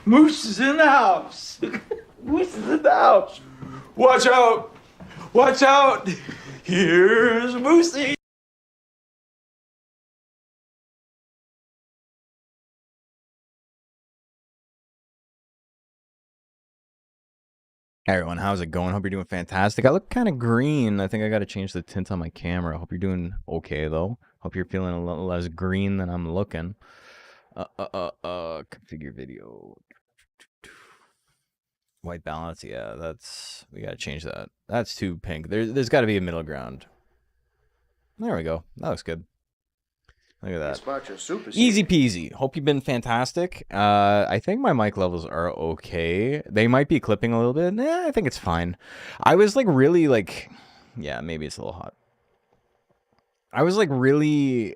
Moose is in the house. Moose is in the house. Watch out. Watch out. Here's Moosey. Hey everyone, how's it going? Hope you're doing fantastic. I look kind of green. I think I got to change the tint on my camera. Hope you're doing okay though. Hope you're feeling a little less green than I'm looking. Configure video. White balance, yeah, we gotta change that. That's too pink. There's got to be a middle ground. There we go. That looks good. Look at that. Easy peasy. Hope you've been fantastic. I think my mic levels are okay. They might be clipping a little bit. I think it's fine. I was like really like, yeah, maybe it's a little hot. I was like really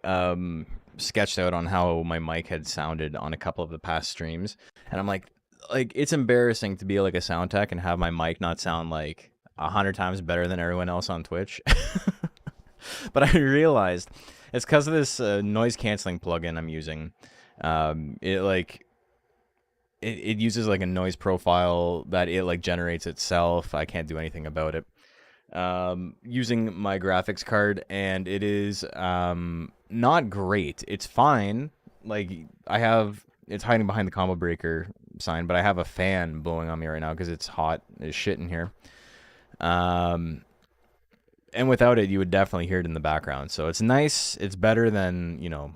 sketched out on how my mic had sounded on a couple of the past streams, and I'm like it's embarrassing to be like a sound tech and have my mic not sound like 100 times better than everyone else on Twitch. But I realized it's because of this noise canceling plugin I'm using. It uses like a noise profile that it like generates itself. I can't do anything about it. Using my graphics card, and it is not great. It's fine. Like it's hiding behind the combo breaker sign, but I have a fan blowing on me right now because it's hot as shit in here. And without it, you would definitely hear it in the background. So it's nice. It's better than, you know,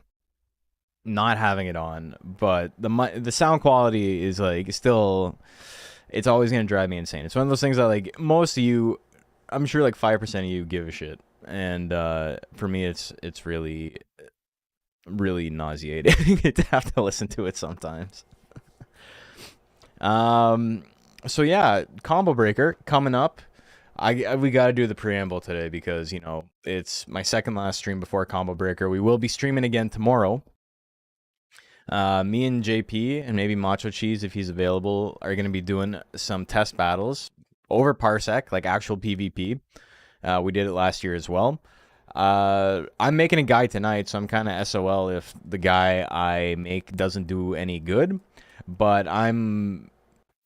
not having it on. But the sound quality is like still, it's always going to drive me insane. It's one of those things that like most of you, I'm sure like 5% of you give a shit. And for me, it's really, really nauseating to have to listen to it sometimes. So yeah, combo breaker coming up. We got to do the preamble today because, you know, it's my second last stream before Combo Breaker. We will be streaming again tomorrow. Me and JP and maybe Macho Cheese, if he's available, are going to be doing some test battles over Parsec, like actual PvP. We did it last year as well. I'm making a guy tonight, so I'm kind of SOL if the guy I make doesn't do any good. But I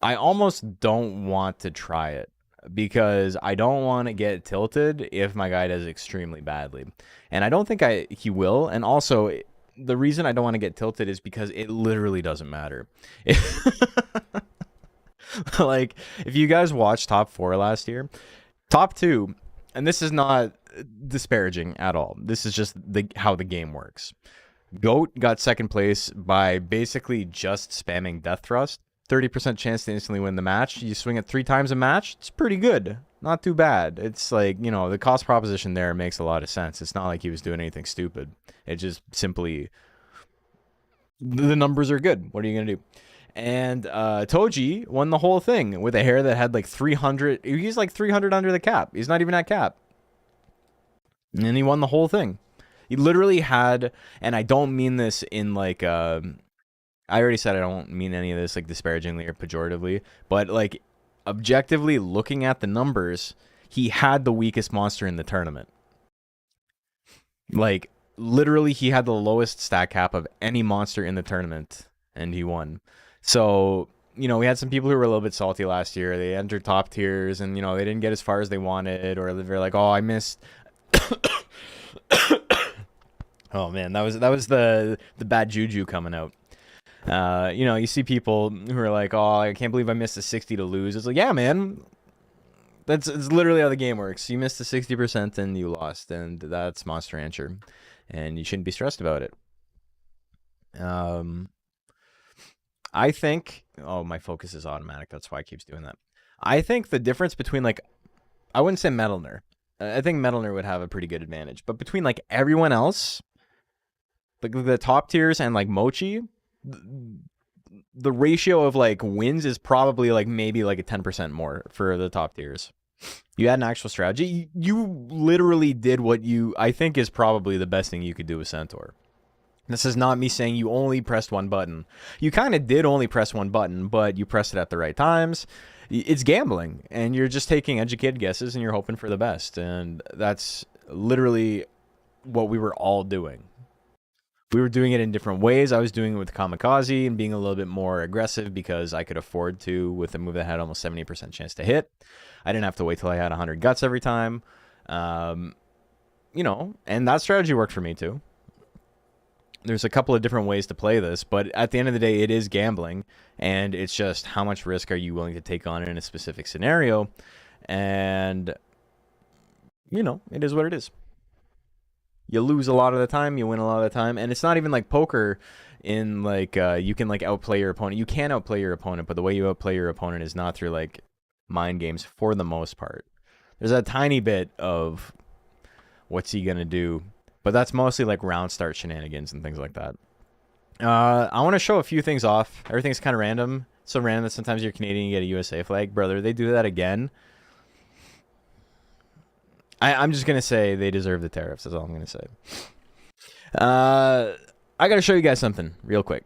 almost don't want to try it, because I don't want to get tilted if my guy does extremely badly. And I don't think he will. And also, the reason I don't want to get tilted is because it literally doesn't matter. Like, if you guys watched top 4 last year, top 2, and this is not disparaging at all. This is just how the game works. GOAT got second place by basically just spamming Death Thrust. 30% chance to instantly win the match. You swing it 3 times a match, it's pretty good. Not too bad. It's like, you know, the cost proposition there makes a lot of sense. It's not like he was doing anything stupid. It just simply, the numbers are good. What are you going to do? And Toji won the whole thing with a hair that had like 300. He's like 300 under the cap. He's not even at cap. And he won the whole thing. He literally had, and I don't mean this in like, I already said I don't mean any of this like disparagingly or pejoratively, but like objectively looking at the numbers, he had the weakest monster in the tournament. Like literally he had the lowest stat cap of any monster in the tournament, and he won. So, you know, we had some people who were a little bit salty last year. They entered top tiers and, you know, they didn't get as far as they wanted, or they're like, oh, I missed. Oh man, that was the bad juju coming out. You know, you see people who are like, oh, I can't believe I missed a 60 to lose. It's like, yeah, man, it's literally how the game works. You missed a 60% and you lost, and that's Monster Rancher, and you shouldn't be stressed about it. I think, oh, my focus is automatic. That's why it keeps doing that. I think the difference between, like, I wouldn't say Metalner. I think Metalner would have a pretty good advantage, but between like everyone else, like the top tiers and like Mochi, the ratio of like wins is probably like maybe like a 10% more for the top tiers. You had an actual strategy. You literally did what I think is probably the best thing you could do with Centaur. This is not me saying you only pressed one button. You kind of did only press one button, but you pressed it at the right times. It's gambling, and you're just taking educated guesses, and you're hoping for the best. And that's literally what we were all doing. We were doing it in different ways. I was doing it with Kamikaze and being a little bit more aggressive because I could afford to with a move that had almost 70% chance to hit. I didn't have to wait till I had 100 guts every time. You know, and that strategy worked for me too. There's a couple of different ways to play this, but at the end of the day, it is gambling, and it's just how much risk are you willing to take on in a specific scenario, and, you know, it is what it is. You lose a lot of the time, you win a lot of the time, and it's not even like poker in, like, you can, like, outplay your opponent. You can outplay your opponent, but the way you outplay your opponent is not through, like, mind games for the most part. There's a tiny bit of what's he gonna do, but that's mostly like round start shenanigans and things like that. I want to show a few things off. Everything's kind of random. So random that sometimes you're Canadian, you get a USA flag. Brother, they do that again. I'm just going to say they deserve the tariffs. That's all I'm going to say. I got to show you guys something real quick.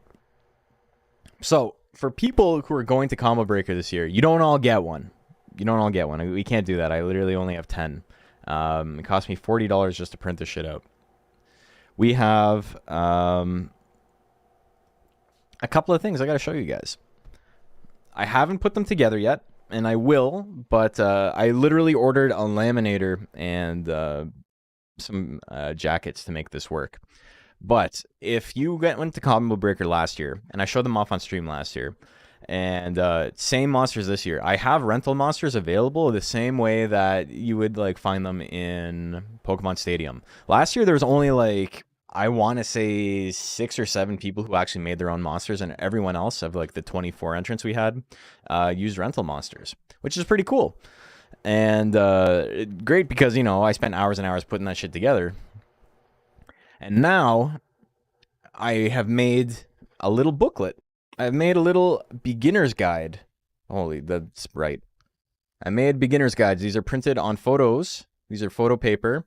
So for people who are going to Combo Breaker this year, you don't all get one. You don't all get one. We can't do that. I literally only have 10. It cost me $40 just to print this shit out. We have a couple of things I got to show you guys. I haven't put them together yet, and I will, but I literally ordered a laminator and some jackets to make this work. But if you went to Combo Breaker last year, and I showed them off on stream last year, and same monsters this year, I have rental monsters available the same way that you would like find them in Pokemon Stadium. Last year there was only like, I want to say 6 or 7 people who actually made their own monsters, and everyone else of like the 24 entrants we had used rental monsters, which is pretty cool. And great because, you know, I spent hours and hours putting that shit together. And now I have made a little booklet. I've made a little beginner's guide. Holy, that's right. I made beginner's guides. These are printed on photos. These are photo paper.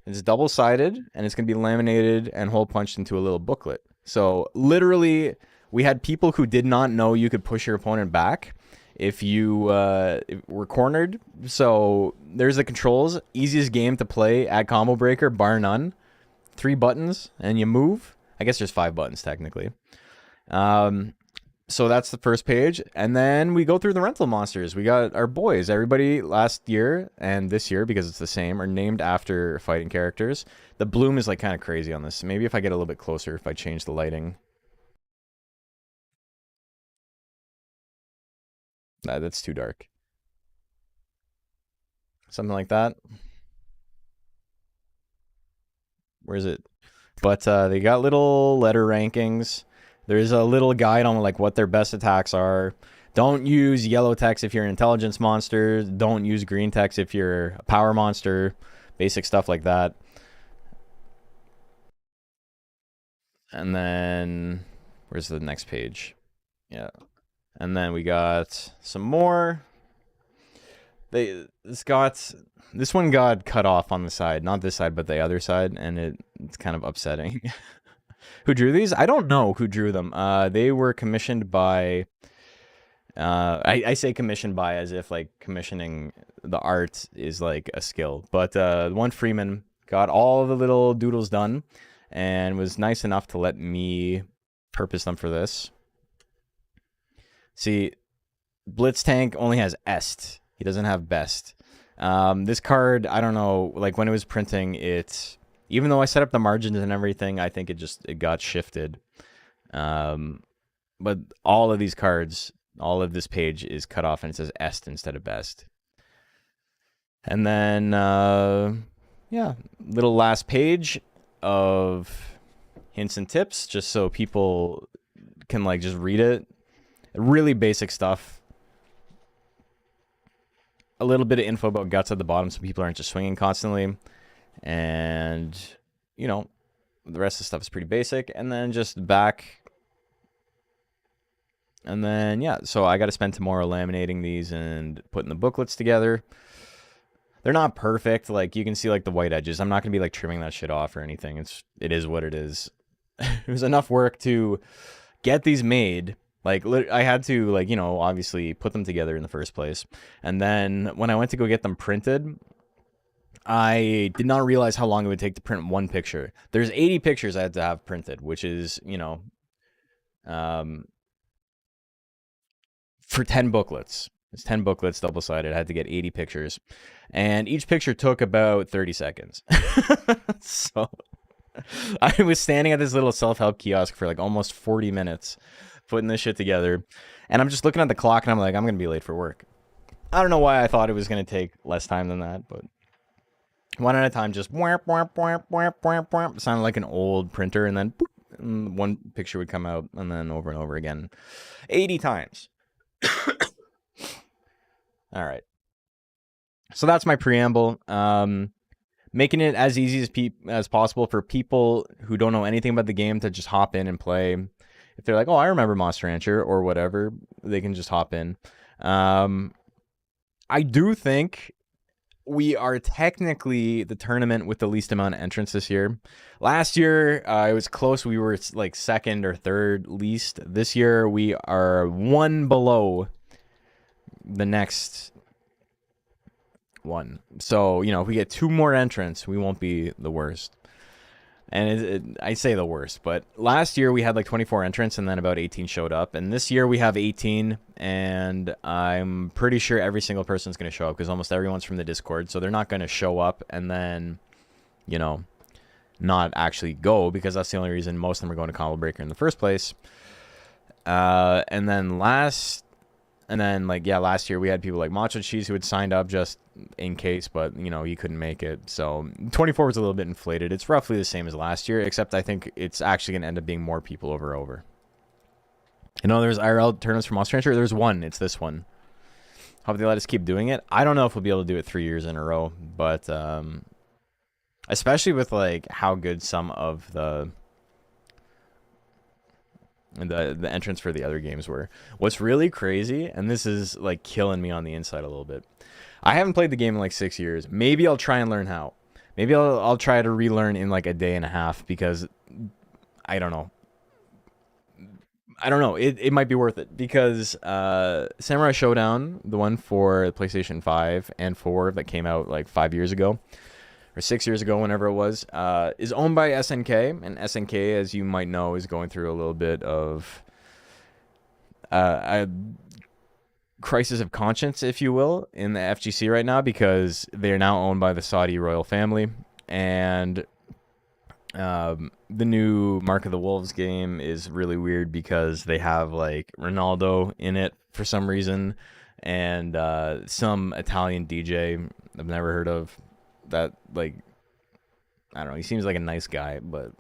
It's double-sided, and it's going to be laminated and hole punched into a little booklet. So literally, we had people who did not know you could push your opponent back if you were cornered. So there's the controls. Easiest game to play at Combo Breaker, bar none. 3 buttons, and you move. I guess there's 5 buttons, technically. So that's the first page, and then we go through the rental monsters. We got our boys. Everybody last year and this year, because it's the same, are named after fighting characters. The bloom is like kind of crazy on this. Maybe if I get a little bit closer, if I change the lighting. Nah, that's too dark. Something like that. Where is it? But they got little letter rankings. There's a little guide on like what their best attacks are. Don't use yellow text if you're an intelligence monster. Don't use green text if you're a power monster. Basic stuff like that. And then where's the next page? Yeah. And then we got some more. This one got cut off on the side, not this side, but the other side, and it's kind of upsetting. Who drew these? I don't know who drew them. They were commissioned by. I say commissioned by as if like commissioning the art is like a skill, but one Freeman got all of the little doodles done, and was nice enough to let me purpose them for this. See, Blitz Tank only has Est. He doesn't have Best. This card, I don't know, like when it was printing, even though I set up the margins and everything, I think it got shifted. But all of these cards, all of this page is cut off and it says Est instead of Best. And then, yeah, little last page of hints and tips, just so people can like just read it. Really basic stuff. A little bit of info about guts at the bottom so people aren't just swinging constantly. And, you know, the rest of the stuff is pretty basic. And then just back. And then, yeah, so I got to spend tomorrow laminating these and putting the booklets together. They're not perfect. Like, you can see, like, the white edges. I'm not going to be, like, trimming that shit off or anything. It is what it is. It was enough work to get these made. Like, I had to, like, you know, obviously put them together in the first place. And then when I went to go get them printed, I did not realize how long it would take to print one picture. There's 80 pictures I had to have printed, which is, you know, for 10 booklets. It's 10 booklets, double-sided. I had to get 80 pictures. And each picture took about 30 seconds. So I was standing at this little self-help kiosk for like almost 40 minutes putting this shit together. And I'm just looking at the clock and I'm like, I'm going to be late for work. I don't know why I thought it was going to take less time than that, but one at a time, just whamp, whamp, whamp, whamp, whamp, whamp. It sounded like an old printer, and then boop, and one picture would come out, and then over and over again. 80 times. All right. So that's my preamble. Making it as easy as possible for people who don't know anything about the game to just hop in and play. If they're like, oh, I remember Monster Rancher or whatever, they can just hop in. I do think we are technically the tournament with the least amount of entrants this year. Last year, it was close. We were like second or third least. This year, we are one below the next one. So, you know, if we get 2 more entrants, we won't be the worst. And I say the worst, but last year we had like 24 entrants and then about 18 showed up. And this year we have 18, and I'm pretty sure every single person's going to show up because almost everyone's from the Discord. So they're not going to show up and then, you know, not actually go, because that's the only reason most of them are going to Combo Breaker in the first place. And then last year we had people like Macho Cheese who had signed up just in case, but, you know, he couldn't make it. So 24 was a little bit inflated. It's roughly the same as last year, except I think it's actually going to end up being more people over. You know, there's IRL tournaments for Monster Rancher. There's one. It's this one. Hope they let us keep doing it. I don't know if we'll be able to do it 3 years in a row, but especially with like how good some of the entrants for the other games were. What's really crazy, and this is like killing me on the inside a little bit, I haven't played the game in like 6 years. Maybe I'll try and learn how. Maybe I'll try to relearn in like a day and a half, because I don't know. It might be worth it, because Samurai Showdown, the one for PlayStation 5 and 4 that came out like 5 years ago, or 6 years ago, whenever it was, is owned by SNK. And SNK, as you might know, is going through a little bit of a crisis of conscience, if you will, in the FGC right now, because they are now owned by the Saudi royal family. And the new Mark of the Wolves game is really weird, because they have like Ronaldo in it for some reason, and some Italian DJ I've never heard of. That, like, I don't know, he seems like a nice guy, but,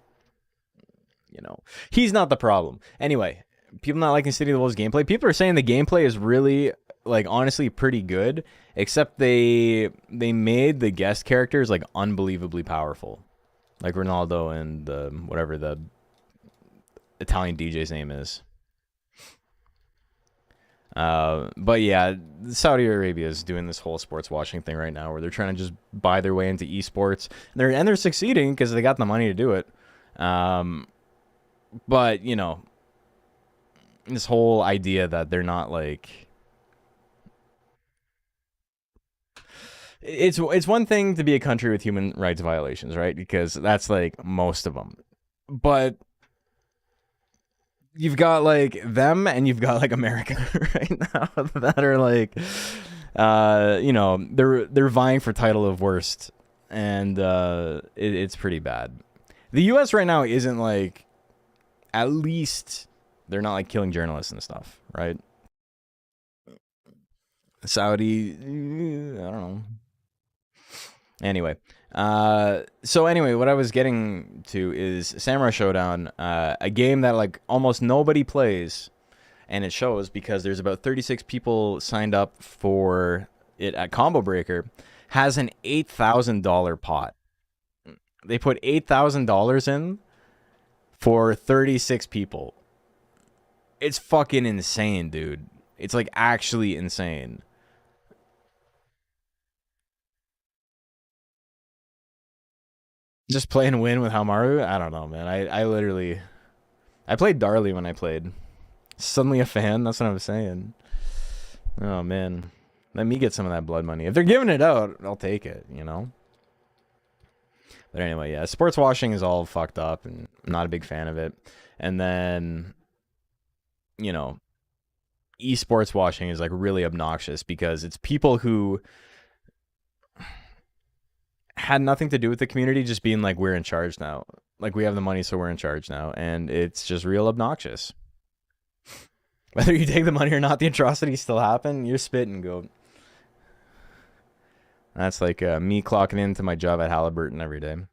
you know, he's not the problem. Anyway, people not liking City of the Wolves gameplay. People are saying the gameplay is really, like, honestly pretty good, except they made the guest characters, like, unbelievably powerful. Like Ronaldo and whatever the Italian DJ's name is. But yeah, Saudi Arabia is doing this whole sports watching thing right now, where they're trying to just buy their way into esports. And they're succeeding because they got the money to do it. But, you know, this whole idea that they're not like, it's one thing to be a country with human rights violations, right? Because that's like most of them. But you've got like them, and you've got like America right now that are like, you know, they're vying for title of worst, and it's pretty bad. The U.S. right now isn't like, at least they're not like killing journalists and stuff, right? Saudi, I don't know. Anyway, what I was getting to is Samurai Showdown, a game that like almost nobody plays, and it shows because there's about 36 people signed up for it at Combo Breaker, has an $8,000 pot. They put $8,000 in for 36 people. It's fucking insane, dude. It's like actually insane. Just play and win with Hamaru? I don't know, man. I played Darley when I played. Suddenly a fan? That's what I was saying. Oh, man. Let me get some of that blood money. If they're giving it out, I'll take it, you know? But anyway, yeah, sports washing is all fucked up, and I'm not a big fan of it. And then, you know, esports washing is like really obnoxious because it's people who had nothing to do with the community just being like, we're in charge now. Like, we have the money, so we're in charge now. And it's just real obnoxious. Whether you take the money or not, the atrocities still happen. You're spitting, goat. That's like me clocking into my job at Halliburton every day. I'm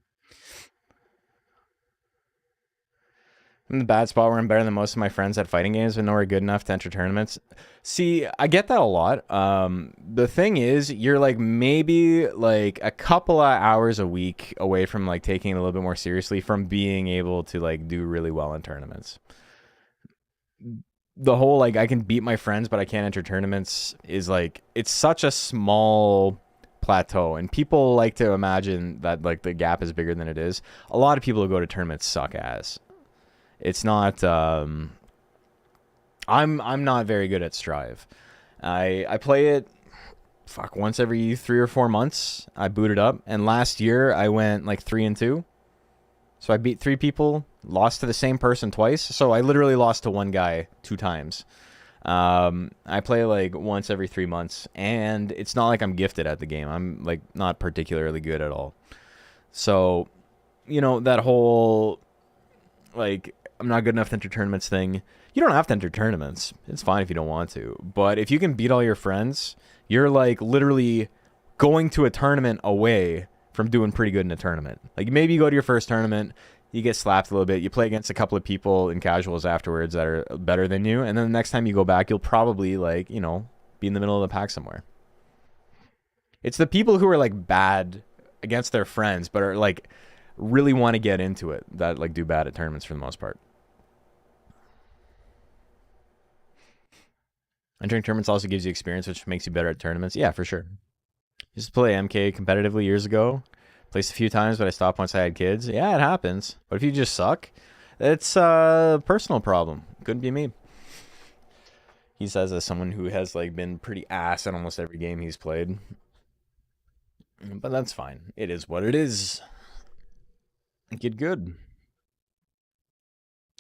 in the bad spot where I'm better than most of my friends at fighting games, but nowhere good enough to enter tournaments. See, I get that a lot. The thing is, you're like maybe like a couple of hours a week away from like taking it a little bit more seriously from being able to like do really well in tournaments. The whole like I can beat my friends, but I can't enter tournaments is like, it's such a small plateau, and people like to imagine that like the gap is bigger than it is. A lot of people who go to tournaments suck ass. It's not I'm not very good at Strive. I play it once every 3 or 4 months. I boot it up, and last year I went like 3-2. So I beat 3 people, lost to the same person twice. So I literally lost to one guy 2 times. I play like once every 3 months, and it's not like I'm gifted at the game. I'm like not particularly good at all. So, you know, that whole like I'm not good enough to enter tournaments thing. You don't have to enter tournaments. It's fine if you don't want to. But if you can beat all your friends, you're like literally going to a tournament away from doing pretty good in a tournament. Like maybe you go to your first tournament, you get slapped a little bit, you play against a couple of people in casuals afterwards that are better than you, and then the next time you go back, you'll probably like, you know, be in the middle of the pack somewhere. It's the people who are like bad against their friends, but are like really want to get into it that like do bad at tournaments for the most part. Entering tournaments also gives you experience, which makes you better at tournaments. Yeah, for sure. Used to play MK competitively years ago. Placed a few times, but I stopped once I had kids. Yeah, it happens. But if you just suck, it's a personal problem. Couldn't be me. He says as someone who has like been pretty ass in almost every game he's played. But that's fine. It is what it is. Get good.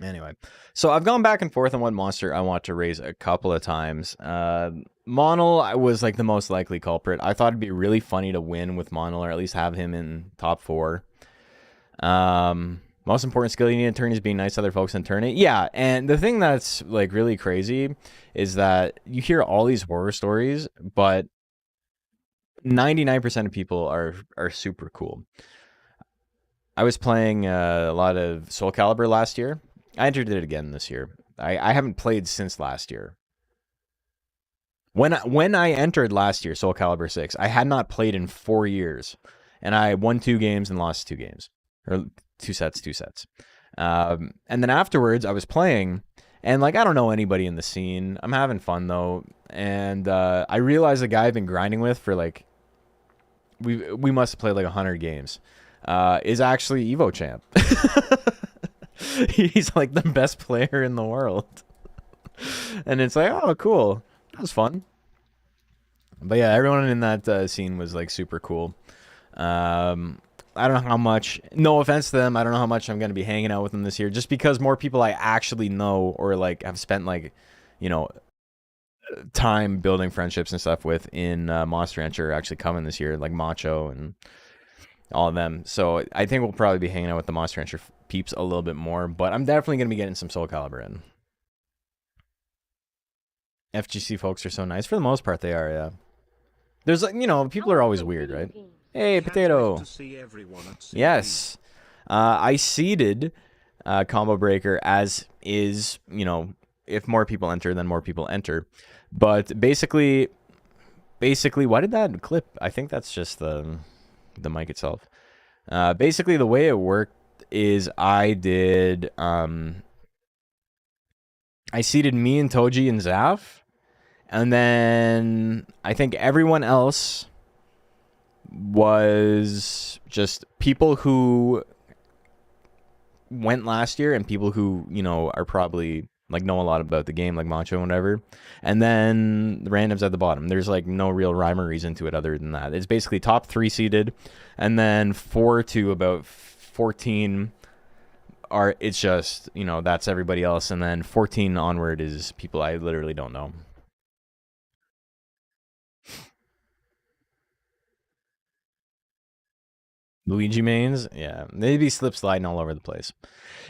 Anyway, so I've gone back and forth on what monster I want to raise a couple of times. Monel was like the most likely culprit. I thought it'd be really funny to win with Monel, or at least have him in top 4. Most important skill you need in turn is being nice to other folks in turn. Yeah, and the thing that's like really crazy is that you hear all these horror stories, but 99% of people are super cool. I was playing a lot of Soul Calibur last year. I entered it again this year. I haven't played since last year. When I entered last year, Soul Calibur 6, I had not played in 4 years. And I won 2 games and lost 2 games. Or 2 sets. And then afterwards, I was playing, and like I don't know anybody in the scene. I'm having fun though. And I realized the guy I've been grinding with for like we must have played like 100 games. Is actually Evo champ. He's like the best player in the world. And it's like, oh, cool. That was fun. But yeah, everyone in that scene was like super cool. I don't know how much, no offense to them, I don't know how much I'm going to be hanging out with them this year, just because more people I actually know or like have spent like, you know, time building friendships and stuff with in Monster Rancher are actually coming this year, like Macho and all of them. So I think we'll probably be hanging out with the Monster Rancher peeps a little bit more, but I'm definitely going to be getting some Soul Calibur in. FGC folks are so nice. For the most part, they are, yeah. There's, like, you know, people are always weird, right? Hey, Potato. Yes. I seeded Combo Breaker as is, you know, if more people enter, then more people enter. But basically, why did that clip? I think that's just the mic itself. Basically, the way it worked is I did, I seeded me and Toji and Zaf. And then I think everyone else was just people who went last year and people who, you know, are probably like know a lot about the game, like Macho and whatever. And then the randoms at the bottom. There's like no real rhyme or reason to it other than that. It's basically top 3 seeded, and then 4 to about 14 are, it's just, you know, that's everybody else, and then 14 onward is people I literally don't know. Luigi mains, yeah, they'd be slip sliding all over the place.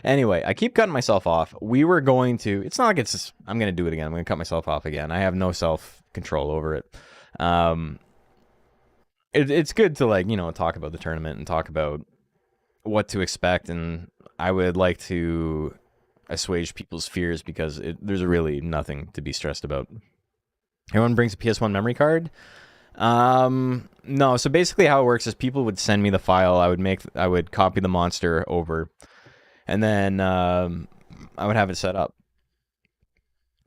Anyway, I keep cutting myself off. We were going to, it's not like it's just, I'm going to do it again. I'm going to cut myself off again. I have no self-control over it. It's good to, like, you know, talk about the tournament and talk about what to expect, and I would like to assuage people's fears because there's really nothing to be stressed about. Everyone brings a PS1 memory card. No, so basically how it works is people would send me the file, I would copy the monster over, and then I would have it set up.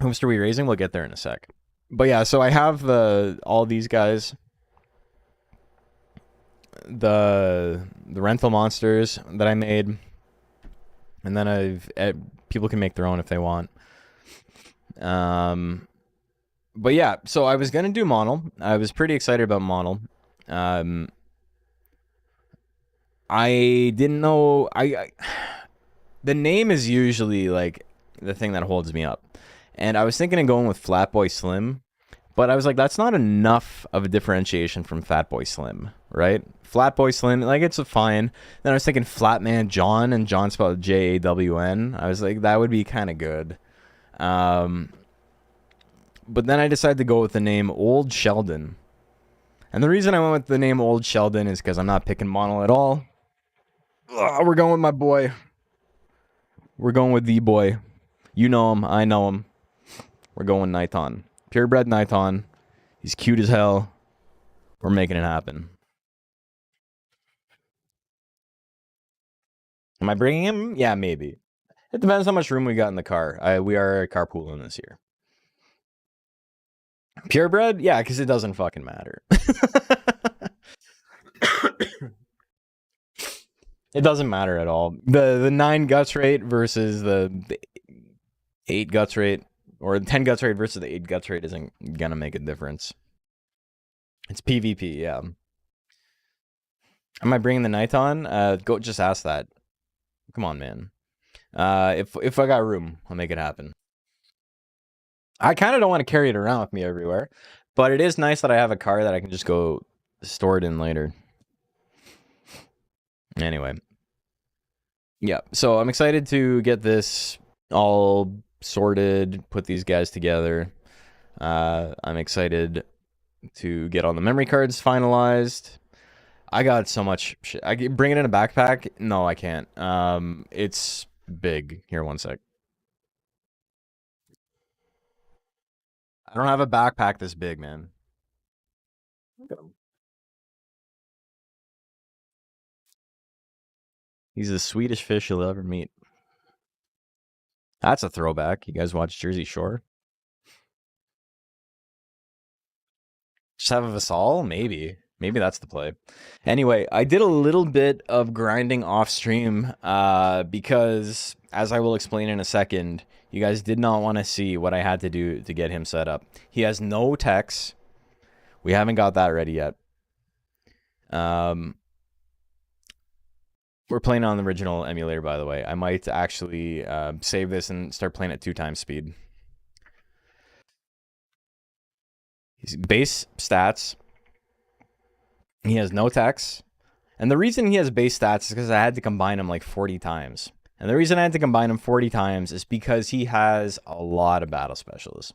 Whom are we raising? We'll get there in a sec. But yeah, so I have all these guys, the rental monsters that I made, and then people can make their own if they want. But yeah, so I was gonna do Monel. I was pretty excited about Monel. I didn't know. The name is usually like the thing that holds me up, and I was thinking of going with Flatboy Slim, but I was like, that's not enough of a differentiation from Fatboy Slim, right? Flatboy Slim, like, it's fine. Then I was thinking Flatman John, and John spelled Jawn. I was like, that would be kind of good. But then I decided to go with the name Old Sheldon. And the reason I went with the name Old Sheldon is because I'm not picking Monel at all. We're going with my boy. We're going with the boy. You know him. I know him. We're going Nighton. Purebred Nighton. He's cute as hell. We're making it happen. Am I bringing him? Yeah, maybe. It depends how much room we got in the car. We are carpooling this year. Purebred? Yeah, because it doesn't fucking matter. It doesn't matter at all. The 9 guts rate versus the 8 guts rate, or the 10 guts rate versus the 8 guts rate isn't gonna make a difference. It's PvP, yeah. Am I bringing the Nighton? Go just ask that. Come on, man. If I got room, I'll make it happen. I kind of don't want to carry it around with me everywhere, but it is nice that I have a car that I can just go store it in later. Anyway. Yeah, so I'm excited to get this all sorted, put these guys together. I'm excited to get all the memory cards finalized. I got so much shit. I can bring it in a backpack? No, I can't. It's big. Here, one sec. I don't have a backpack this big, man. Look at him. He's the sweetest fish you'll ever meet. That's a throwback. You guys watch Jersey Shore? Just have a Vassal? Maybe. Maybe that's the play. Anyway, I did a little bit of grinding off stream because, as I will explain in a second, you guys did not want to see what I had to do to get him set up. He has no techs. We haven't got that ready yet. We're playing on the original emulator, by the way. I might actually save this and start playing at 2 times speed. He's base stats. He has no techs. And the reason he has base stats is because I had to combine him like 40 times. And the reason I had to combine him 40 times is because he has a lot of battle specialists.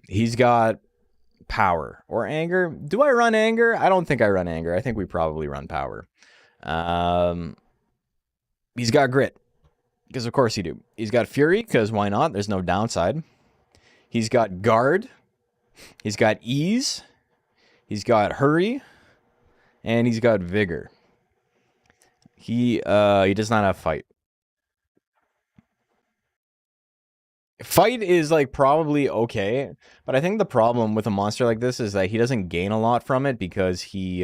He's got power or anger. Do I run anger? I don't think I run anger. I think we probably run power. He's got grit, because of course you do. He's got fury, because why not? There's no downside. He's got guard. He's got ease. He's got hurry, and he's got vigor. He does not have fight. Fight is like probably okay, but I think the problem with a monster like this is that he doesn't gain a lot from it because he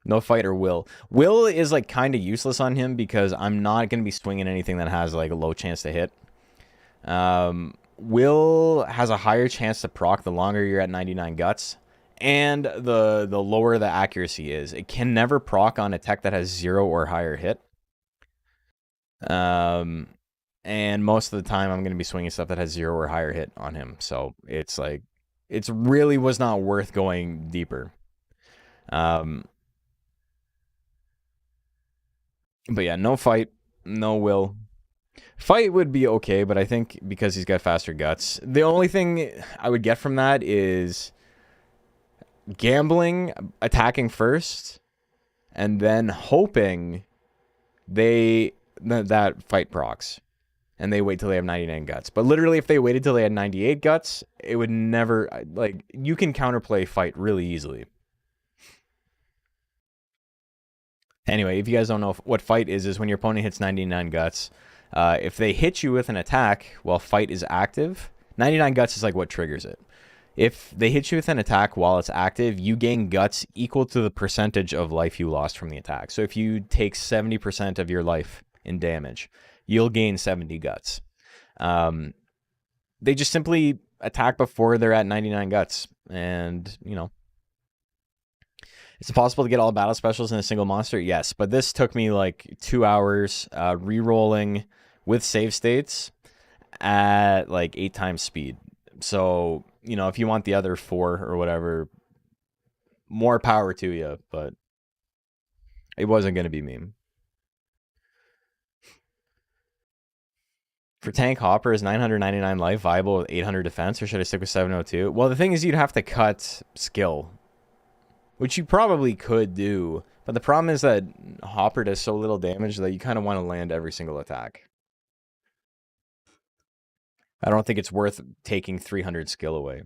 No fight or will. Will is like kind of useless on him because I'm not going to be swinging anything that has like a low chance to hit. Will has a higher chance to proc the longer you're at 99 guts, and the lower the accuracy is. It can never proc on a tech that has 0 or higher hit. And most of the time I'm going to be swinging stuff that has 0 or higher hit on him. So it's like, it's really was not worth going deeper. But yeah, no fight, no will. Fight would be okay, but I think because he's got faster guts, the only thing I would get from that is gambling, attacking first, and then hoping that fight procs, and they wait till they have 99 guts. But literally, if they waited till they had 98 guts, it would never, like, you can counterplay fight really easily. Anyway, if you guys don't know what fight is when your opponent hits 99 guts. If they hit you with an attack while fight is active, 99 guts is like what triggers it. If they hit you with an attack while it's active, you gain guts equal to the percentage of life you lost from the attack. So if you take 70% of your life in damage, you'll gain 70 guts. They just simply attack before they're at 99 guts. And, you know, is it possible to get all battle specials in a single monster? Yes, but this took me like 2 hours re-rolling with save states at like 8 times speed. So, you know, if you want the other 4 or whatever, more power to you, but it wasn't going to be me. For tank, Hopper is 999 life viable with 800 defense, or should I stick with 702? Well, the thing is, you'd have to cut skill, which you probably could do, but the problem is that Hopper does so little damage that you kind of want to land every single attack. I don't think it's worth taking 300 skill away.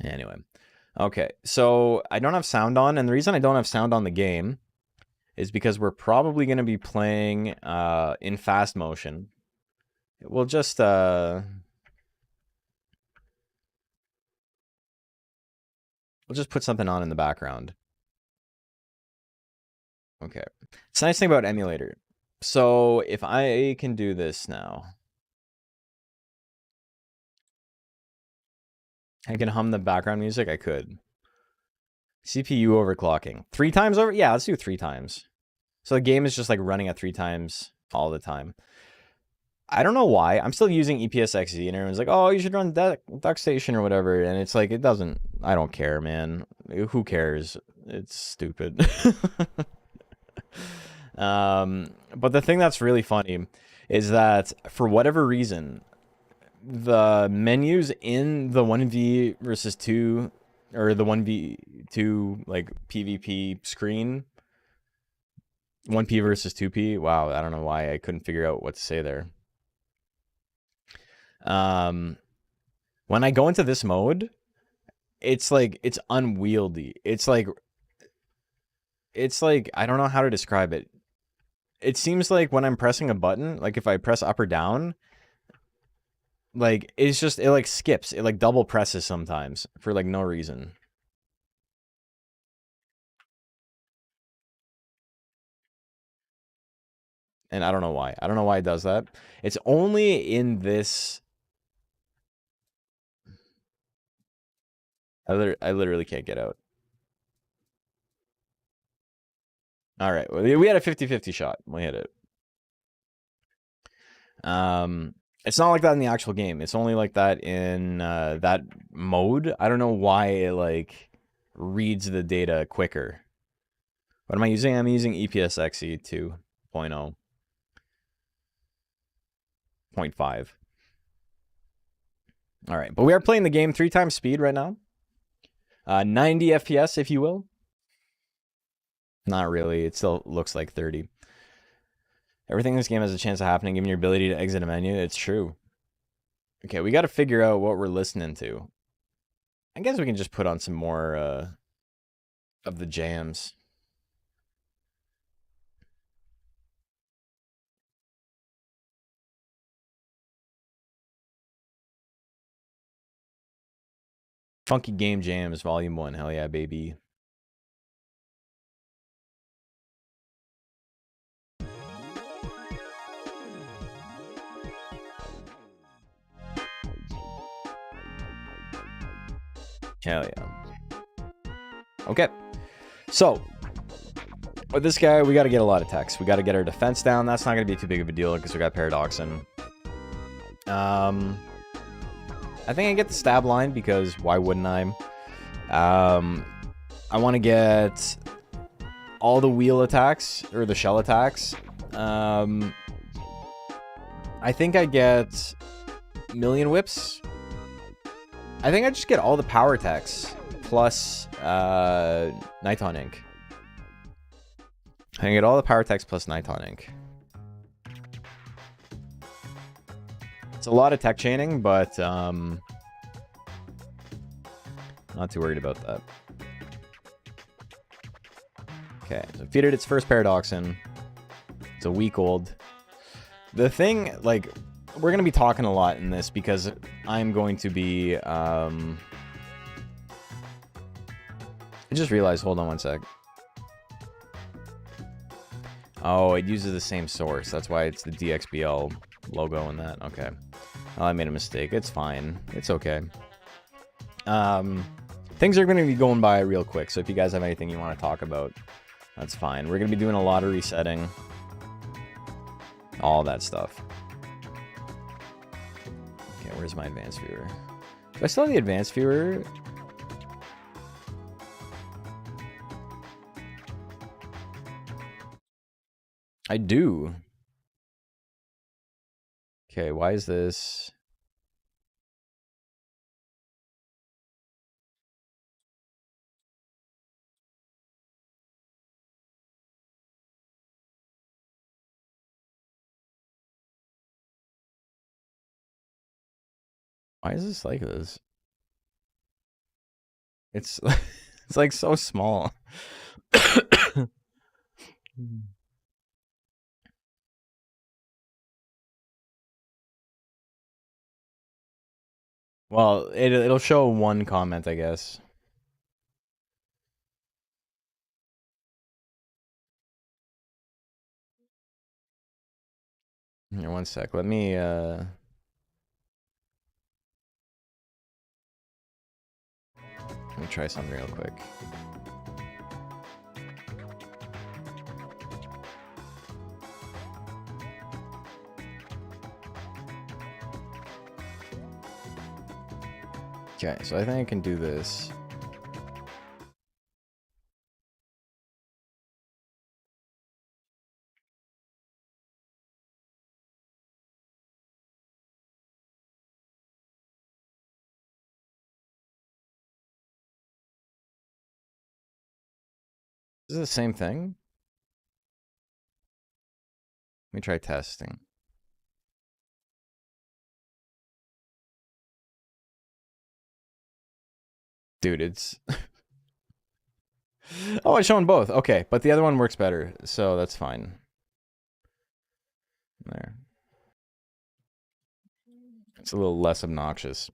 Anyway. Okay, so I don't have sound on, and the reason I don't have sound on the game is because we're probably going to be playing in fast motion. We'll just put something on in the background. Okay. It's a nice thing about emulator. So if I can do this now, I can hum the background music. I could. CPU overclocking. 3 times over? Yeah, let's do 3 times. So the game is just like running at 3 times all the time. I don't know why. I'm still using EPSXZ, and everyone's like, oh, you should run DuckStation or whatever. And it's like, it doesn't, I don't care, man. Who cares? It's stupid. But the thing that's really funny is that for whatever reason, the menus in the 1v versus 2 or the 1v2 like PvP screen, 1P versus 2P. Wow, I don't know why I couldn't figure out what to say there. When I go into this mode, it's like, it's unwieldy. It's like I don't know how to describe it. It seems like when I'm pressing a button, like if I press up or down, like it's just, it like skips. It like double presses sometimes for like no reason. And I don't know why. I don't know why it does that. It's only in this. I literally can't get out. All right. Well, we had a 50-50 shot. We hit it. It's not like that in the actual game. It's only like that in that mode. I don't know why it like reads the data quicker. What am I using? I'm using EPSXE 2.0. 0.5. All right, but we are playing the game 3 times speed right now. 90 FPS, if you will. Not really. It still looks like 30. Everything in this game has a chance of happening, given your ability to exit a menu. It's true. Okay, we got to figure out what we're listening to. I guess we can just put on some more of the jams. Funky Game Jams Volume 1. Hell yeah, baby. Hell yeah. Okay. So, with this guy, we got to get a lot of techs. We got to get our defense down. That's not going to be too big of a deal because we got Paradoxin. I think I get the stab line because why wouldn't I? I want to get all the wheel attacks or the shell attacks. I think I get Million Whips. I think I just get all the power attacks plus Niton Ink. I can get all the power attacks plus Niton Ink. It's a lot of tech chaining, but not too worried about that. Okay, so defeated its first Paradoxin. It's a week old. The thing, like, we're going to be talking a lot in this because I'm going to be... I just realized, hold on one sec. Oh, it uses the same source. That's why it's the DXBL logo in that. Okay. Oh, I made a mistake. It's fine. It's okay. Things are going to be going by real quick, so if you guys have anything you want to talk about, that's fine. We're going to be doing a lot of resetting. All that stuff. Okay, where's my advanced viewer? Do I still have the advanced viewer? I do. Okay, why is this? Why is this like this? It's it's like so small. Well, it'll show one comment, I guess. Here, one sec. Let me try something real quick. Okay, so I think I can do this. Is it the same thing? Let me try testing. Dude, it's... Oh, it's showing both. Okay, but the other one works better, so that's fine. There. It's a little less obnoxious.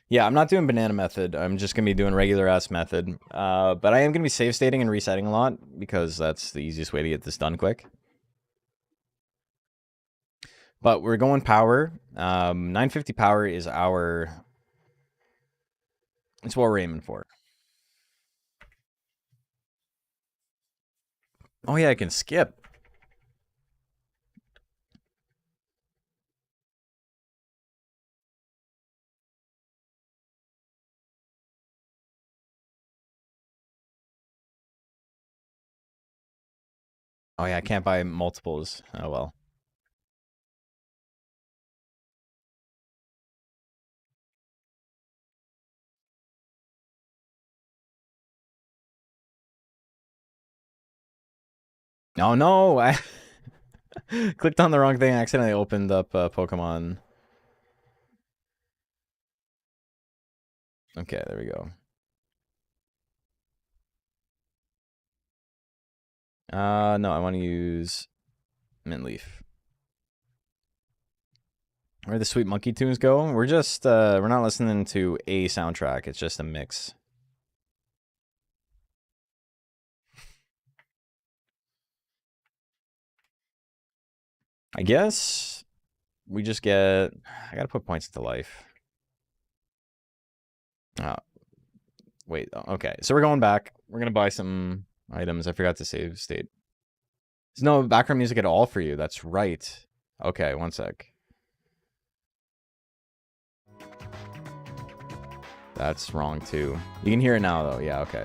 Yeah, I'm not doing banana method. I'm just going to be doing regular ass method. But I am going to be save stating and resetting a lot because that's the easiest way to get this done quick. But we're going power. 950 power is our... It's what we're aiming for. Oh yeah, I can skip. Oh yeah, I can't buy multiples. Oh well. Oh no, I clicked on the wrong thing. I accidentally opened up Pokemon. Okay, there we go. No, I want to use Mint Leaf. Where the Sweet Monkey tunes go? We're just we're not listening to a soundtrack. It's just a mix. I guess we just get. I gotta put points into life. Wait. Okay. So we're going back. We're gonna buy some items. I forgot to save state. There's no background music at all for you. That's right. Okay. One sec. That's wrong too. You can hear it now though. Yeah. Okay.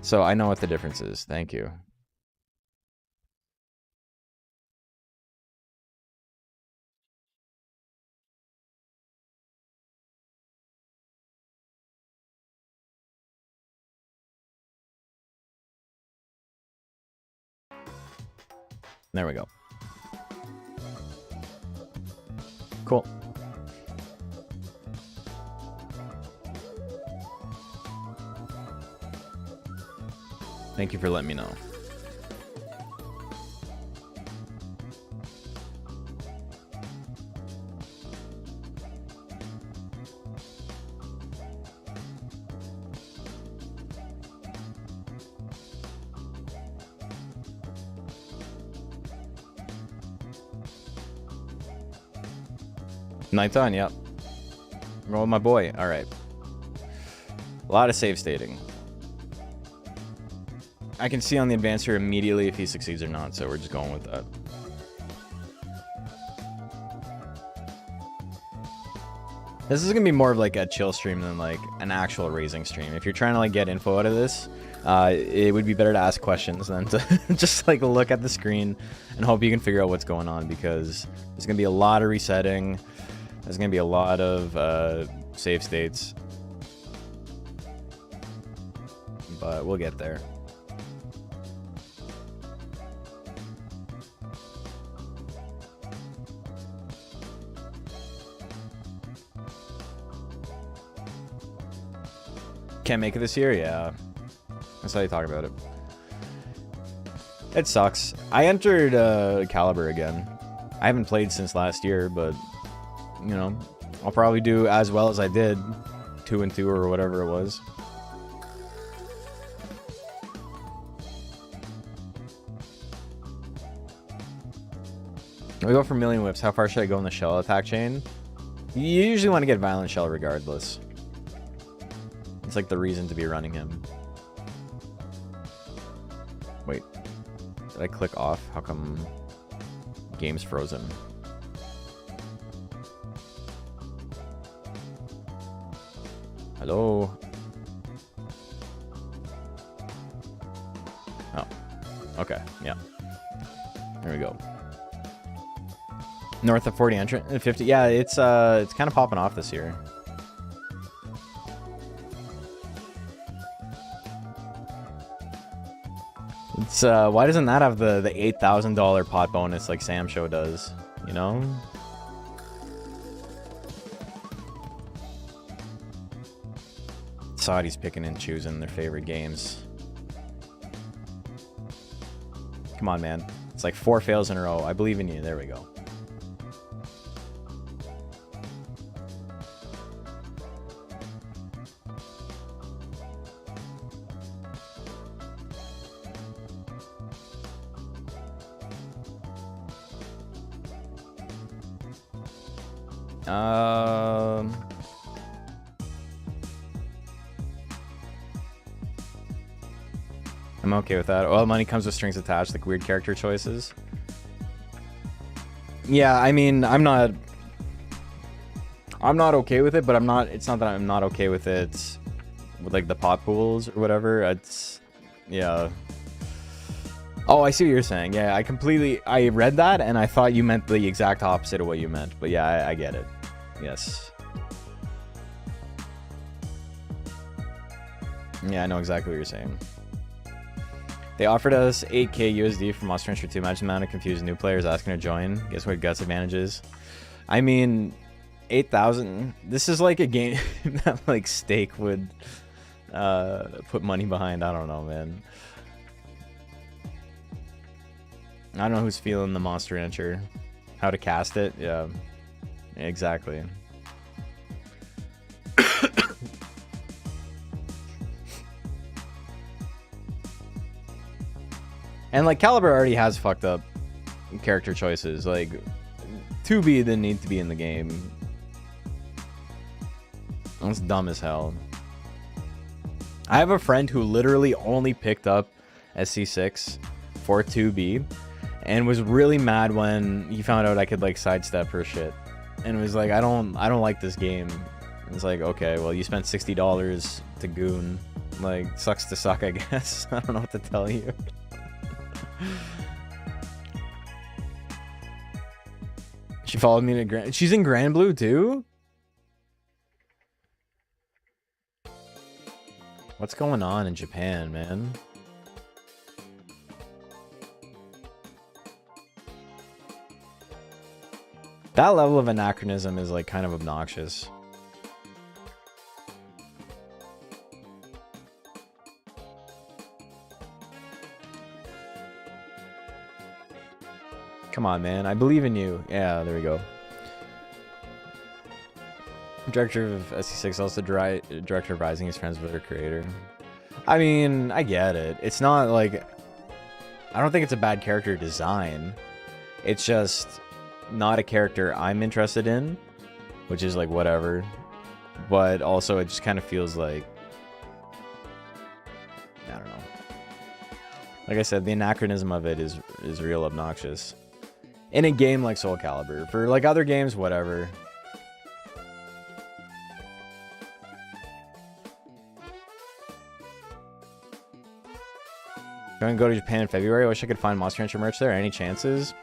So I know what the difference is. Thank you. There we go. Cool. Thank you for letting me know. Night on, yep. Roll my boy. All right. A lot of save stating. I can see on the advancer immediately if he succeeds or not, so we're just going with that. This is gonna be more of like a chill stream than like an actual raising stream. If you're trying to like get info out of this, it would be better to ask questions than to just like look at the screen and hope you can figure out what's going on, because there's gonna be a lot of resetting. There's gonna be a lot of save states, but we'll get there. Can't make it this year? Yeah. That's how you talk about it. It sucks. I entered Caliber again. I haven't played since last year, but, you know, I'll probably do as well as I did. 2 and 2 or whatever it was. We go for Million Whips. How far should I go in the shell attack chain? You usually want to get Violent Shell regardless. It's like the reason to be running him. Wait. Did I click off? How come game's frozen? Hello? Oh. Okay. Yeah. There we go. North of 40 entrant 50. Yeah, it's kind of popping off this year. It's why doesn't that have the $8,000 pot bonus like Sam Show does? You know? Saudi's picking and choosing their favorite games. Come on, man. It's like 4 fails in a row. I believe in you. There we go. I'm okay with that. Well, money comes with strings attached, like weird character choices. Yeah, I mean, I'm not okay with it, but it's not that I'm not okay with it with like the pot pools or whatever. It's, yeah. Oh, I see what you're saying. Yeah, I read that and I thought you meant the exact opposite of what you meant, but yeah, I get it. Yes. Yeah, I know exactly what you're saying. They offered us 8k USD for Monster Rancher 2. Imagine the amount of confused new players asking to join. Guess what Guts advantage is? I mean, 8,000. This is like a game that like Stake would put money behind. I don't know, man. I don't know who's feeling the Monster Rancher. How to cast it? Yeah. Exactly. And like Caliber already has fucked up character choices. Like 2B didn't need to be in the game. That's dumb as hell. I have a friend who literally only picked up SC6 for 2B and was really mad when he found out I could like sidestep her shit. And was like, I don't like this game. And it's like, okay, well you spent $60 to goon. Like, sucks to suck, I guess. I don't know what to tell you. She followed me to Grand. She's in Grand Blue too? What's going on in Japan, man? That level of anachronism is like kind of obnoxious. Come on, man. I believe in you. Yeah, there we go. Director of SC6, also director of Rising, is friends with her creator. I mean, I get it. It's not like... I don't think it's a bad character design. It's just not a character I'm interested in, which is like whatever. But also it just kind of feels like... I don't know. Like I said, the anachronism of it is real obnoxious. In a game like Soul Calibur. For like other games, whatever. Going to go to Japan in February. I wish I could find Monster Hunter merch there. Any chances?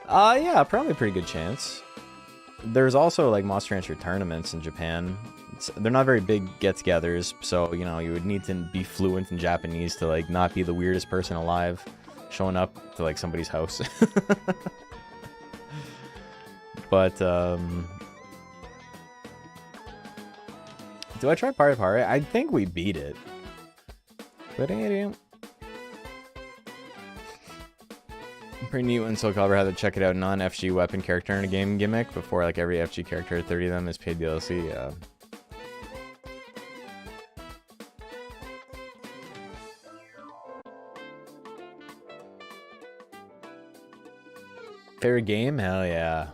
Yeah, probably a pretty good chance. There's also like Monster Hunter tournaments in Japan. They're not very big get-togethers, so you know you would need to be fluent in Japanese to like not be the weirdest person alive showing up to like somebody's house. But do I try Party Party? I think we beat it. But pretty neat when Soul Calibur had to check it out non-FG weapon character in a game gimmick before like every FG character, 30 of them is paid DLC. Yeah. Favorite game? Hell yeah.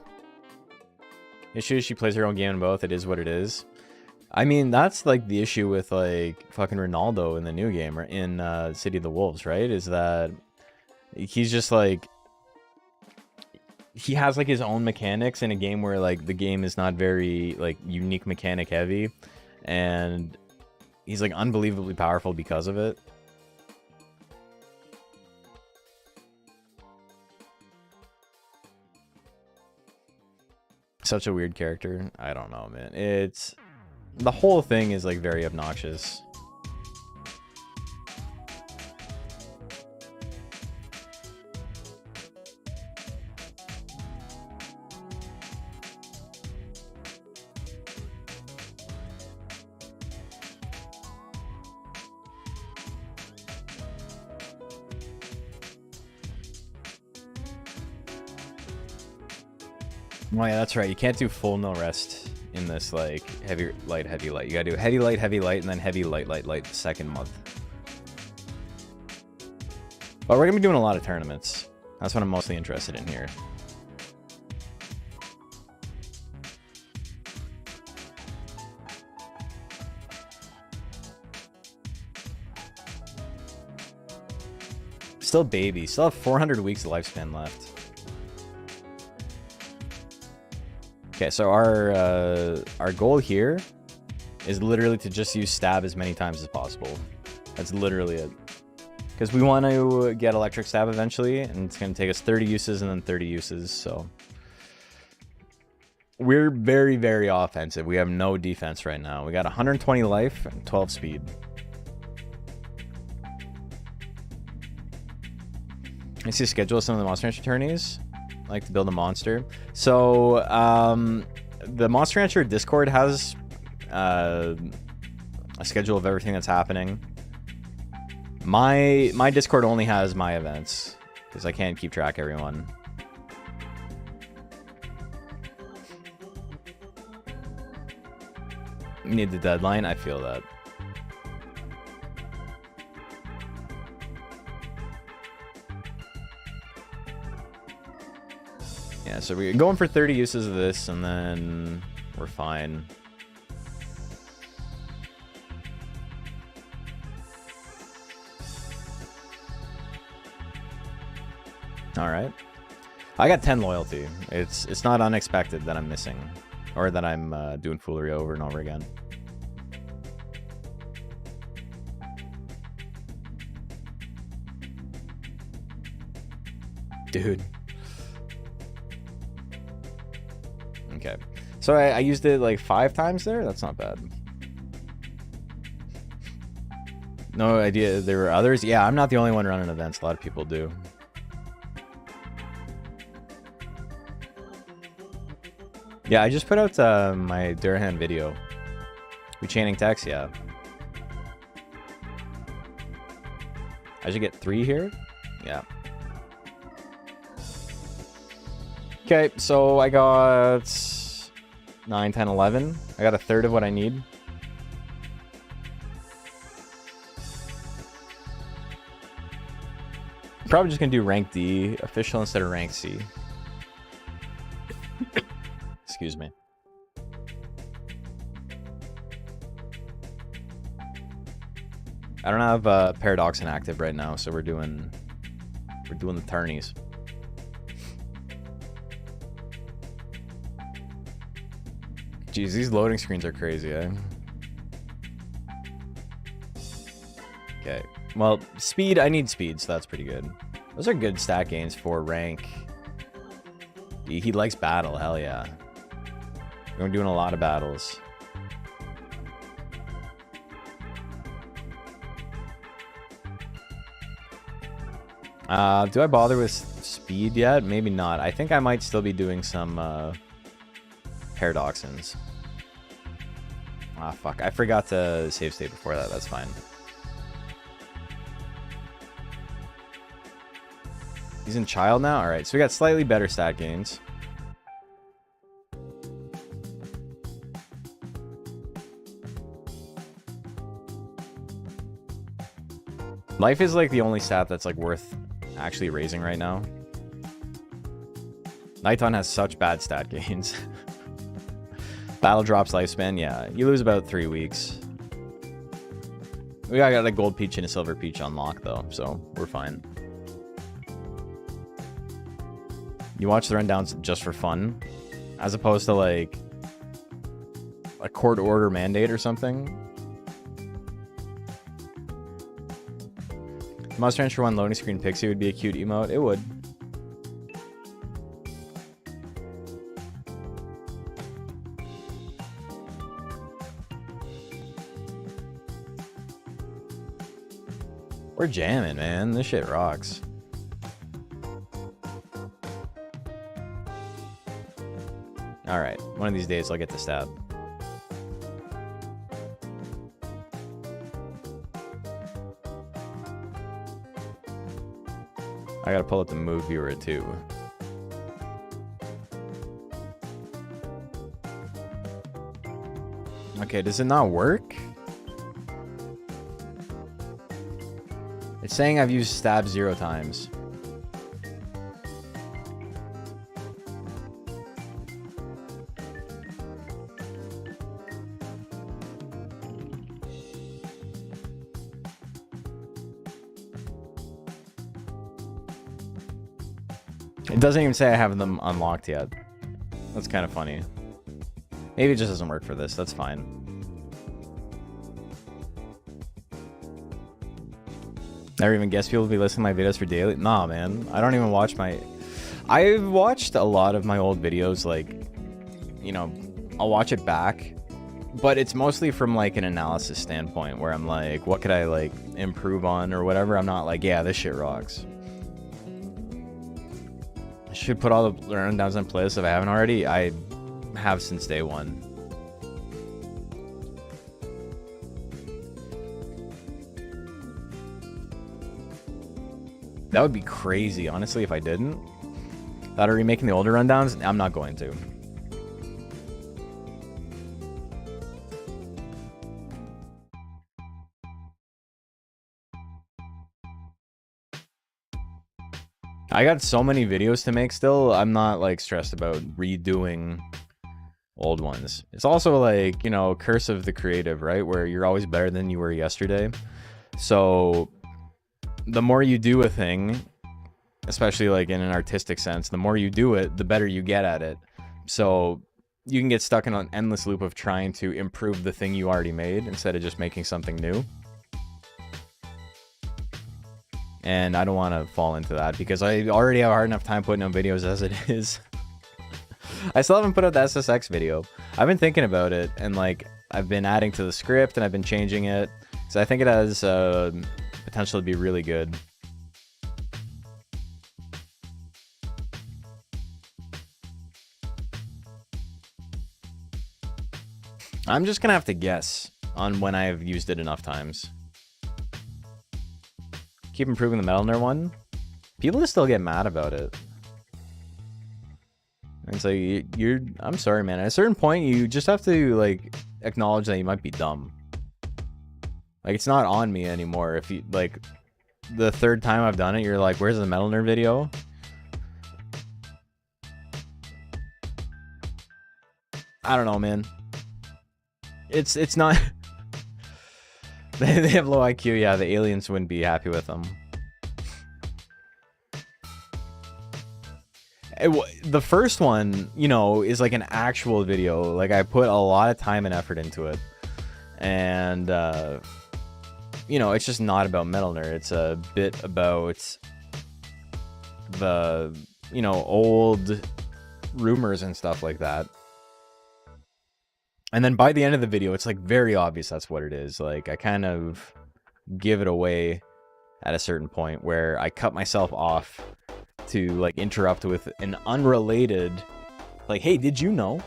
Issue, she plays her own game in both. It is what it is. I mean, that's like the issue with like fucking Ronaldo in the new game or in City of the Wolves, right? Is that he's just like he has like his own mechanics in a game where like the game is not very like unique mechanic heavy, and he's like unbelievably powerful because of it. Such a weird character. I don't know, man. It's the whole thing is like very obnoxious. Oh yeah, that's right. You can't do full no rest in this like heavy light. You gotta do heavy light, and then heavy light the second month. But we're gonna be doing a lot of tournaments. That's what I'm mostly interested in here. Still baby. Still have 400 weeks of lifespan left. Okay, so our goal here is literally to just use stab as many times as possible. That's literally it. Because we want to get electric stab eventually, and it's going to take us 30 uses and then 30 uses, so... We're very, very offensive. We have no defense right now. We got 120 life and 12 speed. I see a schedule of some of the Monster Rancher tourneys. I like to build a monster. So, the Monster Rancher Discord has a schedule of everything that's happening. My Discord only has my events, because I can't keep track of everyone. You need the deadline. I feel that. Yeah, so we're going for 30 uses of this, and then we're fine. All right. I got 10 loyalty. It's not unexpected that I'm missing, or that I'm doing foolery over and over again. Dude. Okay. So I used it like 5 times there? That's not bad. No idea there were others? Yeah, I'm not the only one running events. A lot of people do. Yeah, I just put out my Durhan video. We chaining text, yeah. I should get 3 here? Yeah. Okay, so I got 9, 10, 11. I got a third of what I need. Probably just gonna do rank D official instead of rank C. Excuse me. I don't have Paradox inactive right now, so we're doing the tourneys. Jeez, these loading screens are crazy, eh? Okay. Well, speed, I need speed, so that's pretty good. Those are good stat gains for rank. He likes battle, hell yeah. We're doing a lot of battles. Do I bother with speed yet? Maybe not. I think I might still be doing some Paradoxins. Ah, fuck. I forgot to save state before that. That's fine. He's in child now? Alright, so we got slightly better stat gains. Life is like the only stat that's like worth actually raising right now. Nighton has such bad stat gains. Battle drops lifespan, yeah. You lose about 3 weeks. We got a gold peach and a silver peach unlocked though, so we're fine. You watch the rundowns just for fun, as opposed to like a court order mandate or something. Monster Rancher 1 loading screen pixie would be a cute emote. It would. We're jamming, man. This shit rocks. Alright, one of these days I'll get the stab. I gotta pull up the move viewer too. Okay, does it not work? It's saying I've used stab 0 times. It doesn't even say I have them unlocked yet. That's kind of funny. Maybe it just doesn't work for this. That's fine. Never even guess people will be listening to my videos for daily. Nah, man. I don't even watch my... I've watched a lot of my old videos, like, you know, I'll watch it back. But it's mostly from, like, an analysis standpoint, where I'm like, what could I, like, improve on or whatever. I'm not like, yeah, this shit rocks. I should put all the rundowns on playlist if I haven't already. I have since day one. That would be crazy, honestly, if I didn't. Thought of remaking the older rundowns? I'm not going to. I got so many videos to make still. I'm not like stressed about redoing old ones. It's also like, you know, curse of the creative, right? Where you're always better than you were yesterday. So the more you do a thing, especially like in an artistic sense, the more you do it, the better you get at it. So you can get stuck in an endless loop of trying to improve the thing you already made instead of just making something new. And I don't want to fall into that because I already have a hard enough time putting out videos as it is. I still haven't put out the SSX video. I've been thinking about it, and like I've been adding to the script and I've been changing it. So I think it has potential to be really good. I'm just gonna have to guess on when I've used it enough times. Keep improving the Metal Nerd one. People just still get mad about it. It's like, I'm sorry, man. At a certain point, you just have to, like, acknowledge that you might be dumb. Like, it's not on me anymore. If you, like, the third time I've done it, you're like, where's the Metal Nerd video? I don't know, man. It's not... They have low IQ. Yeah, the aliens wouldn't be happy with them. The first one, you know, is like an actual video. Like, I put a lot of time and effort into it. And, you know, it's just not about Metal Nerd. It's a bit about the, you know, old rumors and stuff like that. And then by the end of the video, it's like very obvious that's what it is. Like, I kind of give it away at a certain point where I cut myself off to like interrupt with an unrelated, like, hey, did you know?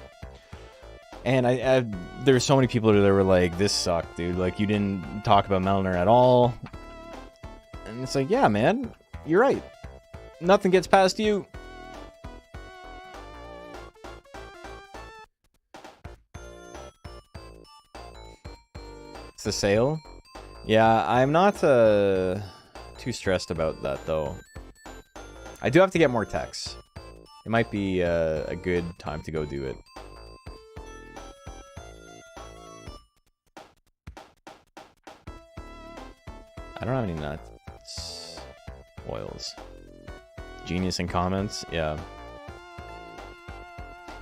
And there's so many people that were like, this sucked, dude. Like, you didn't talk about Metal Nerd at all. And it's like, yeah, man, you're right. Nothing gets past you. The sale. Yeah, I'm not too stressed about that though. I do have to get more techs. It might be a good time to go do it. I don't have any nuts. Oils. Genius in comments. Yeah.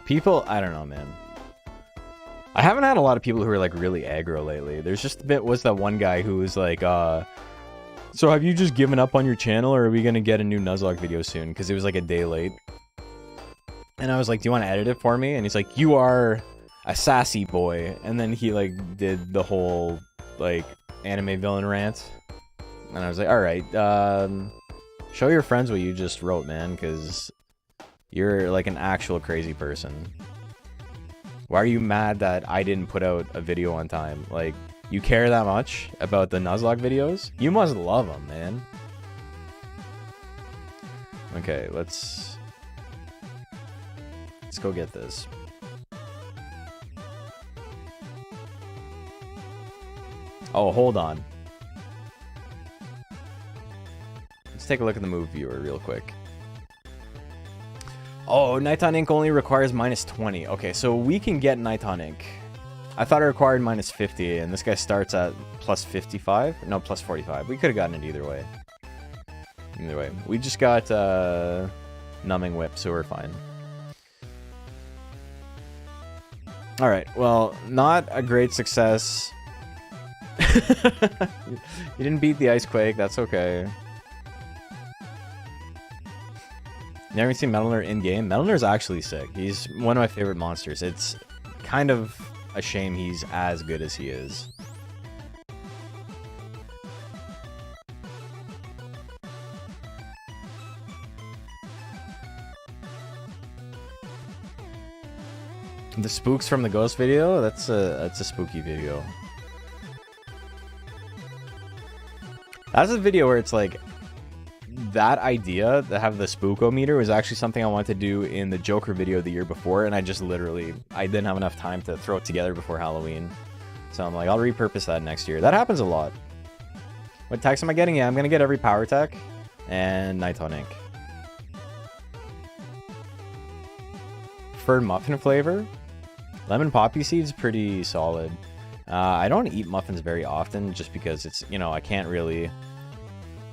People, I don't know, man. I haven't had a lot of people who are like really aggro lately. There's just a bit, was that one guy who was like, so have you just given up on your channel, or are we gonna get a new Nuzlocke video soon? Because it was like a day late. And I was like, do you want to edit it for me? And he's like, you are a sassy boy. And then he like did the whole like anime villain rant. And I was like, all right, show your friends what you just wrote, man, because you're like an actual crazy person. Why are you mad that I didn't put out a video on time? Like, you care that much about the Nuzlocke videos? You must love them, man. Okay, let's go get this. Oh, hold on. Let's take a look at the move viewer real quick. Oh, Nighton Ink only requires -20. Okay, so we can get Nighton Ink. I thought it required -50, and this guy starts at +55? No, +45. We could have gotten it either way. Either way. We just got Numbing Whip, so we're fine. Alright, well, not a great success. You didn't beat the Ice Quake, that's okay. Never seen Metal Nerd in-game? Metal Nerd's actually sick. He's one of my favorite monsters. It's kind of a shame he's as good as he is. The spooks from the ghost video? That's a spooky video. That's a video where it's like, that idea to have the spookometer was actually something I wanted to do in the Joker video the year before, and I just literally, I didn't have enough time to throw it together before Halloween. So I'm like, I'll repurpose that next year. That happens a lot. What techs am I getting? Yeah, I'm gonna get every power tech and Nighton Ink. preferred muffin flavor, lemon poppy seeds pretty solid. I don't eat muffins very often just because it's, you know, I can't really,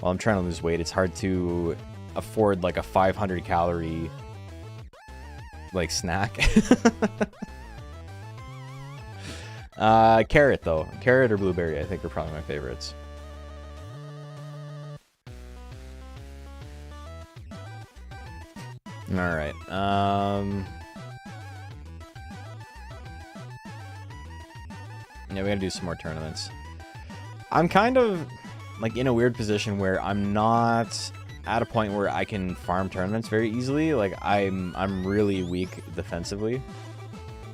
while I'm trying to lose weight, it's hard to afford like a 500 calorie like snack. Carrot though. Carrot or blueberry I think are probably my favorites. Alright. Yeah, we gotta do some more tournaments. I'm kind of like in a weird position where I'm not at a point where I can farm tournaments very easily. Like I'm really weak defensively.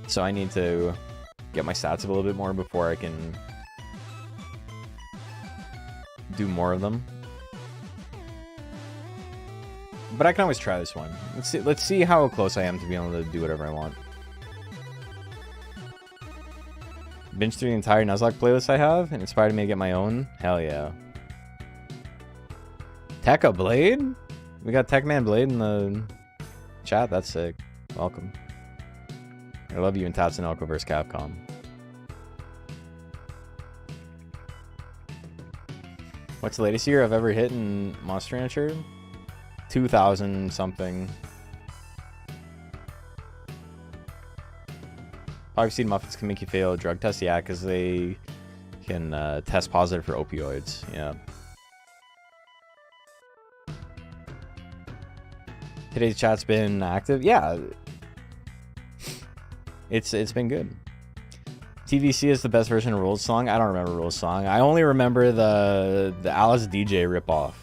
So I need to get my stats up a little bit more before I can do more of them. But I can always try this one. Let's see how close I am to being able to do whatever I want. Binge through the entire Nuzlocke playlist I have and inspired me to get my own. Hell yeah. Tekka Blade? We got Techman Blade in the chat. That's sick. Welcome. I love you in Tatsunoko vs. Capcom. What's the latest year I've ever hit in Monster Rancher? 2000 something. Poppy seed muffins can make you fail a drug test. Yeah, because they can test positive for opioids. Yeah. Today's chat's been active. Yeah. It's been good. TVC is the best version of Rules song. I don't remember Rules song. I only remember the Alice DJ ripoff.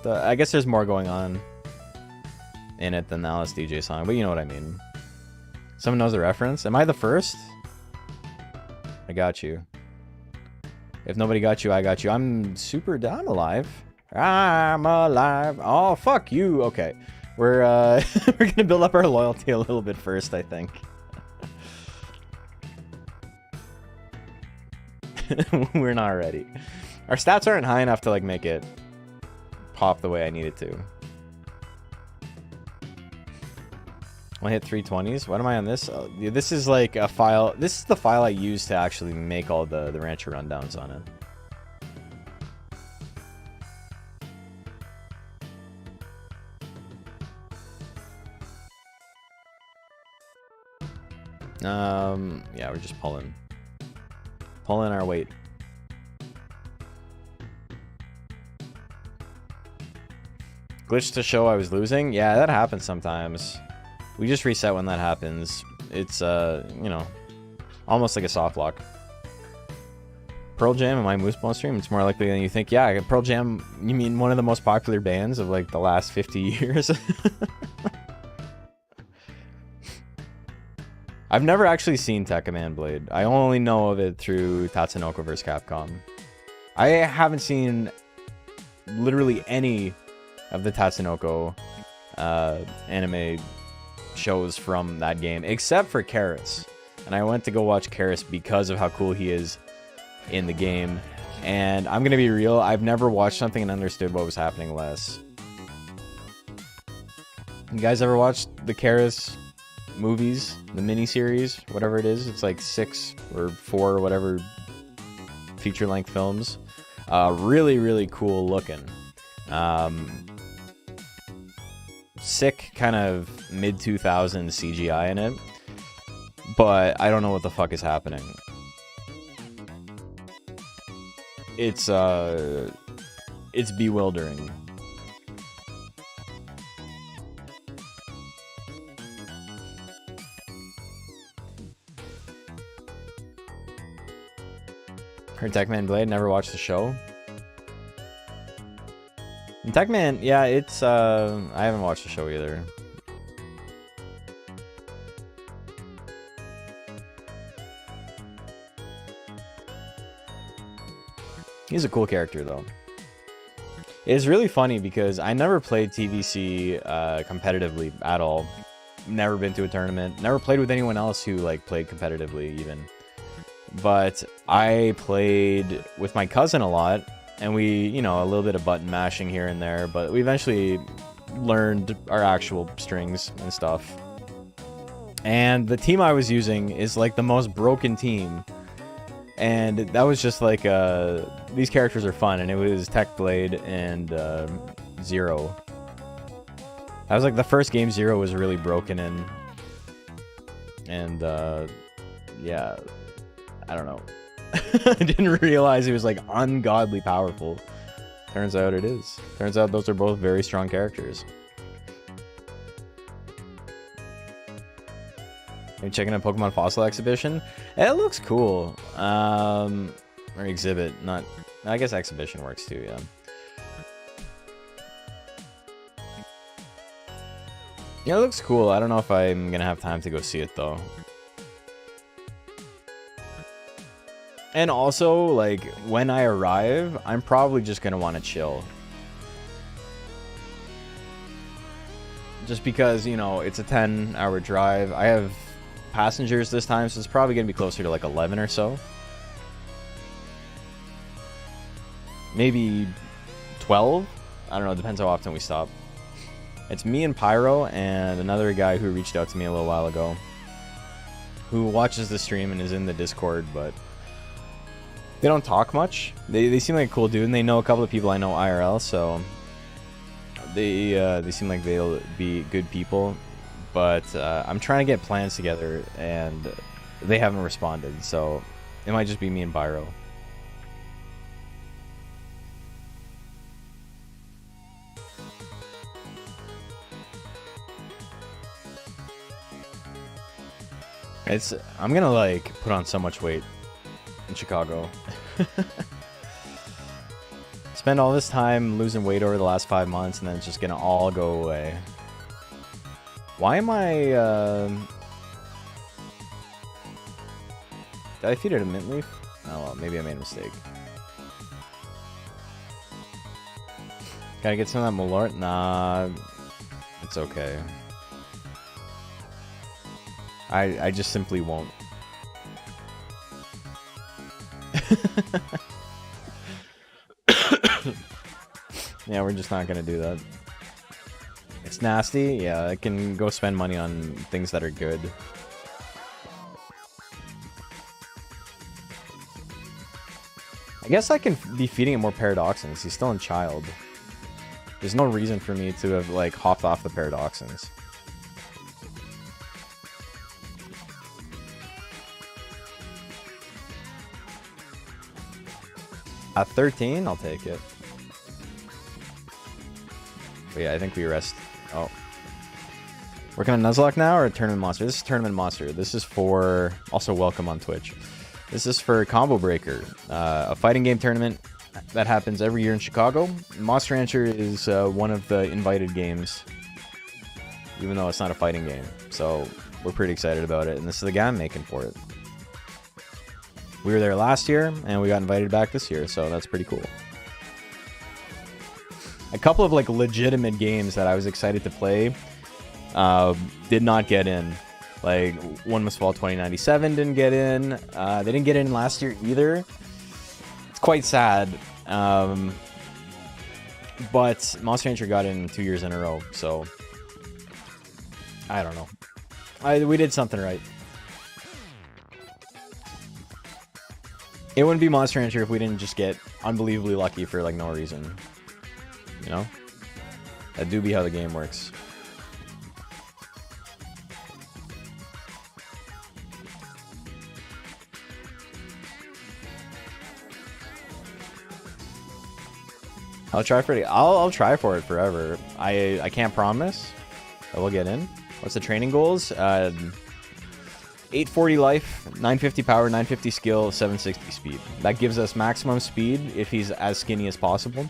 I guess there's more going on in it than the Alice DJ song, but you know what I mean. Someone knows the reference? Am I the first? I got you. If nobody got you, I got you. I'm super down alive. I'm alive. Oh, fuck you. Okay. We're we're gonna build up our loyalty a little bit first, I think. We're not ready. Our stats aren't high enough to like make it pop the way I need it to. I hit 320s. What am I on this? This is like a file. This is the file I use to actually make all the rancher rundowns on it. Yeah, we're just pulling our weight. Glitch to show I was losing. Yeah, that happens sometimes. We just reset when that happens. It's, you know, almost like a soft lock. Pearl Jam and my Moosebone stream, it's more likely than you think. Yeah, Pearl Jam, you mean one of the most popular bands of, like, the last 50 years? I've never actually seen Tekka Blade. I only know of it through Tatsunoko vs. Capcom. I haven't seen literally any of the Tatsunoko anime shows from that game, except for Karas. And I went to go watch Karas because of how cool he is in the game. And I'm gonna be real, I've never watched something and understood what was happening less. You guys ever watched the Karas movies, the miniseries, whatever it is? It's like 6 or 4 or whatever feature-length films. Really, really cool looking. Sick kind of mid-2000s CGI in it, but I don't know what the fuck is happening. It's bewildering. Heard Techman Blade, never watched the show. And Techman, yeah, it's, I haven't watched the show either. He's a cool character, though. It's really funny because I never played TVC competitively at all. Never been to a tournament. Never played with anyone else who, like, played competitively, even. But I played with my cousin a lot. and we, you know, a little bit of button mashing here and there, but we eventually learned our actual strings and stuff. And the team I was using is like the most broken team. And that was just like, these characters are fun, and it was Tech Blade and Zero. That was like the first game Zero was really broken in. And yeah, I don't know. I didn't realize he was like ungodly powerful. Turns out it is. Turns out those are both very strong characters. Are you checking out Pokemon Fossil Exhibition? It looks cool. Or exhibit, not... I guess exhibition works too, yeah. Yeah, it looks cool. I don't know if I'm gonna have time to go see it, though. And also, like, when I arrive, I'm probably just gonna want to chill. Just because, you know, it's a 10-hour drive. I have passengers this time, so it's probably gonna be closer to like 11 or so. Maybe 12? I don't know, it depends how often we stop. It's me and Pyro and another guy who reached out to me a little while ago, who watches the stream and is in the Discord, but they don't talk much. They seem like a cool dude, and they know a couple of people I know IRL, so they seem like they'll be good people. But I'm trying to get plans together, and they haven't responded, so it might just be me and Byro. I'm gonna like put on so much weight in Chicago. Spend all this time losing weight over the last 5 months, and then it's just gonna all go away. Why am I, did I feed it a mint leaf? Oh, well, maybe I made a mistake. Can I get some of that Malort? Nah, it's okay. I just simply won't. Yeah, we're just not gonna do that. It's nasty. Yeah, I can go spend money on things that are good. I guess I can be feeding him more Paradoxins. He's still in child. There's no reason for me to have, like, hopped off the Paradoxins. At 13, I'll take it. But yeah, I think we rest. Oh. Working on Nuzlocke now or a Tournament Monster? This is Tournament Monster. This is for... Also, welcome on Twitch. This is for Combo Breaker, a fighting game tournament that happens every year in Chicago. Monster Rancher is one of the invited games, even though it's not a fighting game. So we're pretty excited about it, and this is the guy I'm making for it. We were there last year, and we got invited back this year, so that's pretty cool. A couple of like legitimate games that I was excited to play did not get in. Like, One Must Fall 2097 didn't get in. They didn't get in last year either. It's quite sad. But Monster Rancher got in 2 years in a row, so... I don't know. We did something right. It wouldn't be Monster Rancher if we didn't just get unbelievably lucky for, like, no reason. You know? That do be how the game works. I'll try for it. I'll try for it forever. I can't promise that we'll get in. What's the training goals? 840 life, 950 power, 950 skill, 760 speed. That gives us maximum speed if he's as skinny as possible.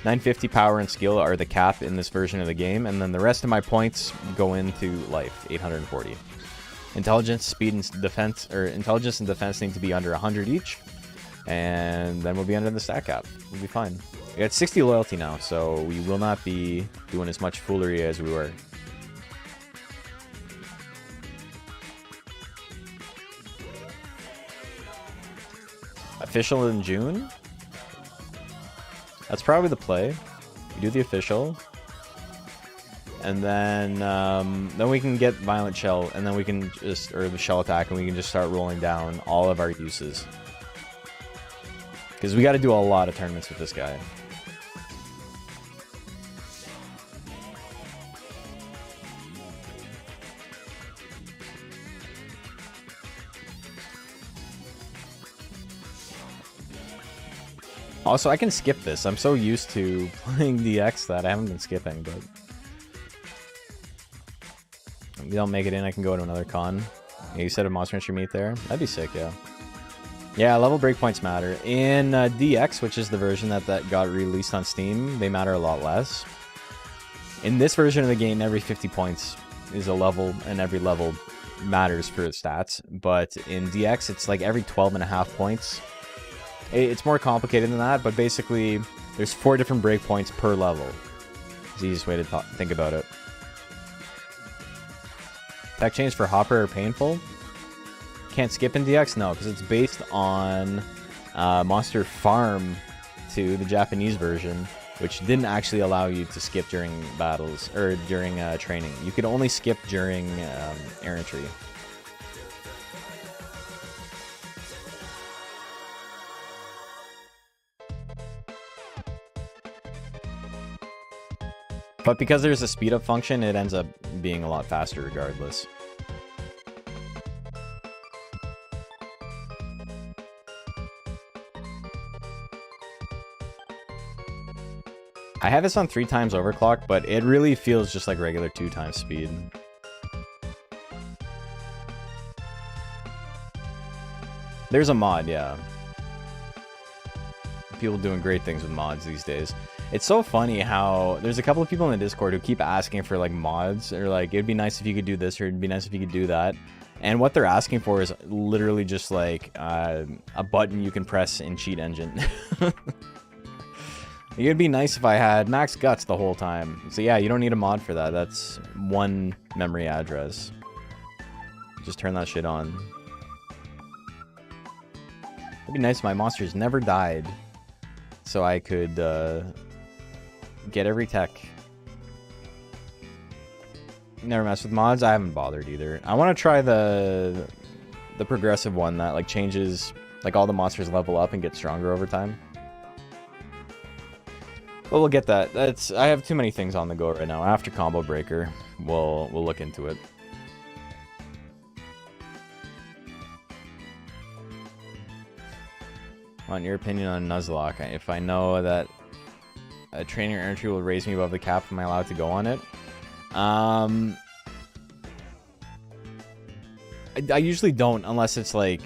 950 power and skill are the cap in this version of the game, and then the rest of my points go into life, 840. Intelligence, speed, and defense, or intelligence and defense need to be under 100 each, and then we'll be under the stat cap. We'll be fine. We got 60 loyalty now, so we will not be doing as much foolery as we were. Official in June? That's probably the play. We do the official. And then we can get Violent Shell, and then we can just, or the Shell Attack, and we can just start rolling down all of our uses. Because we got to do a lot of tournaments with this guy. Also, I can skip this. I'm so used to playing DX that I haven't been skipping, but... If we don't make it in, I can go to another con. Yeah, you said a Monster Entry meet there? That'd be sick, yeah. Yeah, level breakpoints matter. In DX, which is the version that got released on Steam, they matter a lot less. In this version of the game, every 50 points is a level, and every level matters for its stats. But in DX, it's like every 12.5 points. It's more complicated than that, but basically, there's 4 different breakpoints per level. It's the easiest way to think about it. Tech change for Hopper are painful. Can't skip in DX? No, because it's based on Monster Farm 2, the Japanese version, which didn't actually allow you to skip during battles, or during training. You could only skip during errantry. But because there's a speed up function, it ends up being a lot faster regardless. I have this on 3 times overclock, but it really feels just like regular 2 times speed. There's a mod, yeah. People doing great things with mods these days. It's so funny how there's a couple of people in the Discord who keep asking for like mods, or like it'd be nice if you could do this, or it'd be nice if you could do that. And what they're asking for is literally just like a button you can press in Cheat Engine. It'd be nice if I had max guts the whole time. So yeah, you don't need a mod for that. That's one memory address. Just turn that shit on. It'd be nice if my monsters never died, so I could get every tech. Never mess with mods. I haven't bothered either. I want to try the progressive one that like changes, like all the monsters level up and get stronger over time. But we'll get that. I have too many things on the go right now. After Combo Breaker, we'll look into it. On your opinion on Nuzlocke, if I know that a training or entry will raise me above the cap, am I allowed to go on it? I usually don't, unless it's like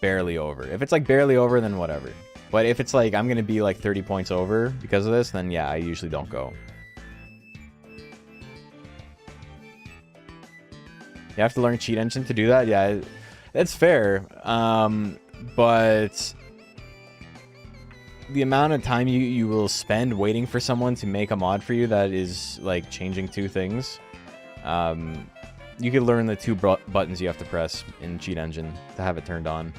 barely over. If it's like barely over, then whatever. But if it's like I'm gonna be like 30 points over because of this, then yeah, I usually don't go. You have to learn Cheat Engine to do that? Yeah, that's fair. But the amount of time you will spend waiting for someone to make a mod for you that is like changing 2 things, you could learn the 2 buttons you have to press in Cheat Engine to have it turned on.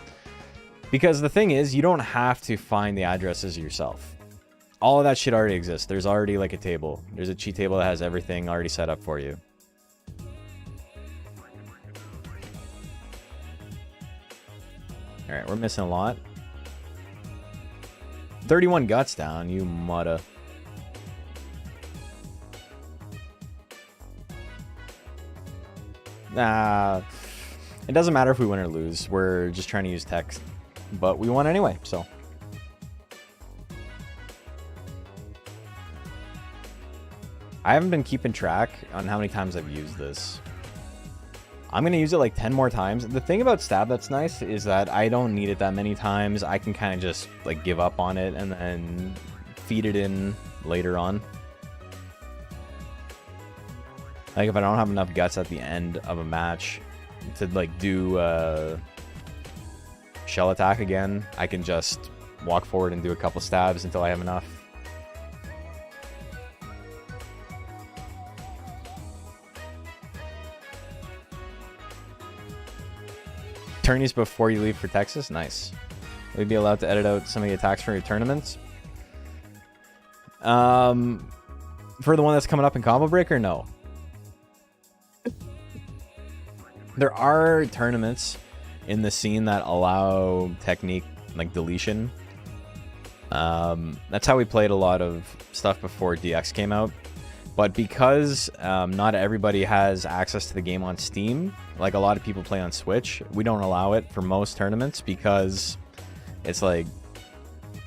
Because the thing is, you don't have to find the addresses yourself. All of that shit already exists. There's already like a table. There's a cheat table that has everything already set up for you. Alright, we're missing a lot. 31 guts down, you mutta. Nah, it doesn't matter if we win or lose. We're just trying to use text. But we won anyway, so. I haven't been keeping track on how many times I've used this. I'm going to use it like 10 more times. The thing about Stab that's nice is that I don't need it that many times. I can kind of just like give up on it and then feed it in later on. Like if I don't have enough guts at the end of a match to like do Shell Attack again, I can just walk forward and do a couple stabs until I have enough. Tourneys before you leave for Texas? Nice. Would you be allowed to edit out some of the attacks from your tournaments? For the one that's coming up in Combo Breaker, no. There are tournaments in the scene that allow technique like deletion. That's how we played a lot of stuff before DX came out. But because not everybody has access to the game on Steam, like a lot of people play on Switch, we don't allow it for most tournaments because it's like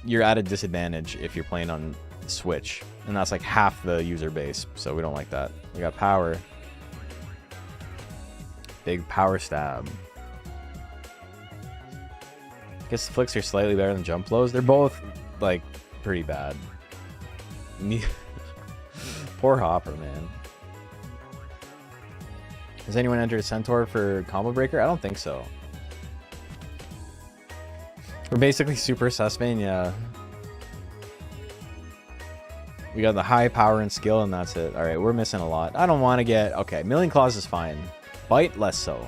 you're at a disadvantage if you're playing on Switch, and that's like half the user base, so we don't like that. We got power. Big power stab. I guess the flicks are slightly better than jump blows. They're both like pretty bad. Poor Hopper, man. Has anyone entered a Centaur for Combo Breaker? I don't think so. We're basically super Susbane, yeah. We got the high power and skill, and that's it. Alright, we're missing a lot. I don't want to get... Okay, Million Claws is fine. Bite, less so.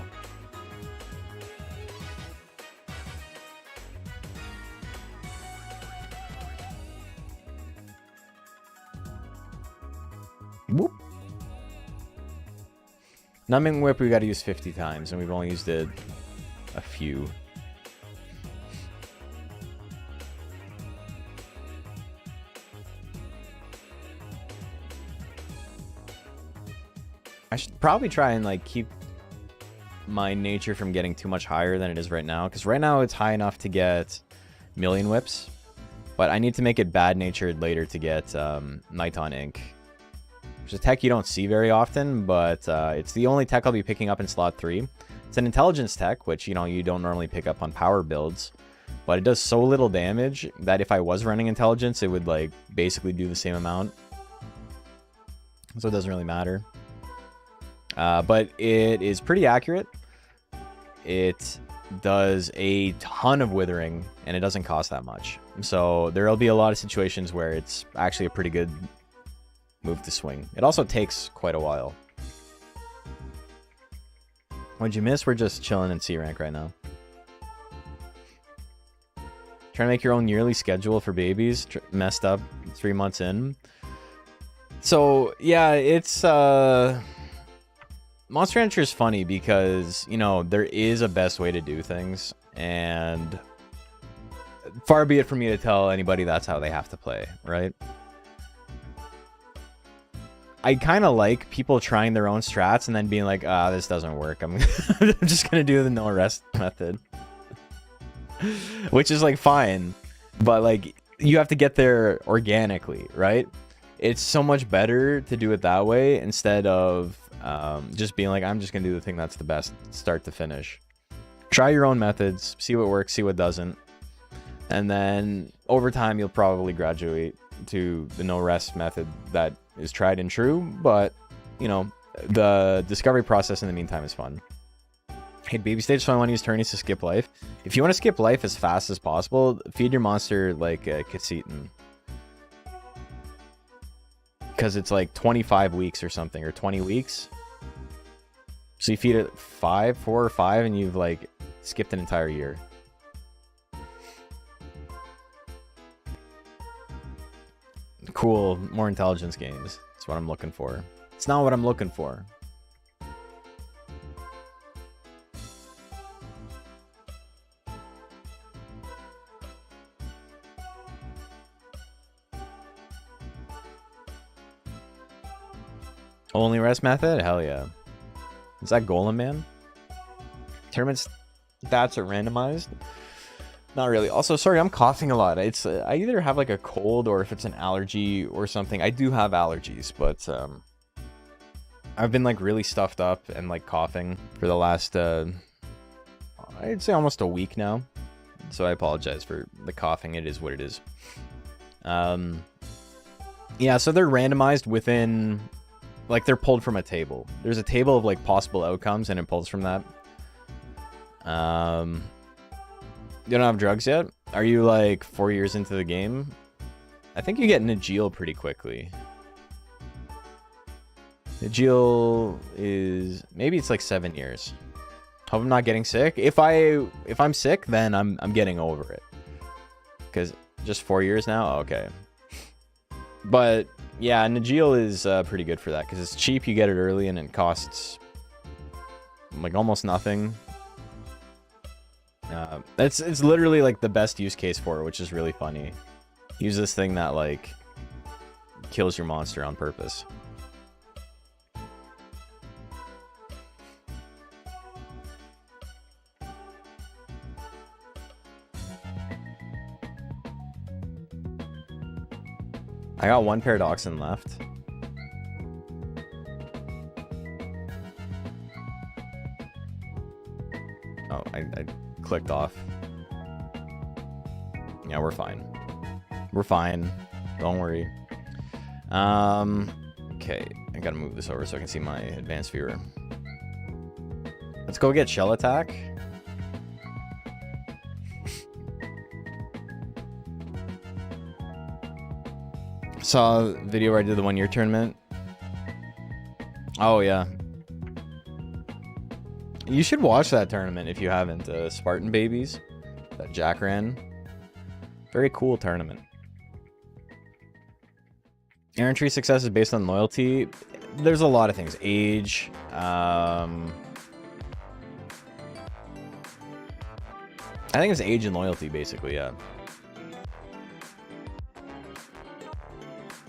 Whoop. Numbing Whip we got to use 50 times, and we've only used it a few. I should probably try and like keep my nature from getting too much higher than it is right now, because right now it's high enough to get Million Whips, but I need to make it bad natured later to get Nighton Ink. Which is a tech you don't see very often, but it's the only tech I'll be picking up in slot 3. It's an intelligence tech, which, you know, you don't normally pick up on power builds, but it does so little damage that if I was running intelligence, it would like basically do the same amount. So it doesn't really matter. But it is pretty accurate. It does a ton of withering, and it doesn't cost that much. So there'll be a lot of situations where it's actually a pretty good move to swing. It also takes quite a while. What'd you miss? We're just chilling in C rank right now. Trying to make your own yearly schedule for babies. Messed up 3 months in. So yeah, it's Monster Rancher is funny because, you know, there is a best way to do things, and far be it for me to tell anybody that's how they have to play, right? I kind of like people trying their own strats and then being like, ah, this doesn't work. I'm just going to do the no rest method. Which is like fine. But like, you have to get there organically, right? It's so much better to do it that way instead of just being like, I'm just going to do the thing that's the best start to finish. Try your own methods. See what works, see what doesn't. And then over time, you'll probably graduate to the no rest method that is tried and true, but you know, the discovery process in the meantime is fun. Hey, baby stage, so I want to use tourneys to skip life. If you want to skip life as fast as possible, feed your monster like Cacetan, because it's like 25 weeks or something, or 20 weeks. So you feed it 4 or 5, and you've like skipped an entire year. Cool, more intelligence games. That's what I'm looking for. It's not what I'm looking for. Only rest method? Hell yeah. Is that Golem Man? Tournament stats are randomized? Not really. Also, sorry, I'm coughing a lot. It's I either have like a cold or if it's an allergy or something. I do have allergies, but I've been like really stuffed up and like coughing for the last I'd say almost a week now. So I apologize for the coughing. It is what it is. Yeah, so they're randomized within, like, they're pulled from a table. There's a table of like possible outcomes and it pulls from that. You don't have drugs yet? Are you like 4 years into the game? I think you get Najeal pretty quickly. Najeal is, maybe it's like 7 years. Hope I'm not getting sick. If I'm sick, then I'm getting over it. Because just 4 years now? Okay. But yeah, Najeel is pretty good for that because it's cheap. You get it early and it costs like almost nothing. It's literally like the best use case for it, which is really funny. Use this thing that like kills your monster on purpose. I got one Paradoxin left. Oh, I clicked off. Yeah, we're fine. We're fine. Don't worry. Okay, I gotta move this over so I can see my advanced viewer. Let's go get Shell Attack. Saw a video where I did the 1 year tournament. Oh yeah. You should watch that tournament if you haven't. Spartan Babies that Jack ran. Very cool tournament. Errantry success is based on loyalty. There's a lot of things. Age. I think it's age and loyalty, basically, yeah.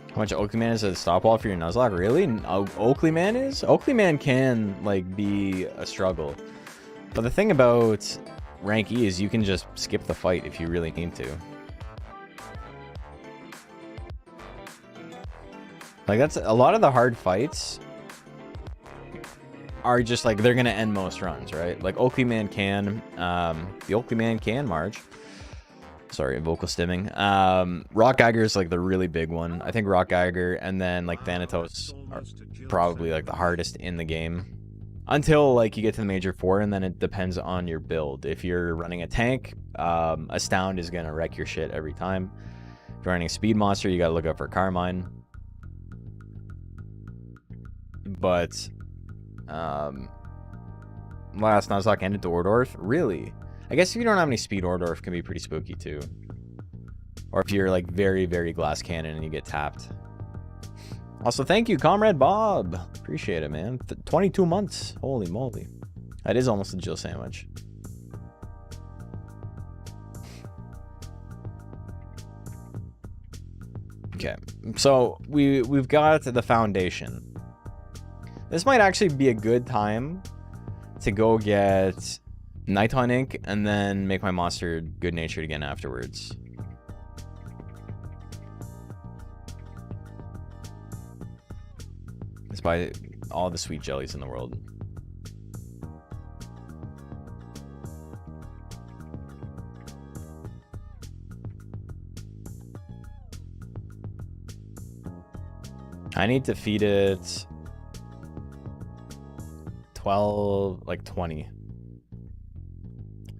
How much Oakley Man is a stop wall for your Nuzlocke? Really? Oakley Man is? Oakley Man can, like, be a struggle. But the thing about rank E is you can just skip the fight if you really need to. Like, that's a lot of the hard fights are just like they're gonna end most runs, right? Like Oakley Man can, the Oakley Man can Marge. Sorry, vocal stimming. Rock Geiger is like the really big one. I think Rock Geiger and then like Thanatos are probably like the hardest in the game. Until like you get to the Major 4, and then it depends on your build. If you're running a tank, Astound is gonna wreck your shit every time. If you're running a speed monster, you gotta look out for Carmine. But last Nuzlocke ended to Ordorf. Really? I guess if you don't have any speed, Ordorf can be pretty spooky too. Or if you're like very, very glass cannon and you get tapped. Also, thank you, Comrade Bob. Appreciate it, man. 22 months. Holy moly. That is almost a Jill sandwich. Okay, so we've got the foundation. This might actually be a good time to go get Nighthaunt Ink and then make my monster good-natured again afterwards. Let's buy all the sweet jellies in the world. I need to feed it 12, like 20.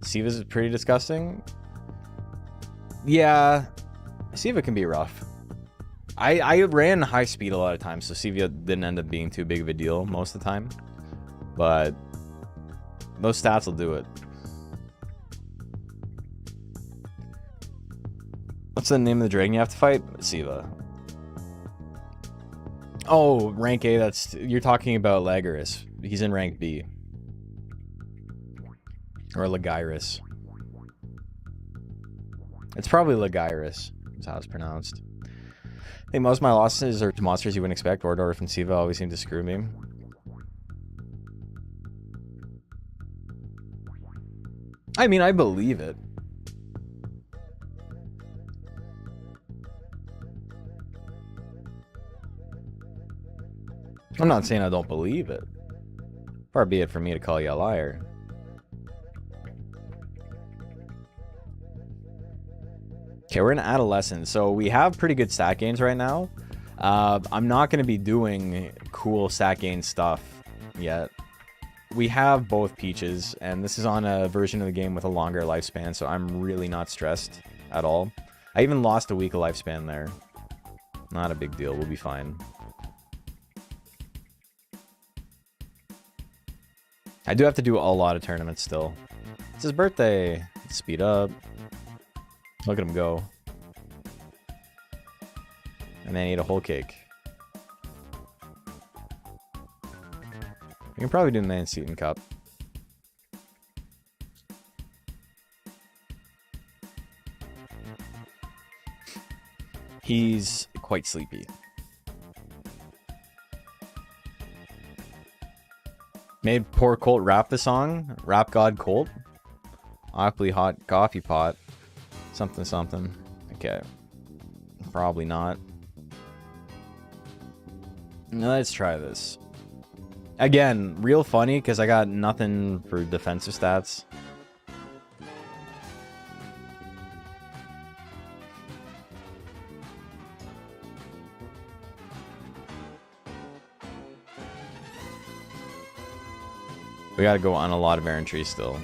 Siva's is pretty disgusting. Yeah, Siva can be rough. I ran high speed a lot of times, so Siva didn't end up being too big of a deal most of the time. But those stats will do it. What's the name of the dragon you have to fight? Siva. Oh, rank A, that's... You're talking about Lagaris. He's in rank B. Or Lagyrus. It's probably Lagyrus, is how it's pronounced. I think most of my losses are to monsters you wouldn't expect. Ordorf and Siva always seem to screw me. I mean, I believe it. I'm not saying I don't believe it. Far be it for me to call you a liar. Okay, we're in Adolescence, so we have pretty good stat gains right now. I'm not going to be doing cool stat gain stuff yet. We have both Peaches, and this is on a version of the game with a longer lifespan, so I'm really not stressed at all. I even lost a week of lifespan there. Not a big deal, we'll be fine. I do have to do a lot of tournaments still. It's his birthday. Let's speed up. Look at him go. and then eat a whole cake. You can probably do the Man Seaton Cup. He's quite sleepy. Made poor Colt rap the song. Rap God Colt. Awfully hot coffee pot. Something something. Okay. Probably not. Let's try this. Again, real funny because I got nothing for defensive stats. We gotta go on a lot of errantry still.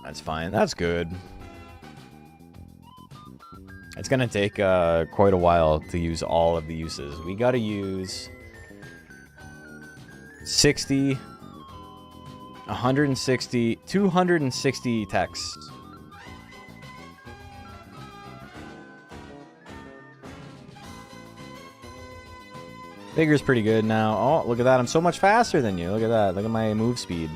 That's fine. That's good. It's gonna take quite a while to use all of the uses. We gotta use 60, 160, 260 texts. Vigor's pretty good now. Oh, look at that. I'm so much faster than you. Look at that. Look at my move speed.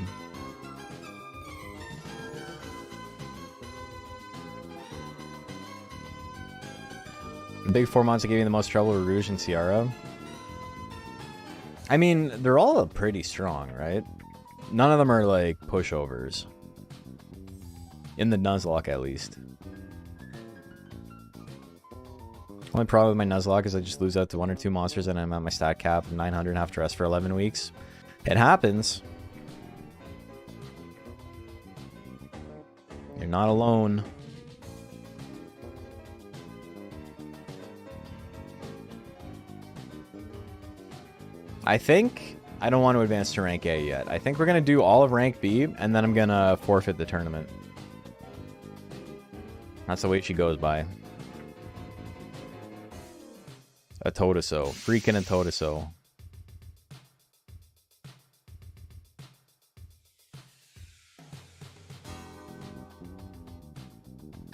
The big 4 months that gave me the most trouble were Rouge and Ciara. I mean, they're all pretty strong, right? None of them are like pushovers. In the Nuzlocke, at least. Only problem with my Nuzlocke is I just lose out to 1 or 2 monsters and I'm at my stat cap of 900 and have to rest for 11 weeks. It happens. You're not alone. I think I don't want to advance to rank A yet. I think we're going to do all of rank B, and then I'm going to forfeit the tournament. That's the way she goes by. A Totoso. Freaking a Totoso.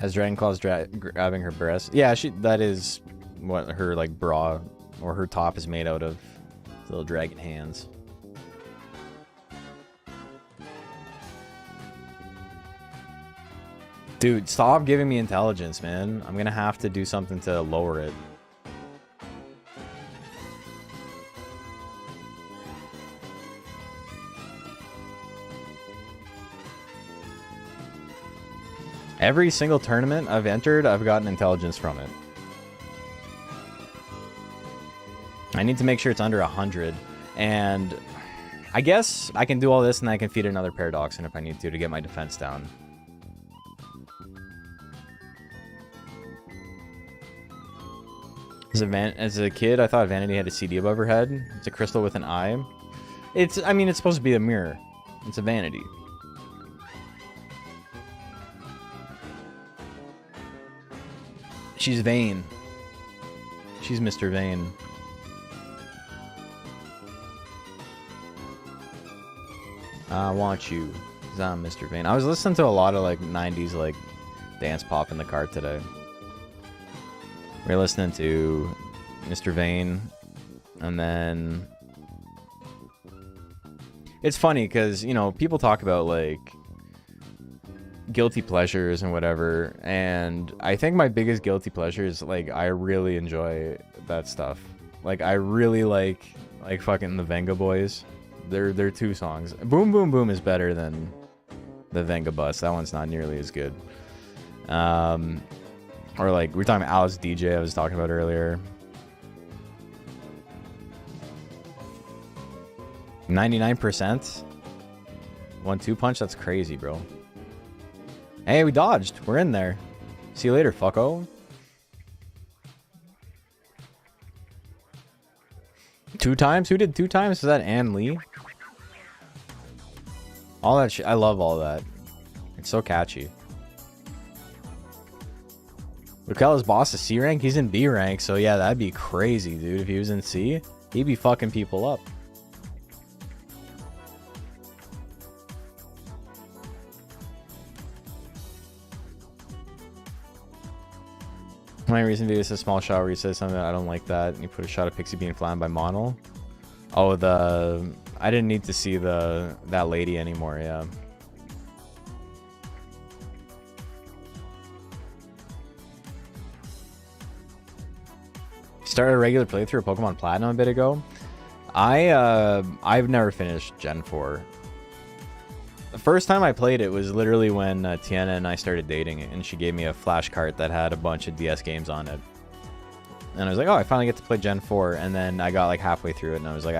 Has Dragonclaw's grabbing her breast? Yeah, that is what her like bra or her top is made out of. Little dragon hands. Dude, stop giving me intelligence, man. I'm gonna have to do something to lower it. Every single tournament I've entered, I've gotten intelligence from it. I need to make sure it's under 100, and I guess I can do all this and I can feed another Paradoxin if I need to get my defense down. As a kid, I thought Vanity had a CD above her head. It's a crystal with an eye. I mean, it's supposed to be a mirror. It's a vanity. She's vain. She's Mr. Vain. I want you, 'cause I'm Mr. Vain. I was listening to a lot of like 90s like dance pop in the car today. We were listening to Mr. Vain, and then it's funny because, you know, people talk about like guilty pleasures and whatever, and I think my biggest guilty pleasure is like I really enjoy that stuff. Like I really like fucking the Venga Boys. They're 2 songs. Boom Boom Boom is better than the Venga Bus. That one's not nearly as good. Or like we're talking about Alice DJ I was talking about earlier. 99%? 1-2 punch? That's crazy, bro. Hey, we dodged. We're in there. See you later, fucko. 2 times? Who did 2 times? Was that Ann Lee? All that shit. I love all that. It's so catchy. Lucalla's boss is C rank? He's in B rank, so yeah, that'd be crazy, dude. If he was in C, he'd be fucking people up. My reason to do is a small shot where he says something I don't like that, and you put a shot of Pixie being flattened by Monel. Oh, I didn't need to see that lady anymore, yeah. Started a regular playthrough of Pokemon Platinum a bit ago. I've never finished Gen 4. The first time I played it was literally when Tiana and I started dating, and she gave me a flash cart that had a bunch of DS games on it. And I was like, oh, I finally get to play Gen 4. And then I got like halfway through it, and I was like,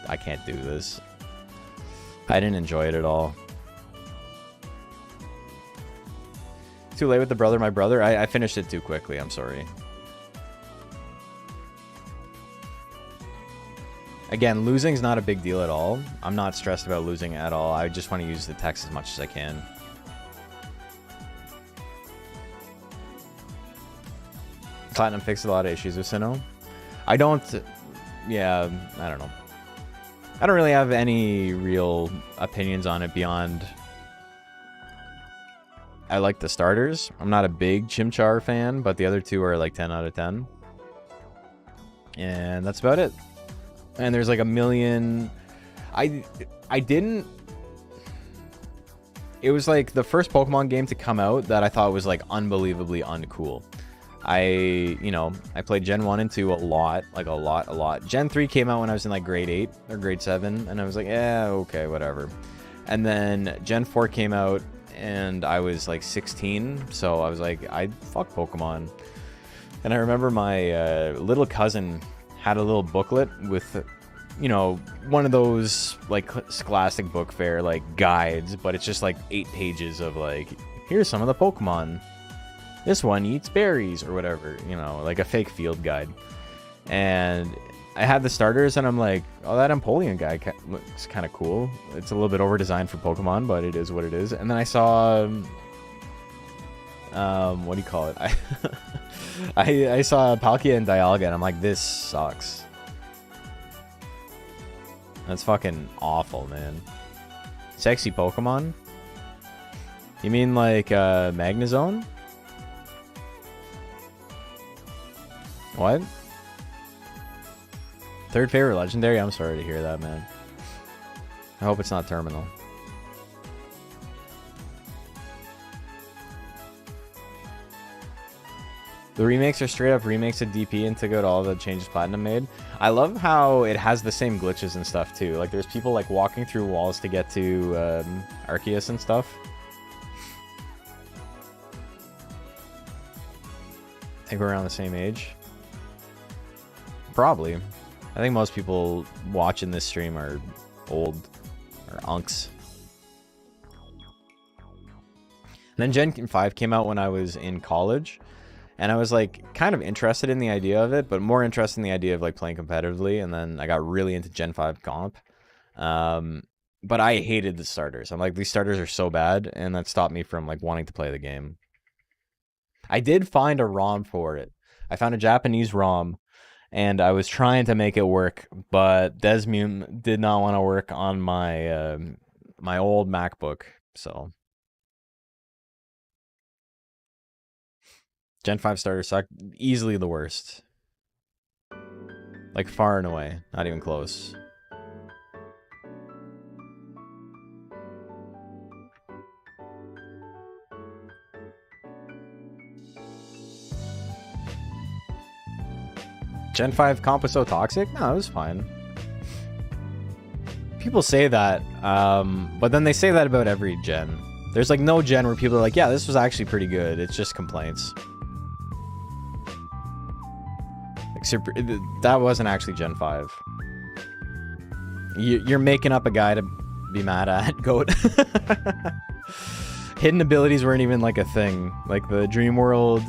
I can't do this. I didn't enjoy it at all. Too late with the brother, my brother. I finished it too quickly. I'm sorry. Again, losing's not a big deal at all. I'm not stressed about losing at all. I just want to use the text as much as I can. Platinum fixed a lot of issues with Sinnoh. I don't... Yeah, I don't know. I don't really have any real opinions on it beyond... I like the starters. I'm not a big Chimchar fan, but the other two are like 10 out of 10. And that's about it. And there's like a million... I didn't... It was like the first Pokemon game to come out that I thought was like unbelievably uncool. I played Gen 1 and 2 a lot. Like a lot. Gen 3 came out when I was in like grade 8 or grade 7. And I was like, yeah, okay, whatever. And then Gen 4 came out and I was like 16. So I was like, fuck Pokemon. And I remember my little cousin had a little booklet with, one of those like Scholastic Book Fair like guides, but it's just like 8 pages of like, here's some of the Pokemon. This one eats berries or whatever, like a fake field guide. And I had the starters and I'm like, oh, that Empoleon guy looks kind of cool. It's a little bit over designed for Pokemon, but it is what it is. And then I saw, what do you call it? I saw Palkia and Dialga, and I'm like, this sucks. That's fucking awful, man. Sexy Pokemon? You mean like Magnezone? What? Third favorite legendary? I'm sorry to hear that, man. I hope it's not Terminal. The remakes are straight up remakes of DP and to go to all the changes Platinum made. I love how it has the same glitches and stuff too. Like there's people like walking through walls to get to Arceus and stuff. I think we're around the same age. Probably. I think most people watching this stream are old or unks. And then Gen 5 came out when I was in college. And I was like kind of interested in the idea of it, but more interested in the idea of like playing competitively. And then I got really into Gen 5 comp. But I hated the starters. I'm like, these starters are so bad, and that stopped me from like wanting to play the game. I did find a ROM for it. I found a Japanese ROM, and I was trying to make it work, but Desmune did not want to work on my my old MacBook, so. Gen 5 starters suck. Easily the worst. Like far and away. Not even close. Gen 5 comp was so toxic? No, it was fine. People say that, but then they say that about every gen. There's like no gen where people are like, yeah, this was actually pretty good. It's just complaints. That wasn't actually Gen 5. You're making up a guy to be mad at, Goat. Hidden abilities weren't even like a thing. Like the Dream World,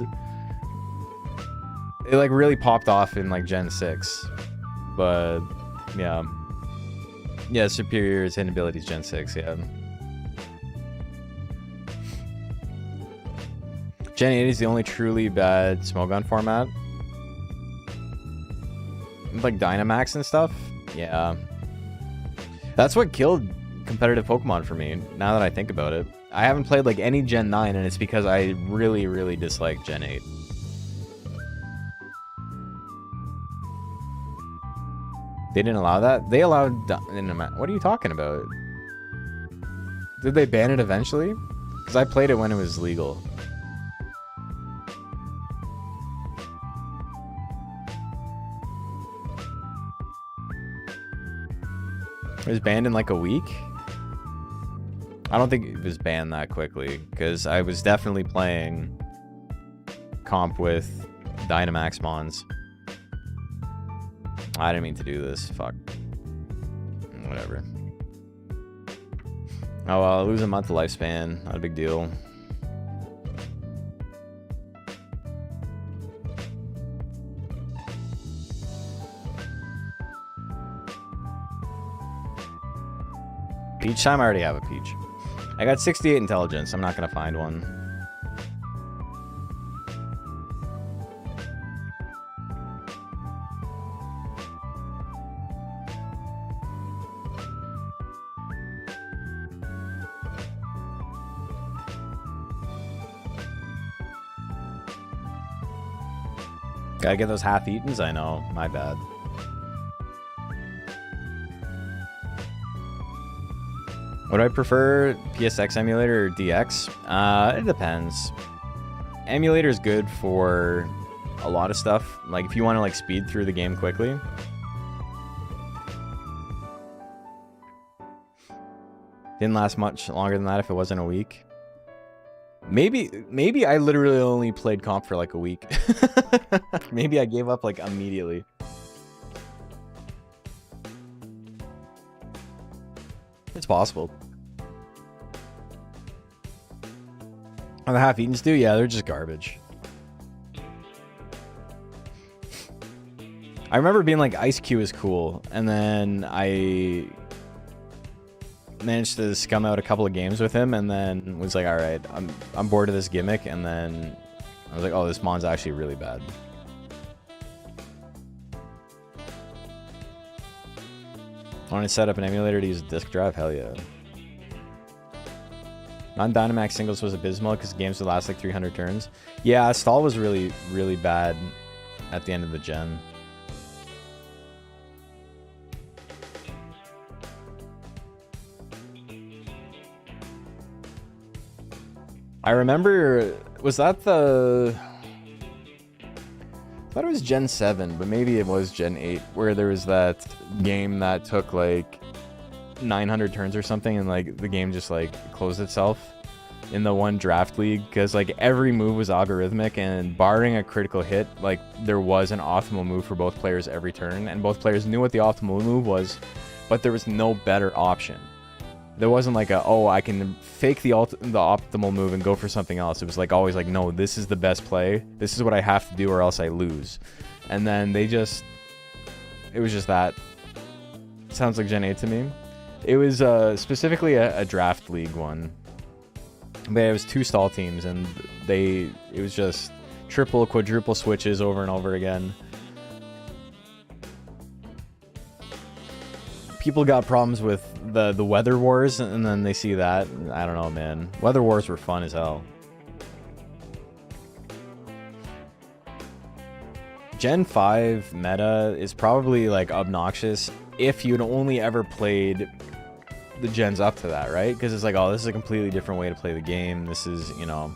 it like really popped off in like Gen 6. But yeah. Yeah, Superior's hidden abilities Gen 6, yeah. Gen 8 is the only truly bad smoke gun format. Like Dynamax and stuff. Yeah. That's what killed competitive Pokemon for me, now that I think about it. I haven't played like any Gen 9, and it's because I really, really dislike Gen 8. They didn't allow that? They allowed... What are you talking about? Did they ban it eventually? Because I played it when it was legal. It was banned in like a week? I don't think it was banned that quickly, because I was definitely playing comp with Dynamax Mons. I didn't mean to do this. Fuck. Whatever. Oh well, I'll lose a month of lifespan. Not a big deal. Peach time? I already have a Peach. I got 68 intelligence. I'm not going to find one. Gotta get those half-eatens? I know. My bad. Would I prefer PSX emulator or DX? It depends. Emulator is good for a lot of stuff. Like, if you want to, like, speed through the game quickly. Didn't last much longer than that if it wasn't a week. Maybe I literally only played comp for, like, a week. Maybe I gave up, like, immediately. It's possible. Oh, the half-eatens do? Yeah, they're just garbage. I remember being like, Ice Q is cool, and then I managed to scum out a couple of games with him, and then was like, alright, I'm bored of this gimmick, and then I was like, oh, this mon's actually really bad. I want to set up an emulator to use a disk drive? Hell yeah. Non-Dynamax singles was abysmal because games would last like 300 turns. Yeah, stall was really, really bad at the end of the gen. I remember, was that the... I thought it was Gen 7, but maybe it was Gen 8, where there was that game that took like 900 turns or something, and like the game just like closed itself in the one draft league, because like every move was algorithmic, and barring a critical hit, like there was an optimal move for both players every turn, and both players knew what the optimal move was, but there was no better option. There wasn't like a, oh, I can fake the optimal move and go for something else. It was like always like, no, this is the best play. This is what I have to do or else I lose. And then they just, it was just that. Sounds like Gen 8 to me. It was specifically a draft league one. But it was 2 stall teams, and it was just triple, quadruple switches over and over again. People got problems with the weather wars, and then they see that. I don't know, man. Weather wars were fun as hell. Gen 5 meta is probably like obnoxious if you'd only ever played the gens up to that, right? Because it's like, oh, this is a completely different way to play the game. This is, you know,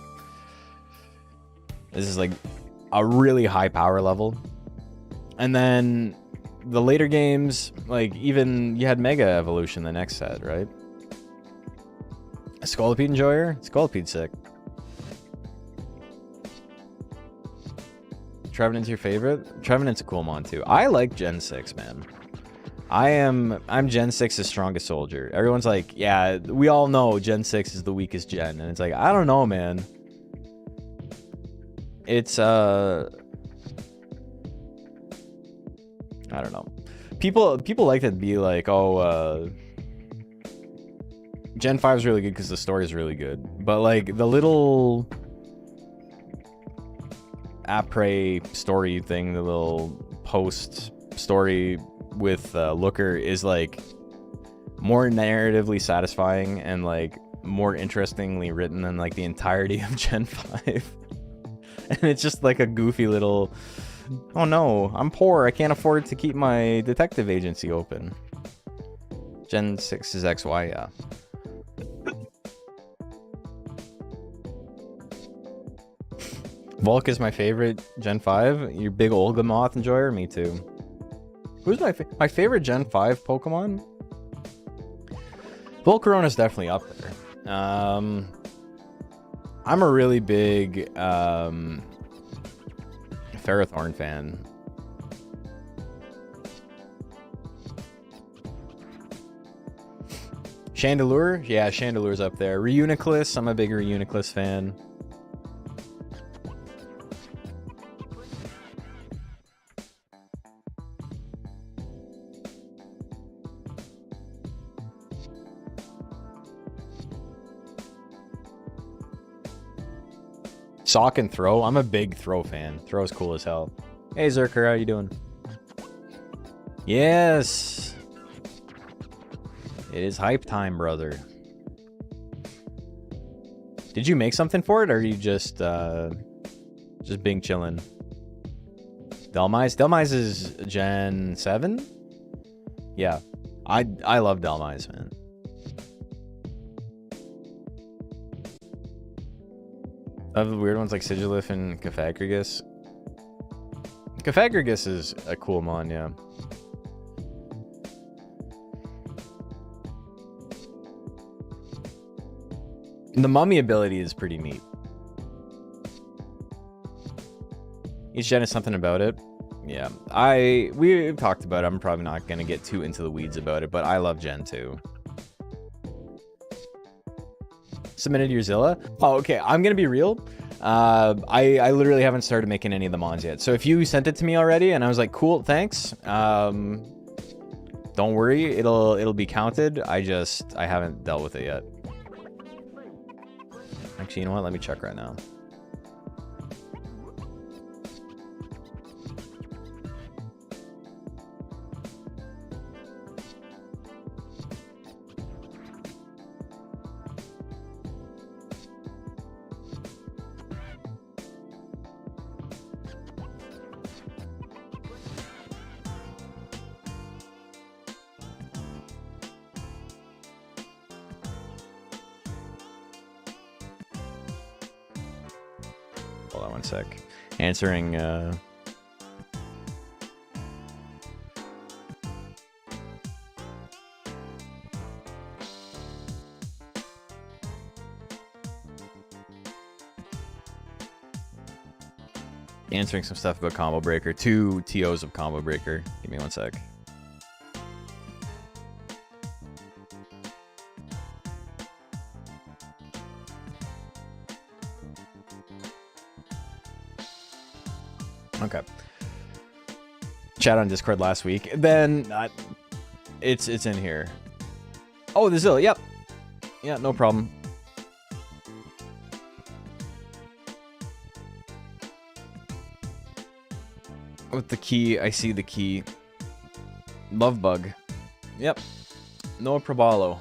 this is like a really high power level. And then the later games, like even you had Mega Evolution the next set, right? A Scolipede enjoyer? Scolipede's sick. Trevenant's your favorite? Trevenant's a cool mon too. I like Gen 6, man. I'm Gen 6's strongest soldier. Everyone's like, yeah, we all know Gen 6 is the weakest gen. And it's like, I don't know, man. It's, I don't know. People like to be like, oh, Gen 5 is really good because the story is really good. But like the little après story thing, the little post story with Looker is like more narratively satisfying and like more interestingly written than like the entirety of Gen 5. And it's just like a goofy little, oh no, I'm poor, I can't afford to keep my detective agency open. Gen 6 is XY, yeah. Volk is my favorite Gen 5. You big Olga Moth enjoyer? Me too. Who's my favorite Gen 5 Pokemon? Volcarona's definitely up there. I'm a really big Ferrothorn fan. Chandelure? Yeah, Chandelure's up there. Reuniclus, I'm a big Reuniclus fan. Sock and Throw. I'm a big Throw fan. Throw's cool as hell. Hey Zerker, how you doing? Yes. It is hype time, brother. Did you make something for it, or are you just being chillin'? Delmise? Delmise is Gen 7? Yeah. I love Delmise, man. I have the weird ones like Sigilif and Caphagrigus. Caphagrigus is a cool mon, yeah. The mummy ability is pretty neat. Each gen is something about it. Yeah, we've talked about it. I'm probably not going to get too into the weeds about it, but I love Gen 2. Submitted your Zilla? Oh, okay. I'm going to be real. I literally haven't started making any of the mons yet. So if you sent it to me already and I was like, cool, thanks. Don't worry. It'll be counted. I haven't dealt with it yet. Actually, you know what? Let me check right now. Hold on one sec. Answering some stuff about Combo Breaker. 2 TOs of Combo Breaker. Give me one sec. Okay. Chat on Discord last week. Then it's in here. Oh, the Zilla. Yep. Yeah, no problem. With the key, I see the key. Love bug. Yep. No probalo.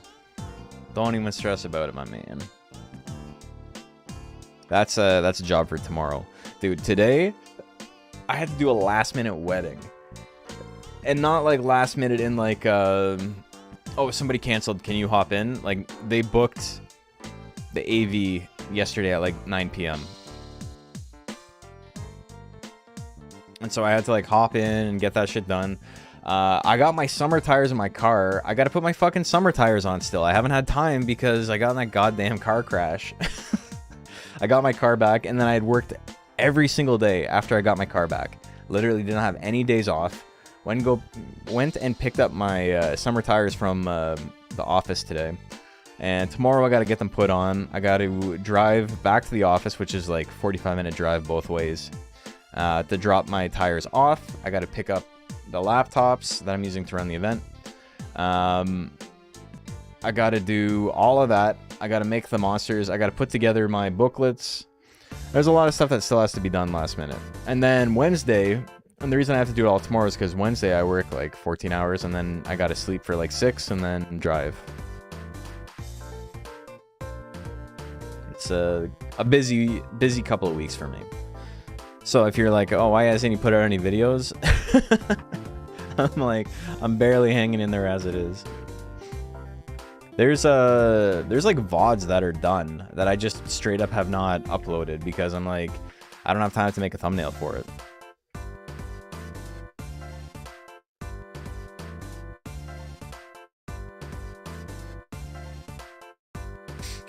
Don't even stress about it, my man. That's a job for tomorrow. Dude, today I had to do a last minute wedding. And not like last minute in like oh, somebody canceled, can you hop in? Like they booked the AV yesterday at like 9 p.m. And so I had to like hop in and get that shit done. I got my summer tires in my car. I got to put my fucking summer tires on still. I haven't had time because I got in that goddamn car crash. I got my car back and then I had worked every single day after I got my car back. Literally didn't have any days off. Went and picked up my summer tires from the office today. And tomorrow I got to get them put on. I got to drive back to the office, which is like 45-minute drive both ways. To drop my tires off. I got to pick up the laptops that I'm using to run the event. I got to do all of that. I got to make the monsters. I got to put together my booklets. There's a lot of stuff that still has to be done last minute. And then Wednesday, and the reason I have to do it all tomorrow is because Wednesday I work like 14 hours and then I gotta sleep for like 6 and then drive. It's a busy couple of weeks for me. So if you're like, oh, why hasn't he put out any videos? I'm like, I'm barely hanging in there as it is. There's like VODs that are done that I just straight up have not uploaded because I'm like, I don't have time to make a thumbnail for it.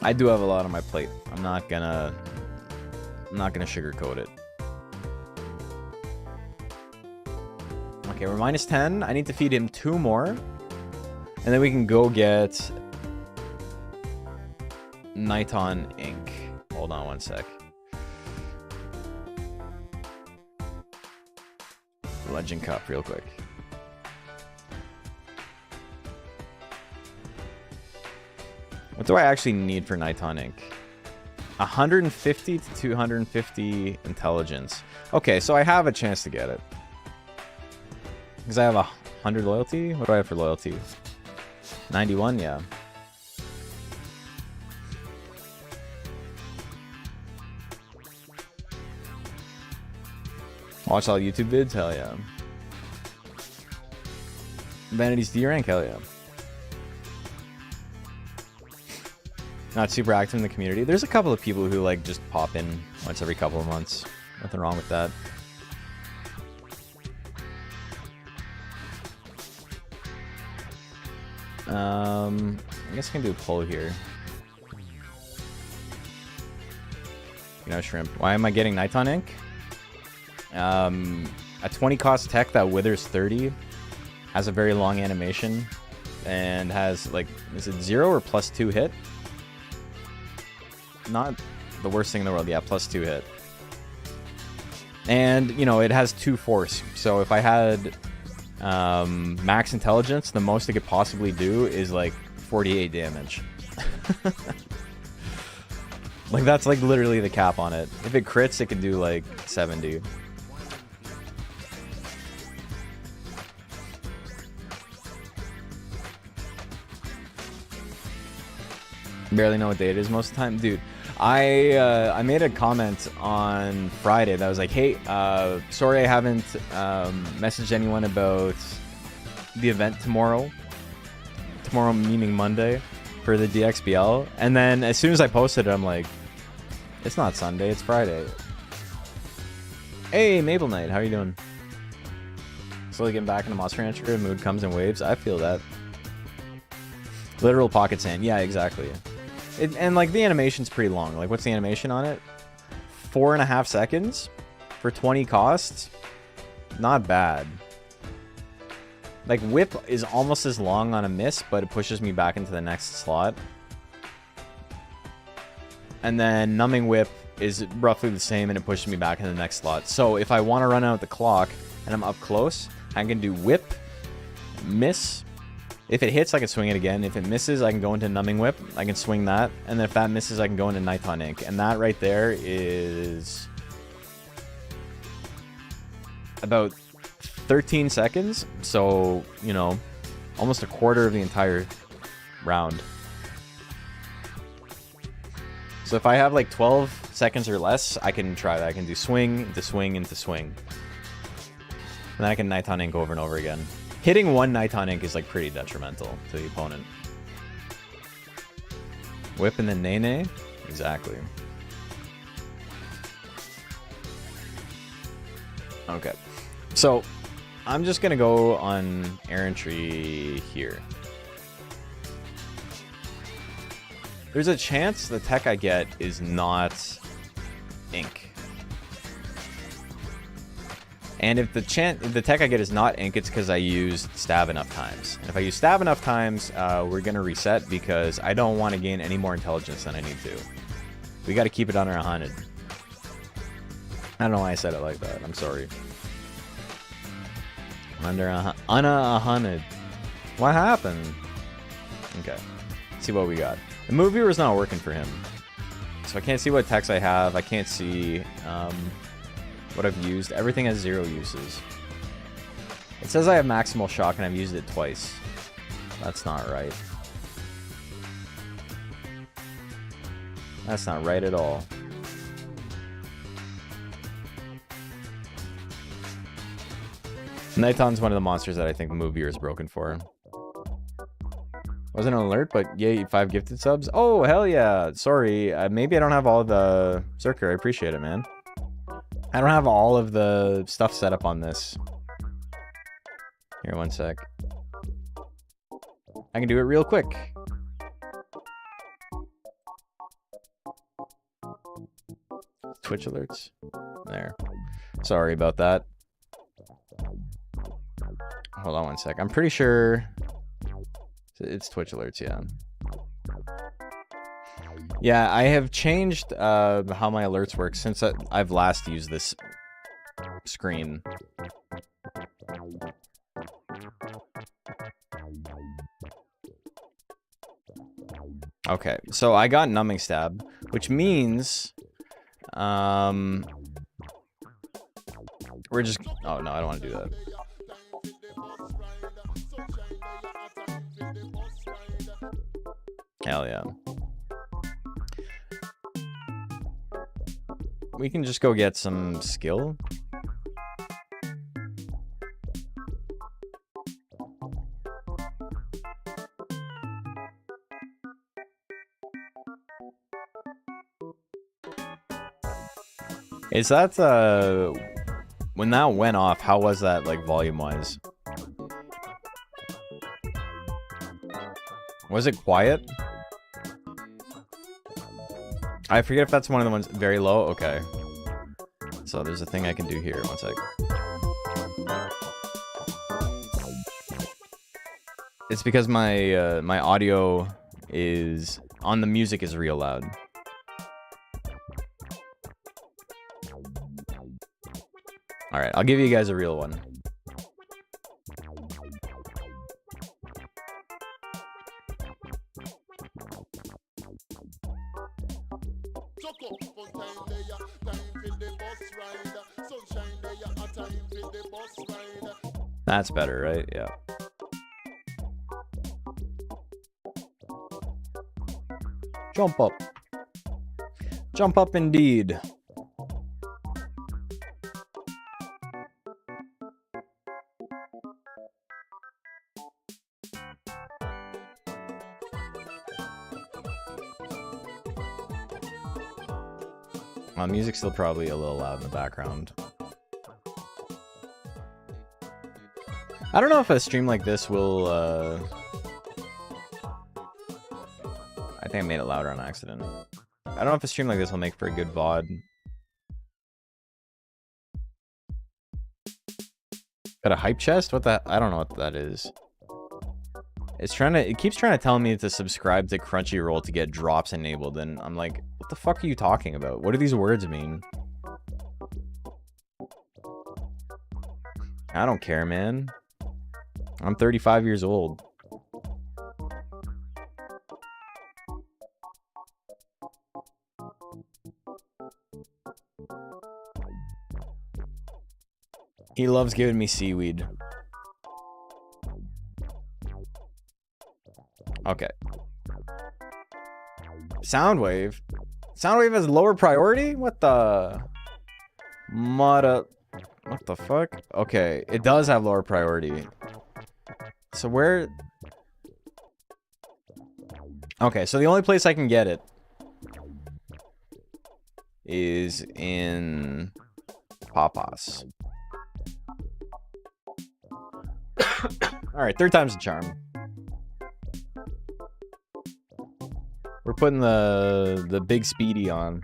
I do have a lot on my plate. I'm not gonna sugarcoat it. Okay, we're minus 10. I need to feed him 2 more. And then we can go get Niton ink. Hold on one sec. Legend Cup real quick. What do I actually need for Niton ink? 150 to 250 intelligence. Okay, so I have a chance to get it. Because I have 100 loyalty? What do I have for loyalty? 91, yeah. Watch all YouTube vids? Hell yeah. Vanity's D rank? Hell yeah. Not super active in the community. There's a couple of people who like just pop in once every couple of months. Nothing wrong with that. I guess I can do a poll here. You know, shrimp. Why am I getting Niton ink? A 20 cost tech that withers 30 has a very long animation and has like, is it 0 or +2 hit? Not the worst thing in the world. Yeah, +2 hit. And, you know, it has 2 force. So if I had max intelligence, the most it could possibly do is like 48 damage. Like, that's like literally the cap on it. If it crits, it can do like 70. Barely know what day it is most of the time. Dude, I made a comment on Friday that was like, hey, sorry I haven't messaged anyone about the event tomorrow. Tomorrow meaning Monday for the DXBL. And then as soon as I posted it, I'm like, it's not Sunday, it's Friday. Hey, Maple Knight, how are you doing? Slowly getting back into Monster Rancher, mood comes in waves. I feel that. Literal pocket sand. Yeah, exactly. And like the animation's pretty long. Like, what's the animation on it? 4.5 seconds for 20 costs. Not bad. Like, whip is almost as long on a miss, but it pushes me back into the next slot. And then numbing whip is roughly the same, and it pushes me back into the next slot. So if I want to run out the clock and I'm up close, I can do whip, miss. If it hits, I can swing it again. If it misses, I can go into numbing whip. I can swing that. And then if that misses, I can go into Niton ink. And that right there is about 13 seconds. So, you know, almost a quarter of the entire round. So if I have like 12 seconds or less, I can try that. I can do swing into swing into swing. And then I can Niton ink over and over again. Hitting one Niton ink is like pretty detrimental to the opponent. Whip and then Nene? Exactly. Okay. So, I'm just gonna go on errantry here. There's a chance the tech I get is not ink. And if the tech I get is not ink, it's because I used stab enough times. And if I use stab enough times, we're going to reset because I don't want to gain any more intelligence than I need to. We got to keep it under 100. I don't know why I said it like that. I'm sorry. Under 100. What happened? Okay. Let's see what we got. The movie was not working for him. So I can't see what techs I have. I can't see what I've used. Everything has 0 uses. It says I have maximal shock and I've used it twice. That's not right. That's not right at all. Nighton's one of the monsters that I think the movie is broken for. Wasn't an alert, but yay, 5 gifted subs. Oh, hell yeah. Sorry. Maybe I don't have all the... Zerker, I appreciate it, man. I don't have all of the stuff set up on this. Here, one sec. I can do it real quick. Twitch alerts. There. Sorry about that. Hold on one sec. I'm pretty sure... It's Twitch alerts, yeah. Yeah, I have changed how my alerts work since I've last used this screen. Okay, so I got numbing stab, which means we're just... Oh, no, I don't want to do that. Hell yeah. We can just go get some skill. Is that, when that went off, how was that, like, volume-wise? Was it quiet? I forget if that's one of the ones very low. Okay. So there's a thing I can do here. One sec. It's because my my audio is on the music is real loud. All right, I'll give you guys a real one. That's better, right? Yeah. Jump up. Jump up indeed. Well, music's still probably a little loud in the background. I don't know if a stream like this will, I think I made it louder on accident. I don't know if a stream like this will make for a good VOD. Got a hype chest? What the... I don't know what that is. It's trying to... It keeps trying to tell me to subscribe to Crunchyroll to get drops enabled, and I'm like, what the fuck are you talking about? What do these words mean? I don't care, man. I'm 35 years old. He loves giving me seaweed. Okay. Soundwave? Soundwave has lower priority? What the... What the fuck? Okay, it does have lower priority. So where... Okay, so the only place I can get it is in Papas. Alright, 3rd time's a charm. We're putting the big speedy on.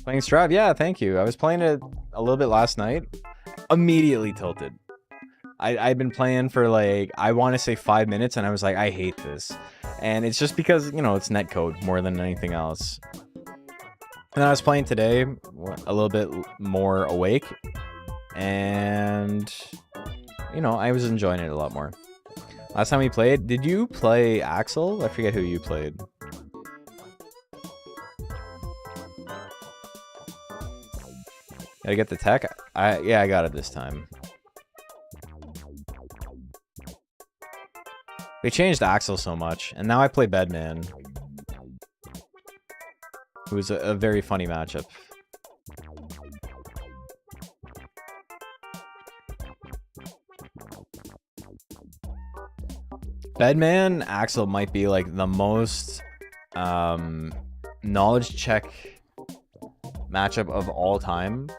Playing Strive? Yeah, thank you. I was playing it a little bit last night. Immediately tilted. I've been playing for like, I want to say 5 minutes, and I was like, I hate this. And it's just because, you know, it's netcode more than anything else. And I was playing today, a little bit more awake. And, you know, I was enjoying it a lot more. Last time we played, did you play Axel? I forget who you played. Gotta get the tech? Yeah, I got it this time. They changed Axel so much, and now I play Bedman. It was a very funny matchup. Bedman, Axel might be like the most knowledge check matchup of all time.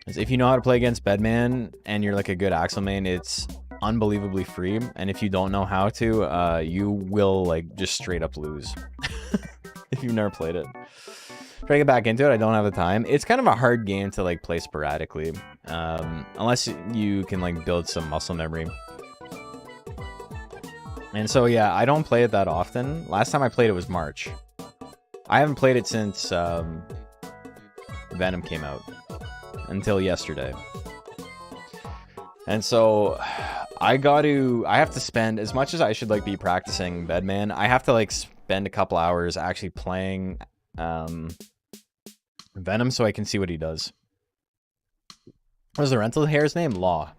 If you know how to play against Bedman and you're like a good Axel main, it's unbelievably free. And if you don't know how to, you will like just straight up lose. If you've never played it. Try to get back into it, I don't have the time. It's kind of a hard game to like play sporadically. Unless you can like build some muscle memory. And so yeah, I don't play it that often. Last time I played it was March. I haven't played it since Venom came out. Until yesterday. And so I have to spend, as much as I should like be practicing Bedman, I have to like spend a couple hours actually playing Venom so I can see what he does. What was the rental hair's name? Law.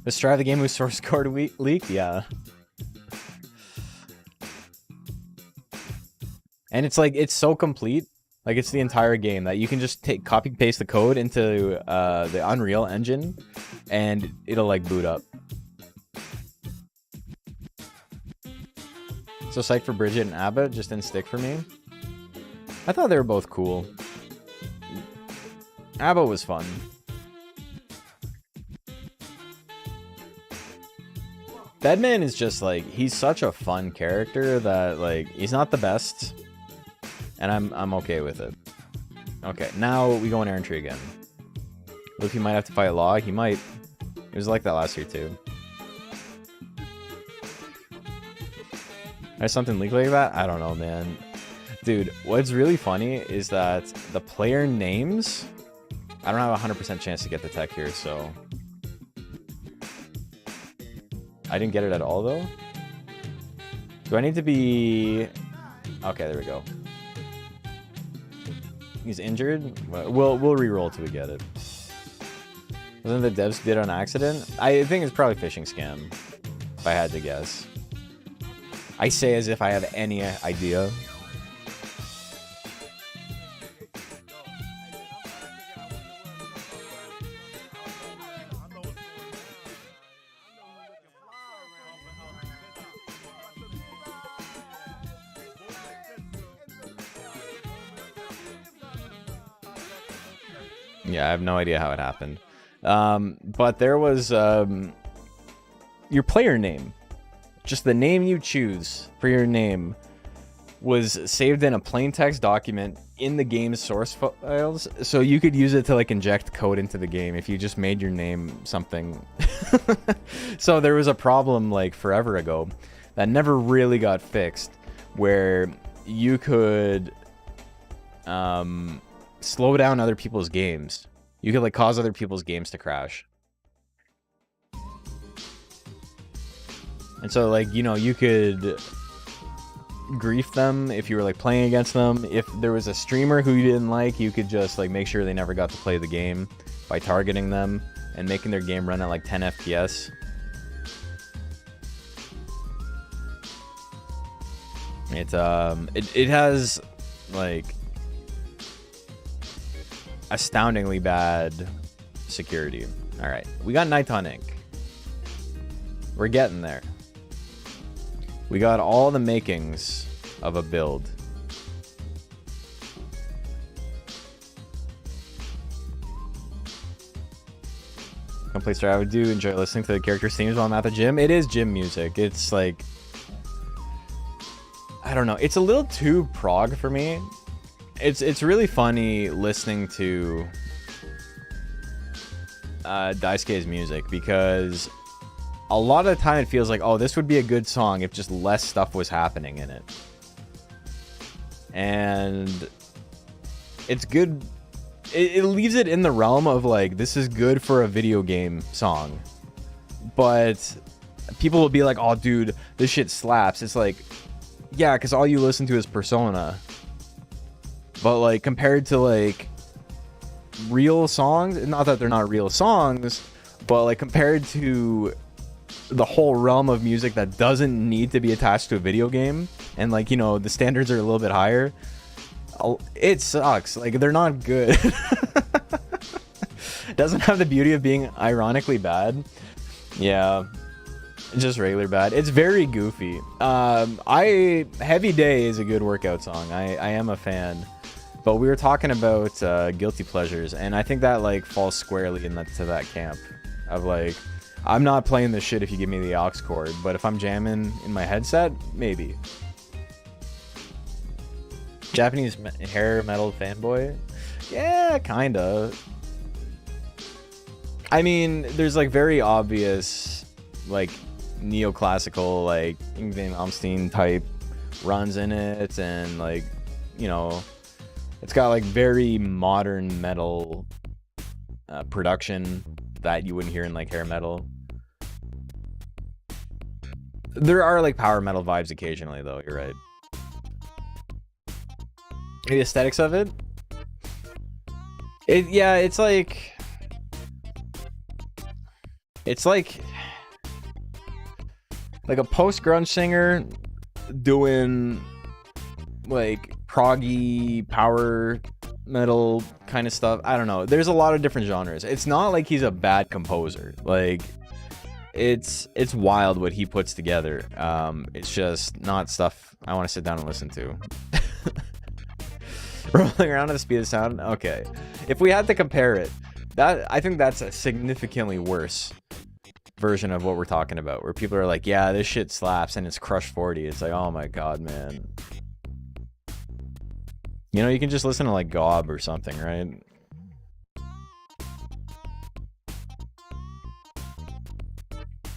Let's try the game whose source code leaked? Yeah. And it's like, it's so complete. Like, it's the entire game that you can just copy paste the code into the Unreal Engine and it'll like boot up. So psyched for Bridget and Abba, just didn't stick for me. I thought they were both cool. Abba was fun. Bedman is just like, he's such a fun character that like, he's not the best. And I'm okay with it. Okay, now we go on errantry again. Luffy might have to fight Law. He might. It was like that last year too. There's something leaked like that? I don't know, man. Dude, what's really funny is that the player names... I don't have a 100% chance to get the tech here, so... I didn't get it at all, though. Do I need to be... Okay, there we go. He's injured? We'll re-roll till we get it. Wasn't the devs did on accident? I think it's probably phishing scam, if I had to guess. I say as if I have any idea. Yeah, I have no idea how it happened. But there was your player name. Just the name you choose for your name was saved in a plain text document in the game's source files. So you could use it to like inject code into the game if you just made your name something. So there was a problem like forever ago that never really got fixed where you could slow down other people's games. You could like cause other people's games to crash. And so like, you know, you could grief them if you were like playing against them. If there was a streamer who you didn't like, you could just like make sure they never got to play the game by targeting them and making their game run at like 10 FPS. It has like astoundingly bad security. All right, we got Nighton Ink. We're getting there. We got all the makings of a build. Complete story. I would do enjoy listening to the character's themes while I'm at the gym. It is gym music. It's like, I don't know. It's a little too prog for me. It's really funny listening to Daisuke's music because a lot of the time it feels like, oh, this would be a good song if just less stuff was happening in it. And it's good. It leaves it in the realm of like, this is good for a video game song. But people will be like, oh dude, this shit slaps. It's like, yeah, because all you listen to is Persona. But like compared to like real songs, not that they're not real songs, but like compared to the whole realm of music that doesn't need to be attached to a video game, and like, you know, the standards are a little bit higher, it sucks. Like, they're not good. Doesn't have the beauty of being ironically bad. Yeah, just regular bad. It's very goofy. Heavy Day is a good workout song. I am a fan. But we were talking about guilty pleasures, and I think that like falls squarely into that camp of like, I'm not playing this shit if you give me the aux cord, but if I'm jamming in my headset, maybe. Japanese hair metal fanboy? Yeah, kinda. I mean, there's like very obvious like neoclassical, like Yngwie Malmsteen type runs in it, and like, you know, it's got like very modern metal production that you wouldn't hear in like hair metal. There are like power metal vibes occasionally though, you're right. The aesthetics of it? Yeah, it's like a post-grunge singer doing like proggy power metal kind of stuff. I don't know. There's a lot of different genres. It's not like he's a bad composer. Like, it's wild what he puts together. It's just not stuff I want to sit down and listen to. Rolling around at the speed of sound. Okay, if we had to compare it, I think that's a significantly worse version of what we're talking about, where people are like, yeah, this shit slaps, and it's Crush 40. It's like, oh my god, man. You know, you can just listen to like Gob or something, right?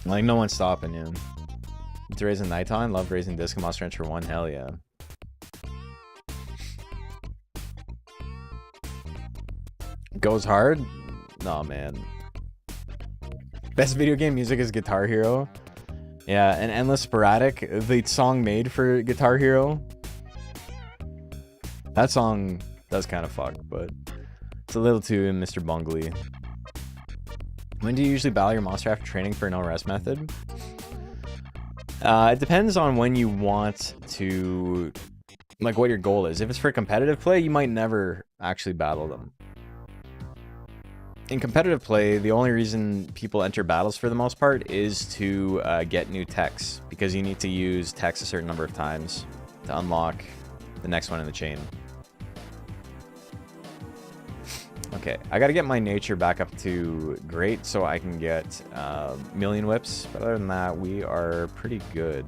Like, no one's stopping you. It's Raising Nighttime. Love Raising Disco Monster Rancher 1. Hell yeah. Goes hard? No, man. Best video game music is Guitar Hero. Yeah, and Endless Sporadic, the song made for Guitar Hero. That song does kind of fuck, but it's a little too Mr. Bungly. When do you usually battle your monster after training for no rest method? It depends on when you want to, like, what your goal is. If it's for competitive play, you might never actually battle them. In competitive play, the only reason people enter battles for the most part is to get new techs, because you need to use techs a certain number of times to unlock the next one in the chain. Okay, I gotta get my nature back up to great so I can get million whips, but other than that, we are pretty good.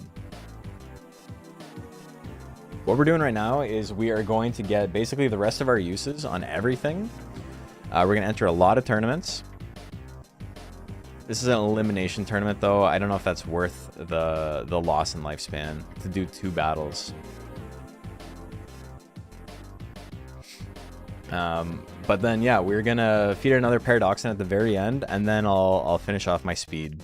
What we're doing right now is we are going to get basically the rest of our uses on everything. We're going to enter a lot of tournaments. This is an elimination tournament, though. I don't know if that's worth the loss in lifespan to do 2 battles. But then, yeah, we're going to feed another Paradoxin at the very end, and then I'll finish off my speed.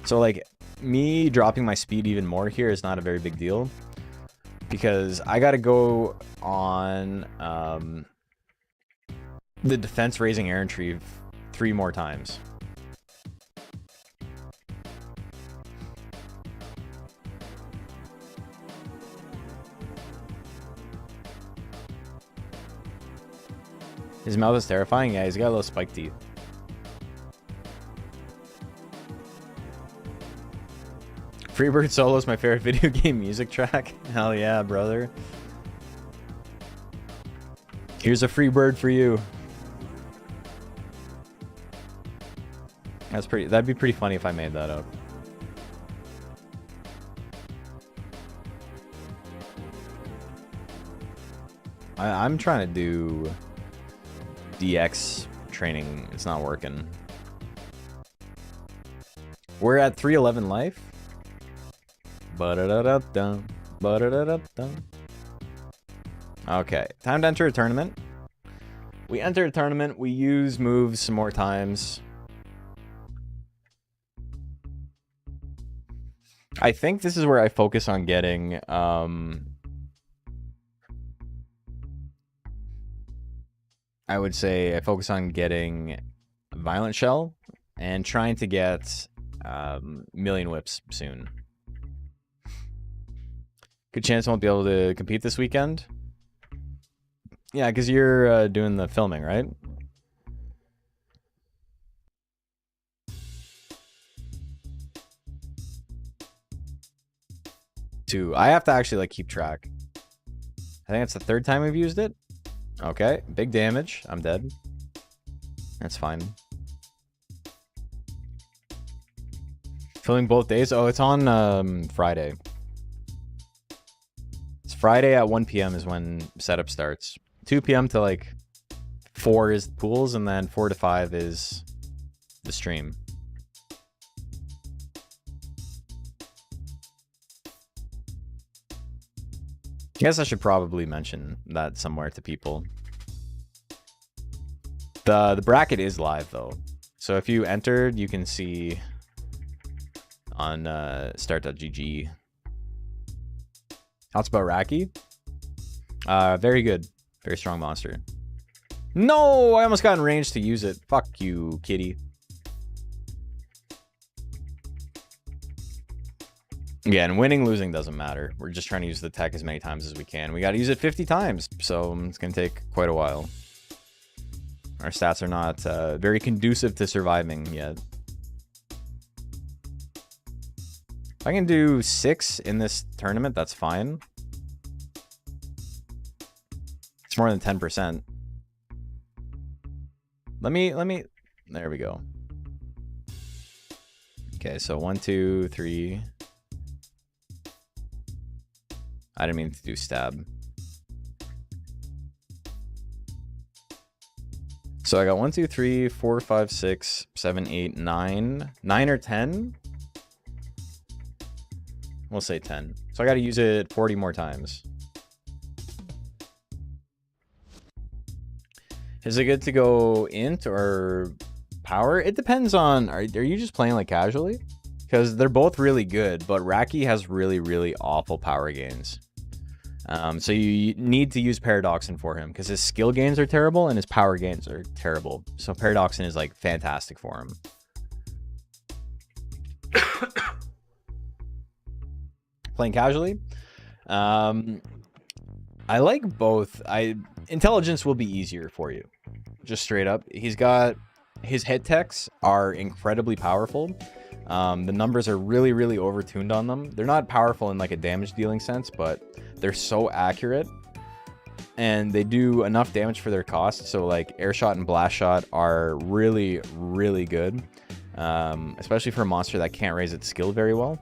So, like, me dropping my speed even more here is not a very big deal, because I got to go on the defense raising air entry 3 more times. His mouth is terrifying. Yeah, he's got a little spike teeth. Freebird Solo is my favorite video game music track. Hell yeah, brother. Here's a Freebird for you. That'd be pretty funny if I made that up. I'm trying to do DX training. It's not working. We're at 311 life. Ba-da-da-da-dum. Ba-da-da-da-dum. Okay, time to enter a tournament. We enter a tournament. We use moves some more times. I think this is where I focus on getting I would say I focus on getting Violent Shell and trying to get Million Whips soon. Good chance I won't be able to compete this weekend. Yeah, because you're doing the filming, right? Two. I have to actually like keep track. I think it's the third time we've used it. Okay, big damage. I'm dead. That's fine. Filming both days? Oh, it's on Friday. It's Friday at 1 p.m. is when setup starts. 2 p.m. to like 4 is pools, and then 4 to 5 is the stream. I guess I should probably mention that somewhere to people. The bracket is live though, so if you entered, you can see on start.gg. Thoughts about Raki? Very good, very strong monster. No, I almost got in range to use it. Fuck you, kitty. Yeah, and winning, losing doesn't matter. We're just trying to use the tech as many times as we can. We got to use it 50 times, so it's going to take quite a while. Our stats are not very conducive to surviving yet. If I can do 6 in this tournament, that's fine. It's more than 10%. Let me, there we go. Okay, so 1, 2, 3. I didn't mean to do stab. So I got 1, 2, 3, 4, 5, 6, 7, 8, 9. 9 or 10? We'll say 10. So I got to use it 40 more times. Is it good to go int or power? It depends on... Are you just playing like casually? Because they're both really good, but Raki has really, really awful power gains. So you need to use Paradoxin for him because his skill gains are terrible and his power gains are terrible. So Paradoxin is like fantastic for him. Playing casually, I like both. Intelligence will be easier for you, just straight up. He's got his hit techs are incredibly powerful. The numbers are really, really overtuned on them. They're not powerful in like a damage dealing sense, but they're so accurate and they do enough damage for their cost. So like air shot and blast shot are really, really good, especially for a monster that can't raise its skill very well.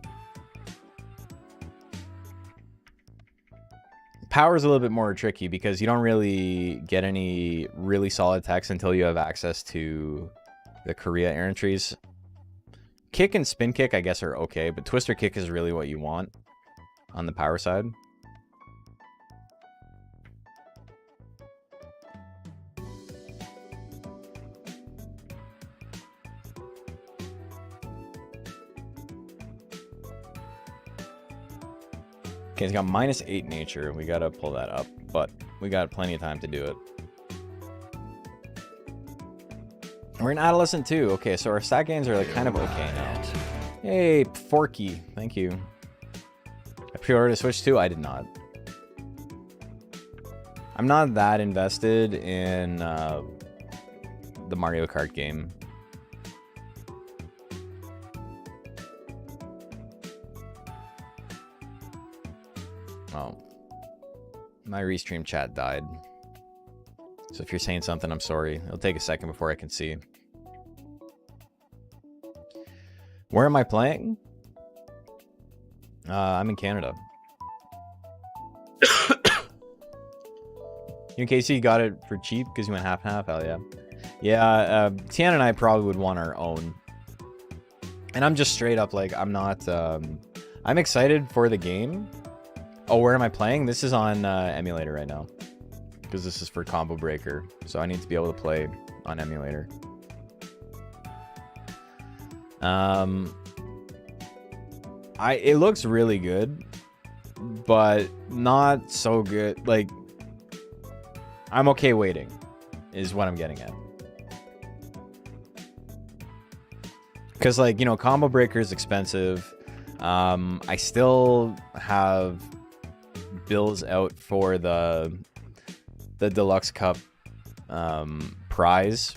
Power is a little bit more tricky because you don't really get any really solid techs until you have access to the Korea errantries. Kick and spin kick, I guess, are okay, but twister kick is really what you want on the power side. Okay, he's got -8 nature. We gotta pull that up, but we got plenty of time to do it. We're an adolescent too. Okay, so our stat gains are like kind of okay now. Hey, Forky, thank you. I pre-ordered a Switch too. I did not. I'm not that invested in the Mario Kart game. Oh, my restream chat died. So if you're saying something, I'm sorry. It'll take a second before I can see. Where am I playing? I'm in Canada. You and Casey got it for cheap because you went half and half? Hell yeah. Yeah, Tian and I probably would want our own. And I'm just straight up like, I'm not... I'm excited for the game. Oh, where am I playing? This is on emulator right now. Because this is for Combo Breaker. So I need to be able to play on emulator. It looks really good, but not so good. Like, I'm okay waiting, is what I'm getting at. Because, like, you know, Combo Breaker is expensive. I still have bills out for the Deluxe Cup prize.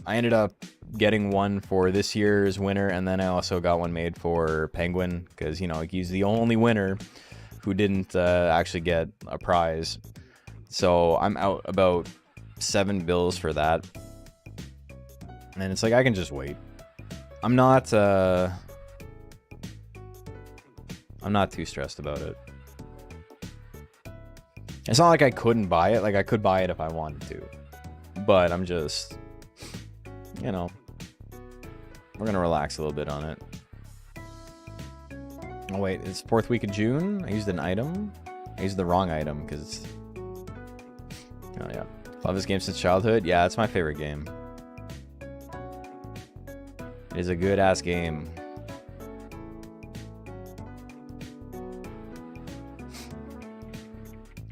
I ended up getting one for this year's winner, and then I also got one made for Penguin, because, you know, he's the only winner who didn't actually get a prize. So I'm out about 7 bills for that, and it's like I can just wait. I'm not too stressed about it. It's not like I couldn't buy it. Like, I could buy it if I wanted to, but I'm just, you know, we're gonna relax a little bit on it. Oh wait, it's 4th week of June. I used an item. I used the wrong item because it's... Oh yeah, love this game since childhood. Yeah, it's my favorite game. It is a good ass game.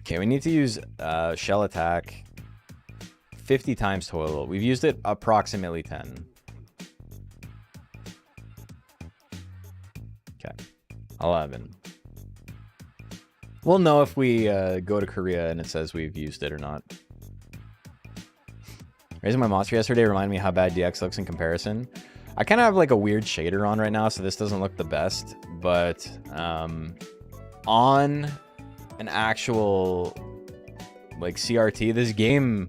Okay, we need to use shell attack 50 times total. We've used it approximately 10. Okay, 11. We'll know if we go to Korea and it says we've used it or not. Raising my monster yesterday reminded me how bad DX looks in comparison. I kind of have like a weird shader on right now, so this doesn't look the best, but on an actual like CRT, this game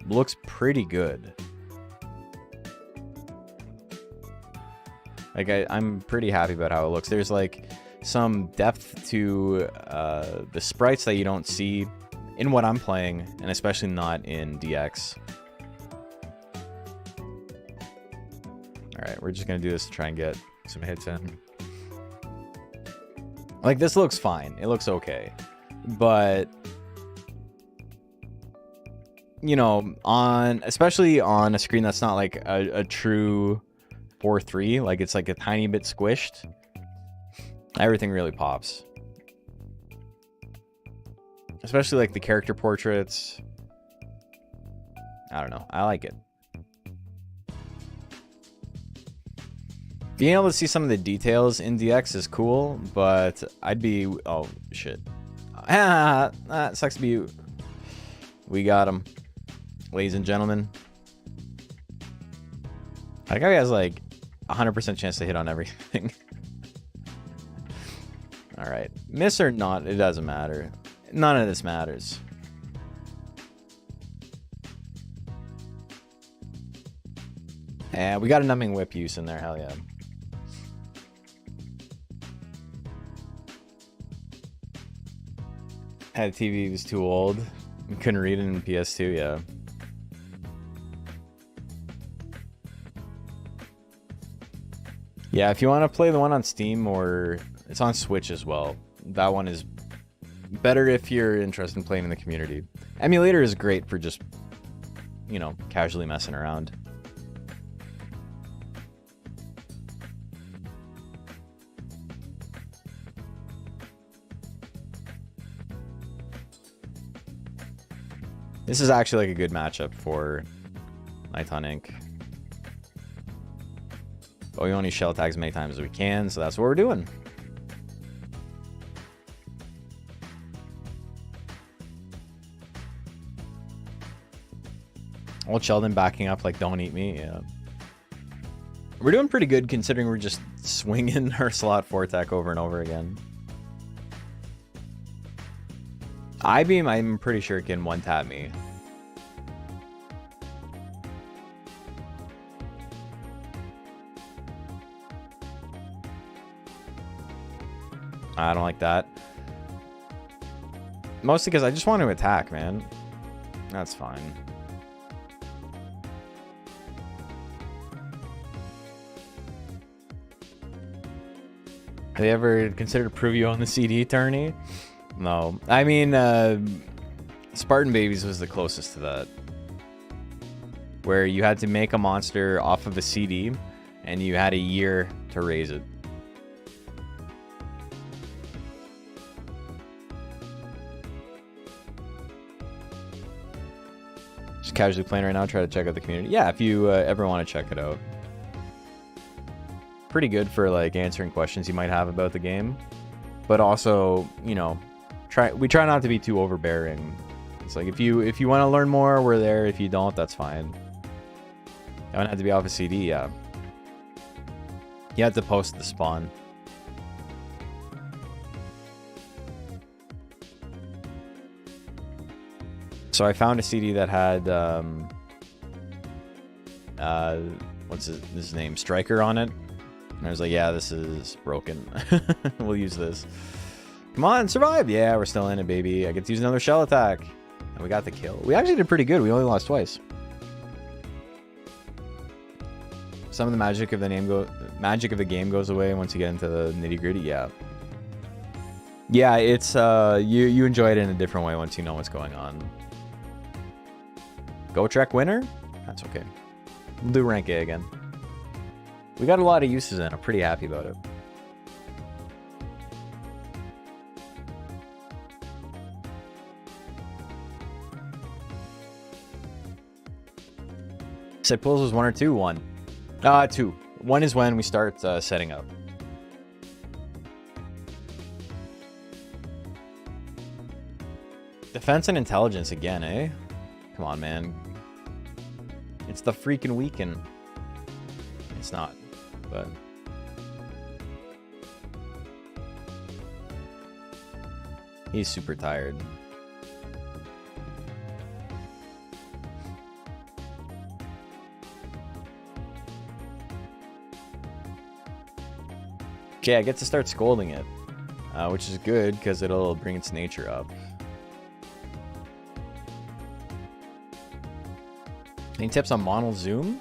looks pretty good. Like, I'm pretty happy about how it looks. There's like some depth to the sprites that you don't see in what I'm playing, and especially not in DX. Alright, we're just gonna do this to try and get some hits in. Like, this looks fine. It looks okay. But, you know, especially on a screen that's not like a true 4:3, like it's like a tiny bit squished, everything really pops. Especially like the character portraits. I don't know. I like it. Being able to see some of the details in DX is cool, but I'd be... Oh, shit. That sucks to be you. We got him. Ladies and gentlemen. That guy has like 100% chance to hit on everything. Alright. Miss or not, it doesn't matter. None of this matters. And we got a numbing whip use in there, hell yeah. Had a TV, was too old. We couldn't read it in PS2, yeah. Yeah, if you want to play the one on Steam, or it's on Switch as well, that one is better if you're interested in playing in the community. Emulator is great for just, you know, casually messing around. This is actually like a good matchup for Nighton Inc. But we only shell attack as many times as we can, so that's what we're doing. Old Sheldon backing up like, don't eat me, yeah. We're doing pretty good considering we're just swinging our slot 4 attack over and over again. I-beam, I'm pretty sure it can one-tap me. I don't like that. Mostly because I just want to attack, man. That's fine. Have they ever considered Pruvio on the CD tourney? No. I mean, Spartan Babies was the closest to that. Where you had to make a monster off of a CD, and you had a year to raise it. casually playing right now. Try to check out the community. Yeah, if you ever want to check it out. Pretty good for like answering questions you might have about the game, but also, you know, we try not to be too overbearing. It's like if you want to learn more, we're there. If you don't, that's fine. You don't have to be off a CD. Yeah, you have to post the spawn. So I found a CD that had what's his name, Striker on it. And I was like, yeah, this is broken. We'll use this. Come on, survive. Yeah, we're still in it, baby. I get to use another shell attack. And we got the kill. We actually did pretty good. We only lost twice. Some of the magic of the game goes away once you get into the nitty-gritty. Yeah. Yeah, it's you enjoy it in a different way once you know what's going on. Go Trek winner? That's okay. We'll do rank A again. We got a lot of uses in. I'm pretty happy about it. Said pulls was 1 or 2? 1. 2. 1 is when we start setting up. Defense and intelligence again, eh? Come on, man. It's the freaking weekend. It's not, but... He's super tired. Okay, I get to start scolding it, which is good because it'll bring its nature up. Any tips on mono zoom?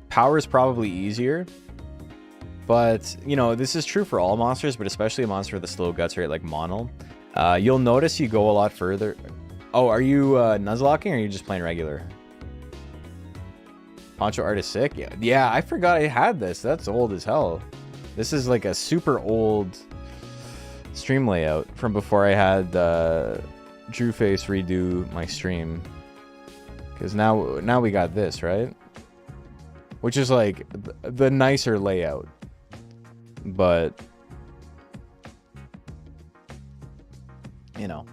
Power is probably easier, but you know, this is true for all monsters, but especially a monster with a slow guts rate like mono. You'll notice you go a lot further. Oh, are you nuzlocking or are you just playing regular? Poncho art is sick. Yeah, I forgot I had this. That's old as hell. This is like a super old stream layout from before I had Drew Face redo my stream. Because now we got this, right? Which is like the nicer layout. But you know,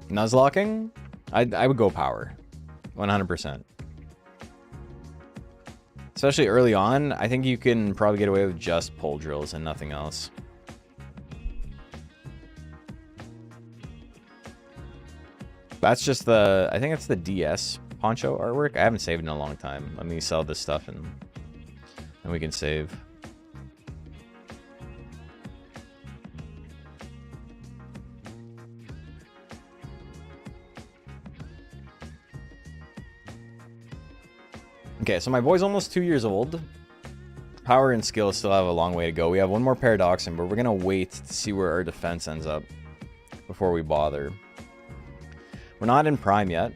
nuzlocking, I would go power 100%. Especially early on, I think you can probably get away with just pole drills and nothing else. That's just the, I think it's the DS poncho artwork. I haven't saved in a long time. Let me sell this stuff and we can save. Okay, so my boy's almost 2 years old. Power and skill still have a long way to go. We have one more Paradoxin, but we're going to wait to see where our defense ends up before we bother. We're not in Prime yet.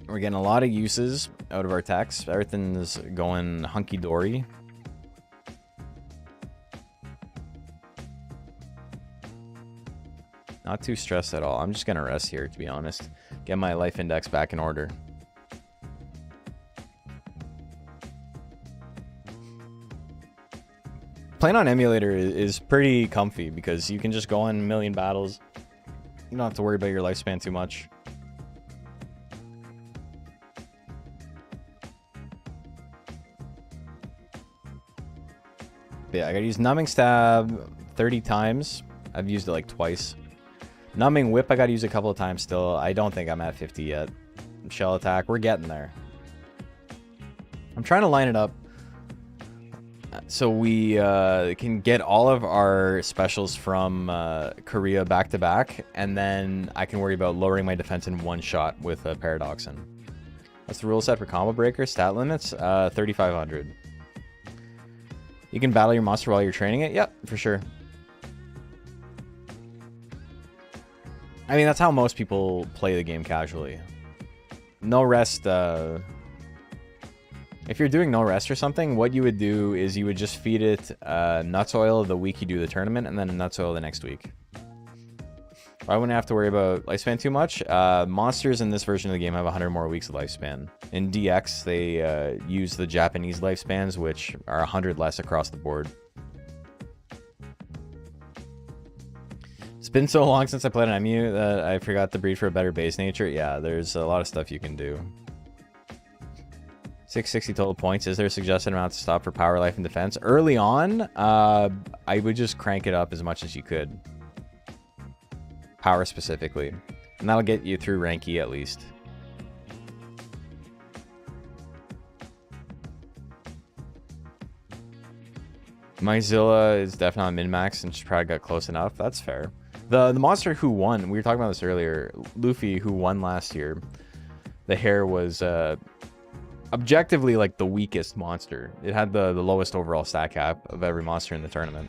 We're getting a lot of uses out of our techs. Everything's going hunky-dory. Not too stressed at all. I'm just going to rest here, to be honest. Get my life index back in order. Playing on emulator is pretty comfy because you can just go on a million battles. You don't have to worry about your lifespan too much. But yeah, I gotta use Numbing Stab 30 times. I've used it like twice. Numbing Whip I gotta use a couple of times still. I don't think I'm at 50 yet. Shell Attack, we're getting there. I'm trying to line it up so we can get all of our specials from Korea back to back, and then I can worry about lowering my defense in one shot with a Paradoxin. That's the rule set for combo breaker. Stat limits 3,500. You can battle your monster while you're training it. Yep, for sure. I mean, that's how most people play the game casually. No rest. If you're doing no rest or something, what you would do is you would just feed it nuts oil the week you do the tournament, and then nuts oil the next week. I wouldn't have to worry about lifespan too much. Monsters in this version of the game have 100 more weeks of lifespan. In DX, they use the Japanese lifespans, which are 100 less across the board. It's been so long since I played an MU that I forgot to breed for a better base nature. Yeah, there's a lot of stuff you can do. 660 total points. Is there a suggested amount to stop for power, life, and defense? Early on, I would just crank it up as much as you could. Power specifically. And that'll get you through rank E at least. My Zilla is definitely on min-max and she probably got close enough. That's fair. The monster who won, we were talking about this earlier, Luffy, who won last year, the hair was objectively like the weakest monster. It had the lowest overall stat cap of every monster in the tournament.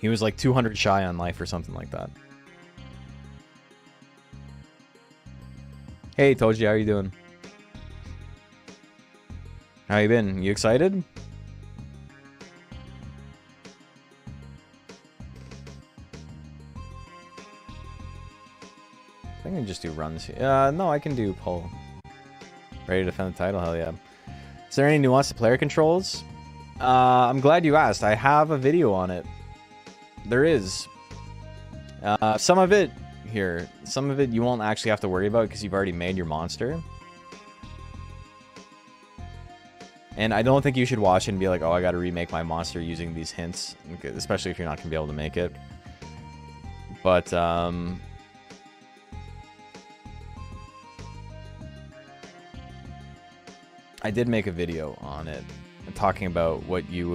He was like 200 shy on life or something like that. Hey, Toji, how you doing? How you been? You excited? I think I can just do runs. No, I can do pull. Ready to defend the title? Hell yeah. Is there any nuance to player controls? I'm glad you asked. I have a video on it. There is. Some of it here. Some of it you won't actually have to worry about because you've already made your monster. And I don't think you should watch it and be like, oh, I got to remake my monster using these hints. Especially if you're not going to be able to make it. But, I did make a video on it. Talking about what you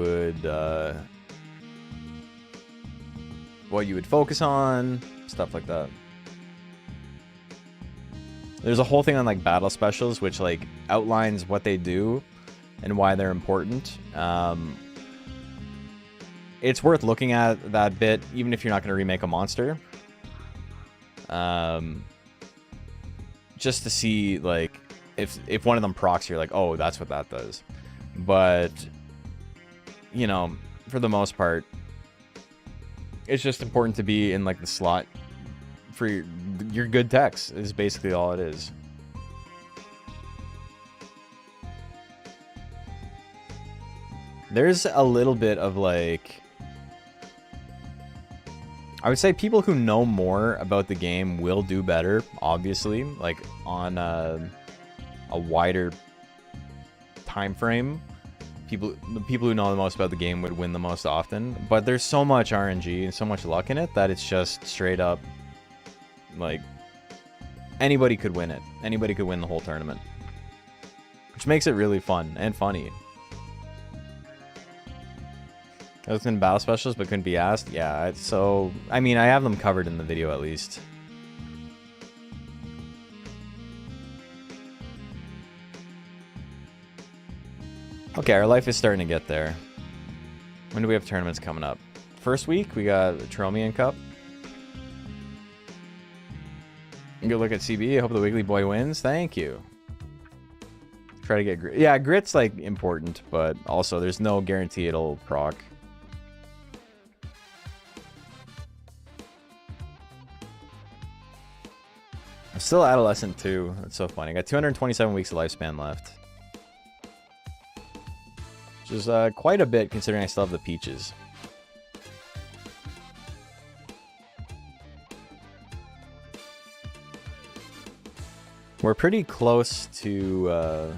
would focus on, stuff like that. There's a whole thing on like battle specials which like outlines what they do and why they're important. It's worth looking at that bit even if you're not going to remake a monster. Just to see like if one of them procs, you're like, oh, that's what that does. But you know, for the most part, it's just important to be in like the slot for your good techs is basically all it is. There's a little bit of like, I would say people who know more about the game will do better, obviously, like on a wider time frame. The people who know the most about the game would win the most often, but there's so much RNG and so much luck in it that it's just straight up like anybody could win it. Anybody could win the whole tournament, which makes it really fun and funny. I was in battle specials but couldn't be asked. Yeah, so I mean, I have them covered in the video at least. Okay, our life is starting to get there. When do we have tournaments coming up? First week, we got the Tromian Cup. Good look at CB. I hope the Wiggly Boy wins. Thank you. Try to get grit. Yeah, grit's like important, but also there's no guarantee it'll proc. I'm still adolescent too. That's so funny. I got 227 weeks of lifespan left. Which is quite a bit considering I still have the peaches. We're pretty close to...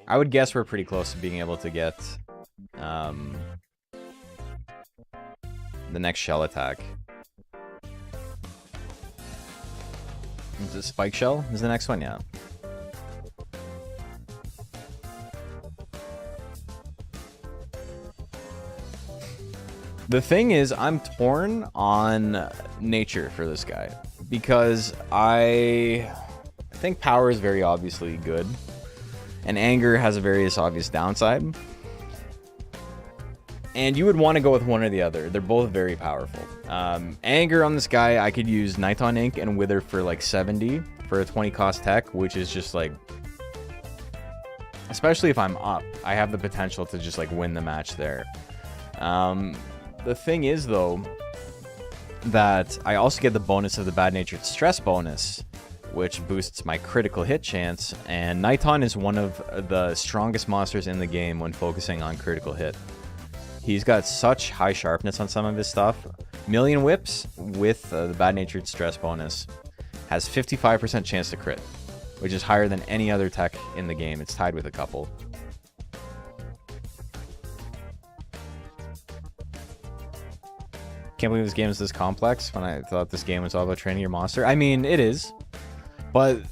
I would guess we're pretty close to being able to get the next shell attack. Is it Spike Shell? Is the next one? Yeah. The thing is, I'm torn on nature for this guy. Because I think power is very obviously good. And anger has a very obvious downside. And you would want to go with one or the other. They're both very powerful. Anger on this guy, I could use Nighton Ink and Wither for like 70 for a 20 cost tech, which is just like... Especially if I'm up, I have the potential to just like win the match there. The thing is though, that I also get the bonus of the Bad Natured Stress bonus, which boosts my critical hit chance, and Nighton is one of the strongest monsters in the game when focusing on critical hit. He's got such high sharpness on some of his stuff. Million Whips with the Bad Natured Stress bonus has 55% chance to crit, which is higher than any other tech in the game. It's tied with a couple. Can't believe this game is this complex when I thought this game was all about training your monster. I mean, it is, but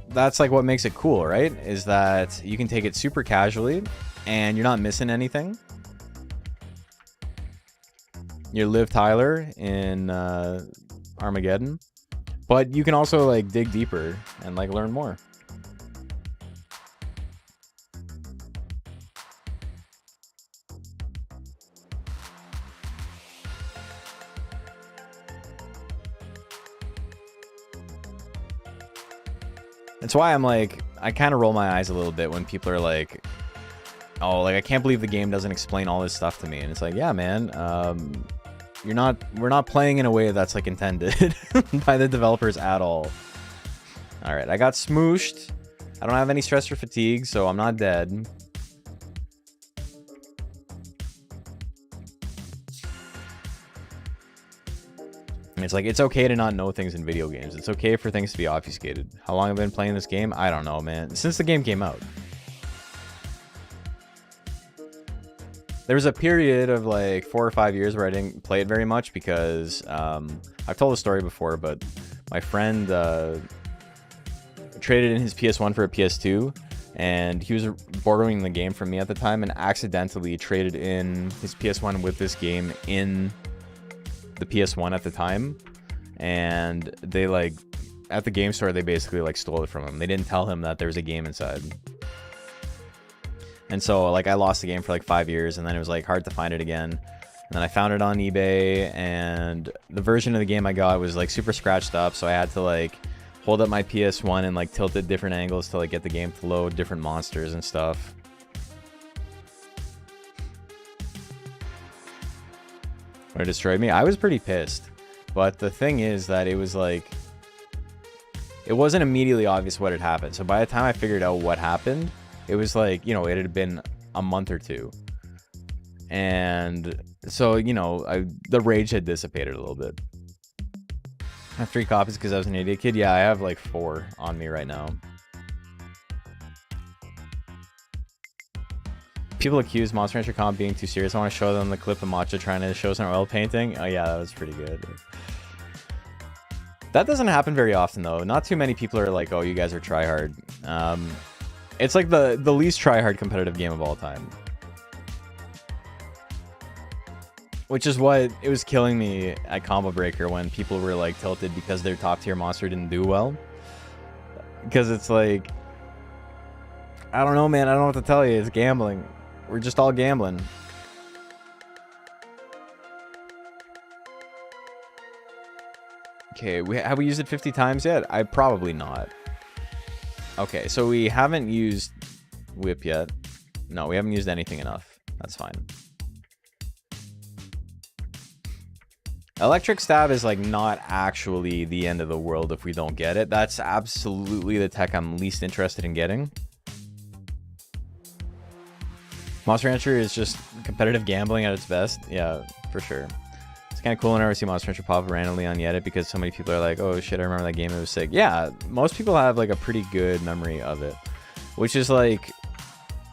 that's like what makes it cool, right? Is that you can take it super casually and you're not missing anything. You're Liv Tyler in Armageddon, but you can also like dig deeper and like learn more. That's why I'm like, I kind of roll my eyes a little bit when people are like, oh, like I can't believe the game doesn't explain all this stuff to me. And it's like, yeah, man, we're not playing in a way that's like intended by the developers at all. All right, I got smooshed. I don't have any stress or fatigue, so I'm not dead. It's like, it's okay to not know things in video games. It's okay for things to be obfuscated. How long have I been playing this game? I don't know, man. Since the game came out. There was a period of like 4 or 5 years where I didn't play it very much because I've told the story before, but my friend traded in his PS1 for a PS2, and he was borrowing the game from me at the time and accidentally traded in his PS1 with this game in the PS1 at the time, and they like at the game store they basically like stole it from him. They didn't tell him that there was a game inside, and so like I lost the game for like 5 years, and then it was like hard to find it again. And then I found it on eBay, and the version of the game I got was like super scratched up, so I had to like hold up my PS1 and like tilt it different angles to like get the game to load different monsters and stuff. Or destroyed me. I was pretty pissed, but the thing is that it was like, it wasn't immediately obvious what had happened. So by the time I figured out what happened, it was like, you know, it had been a month or two, and so, you know, the rage had dissipated a little bit. I have 3 copies because I was an idiot kid. Yeah, I have like 4 on me right now. People accuse Monster Rancher Comp being too serious. I want to show them the clip of Matcha trying to show some oil painting. Oh yeah, that was pretty good. That doesn't happen very often though. Not too many people are like, oh, you guys are tryhard. It's like the least tryhard competitive game of all time. Which is what it was killing me at Combo Breaker when people were like tilted because their top tier monster didn't do well. Because it's like, I don't know, man. I don't know what to tell you. It's gambling. We're just all gambling. Okay, have we used it 50 times yet? Probably not. Okay, so we haven't used Whip yet. No, we haven't used anything enough. That's fine. Electric Stab is like not actually the end of the world if we don't get it. That's absolutely the tech I'm least interested in getting. Monster Rancher is just competitive gambling at its best. Yeah, for sure. It's kind of cool whenever I see Monster Rancher pop up randomly on Yedit because so many people are like, oh shit, I remember that game, it was sick. Yeah, most people have like a pretty good memory of it, which is like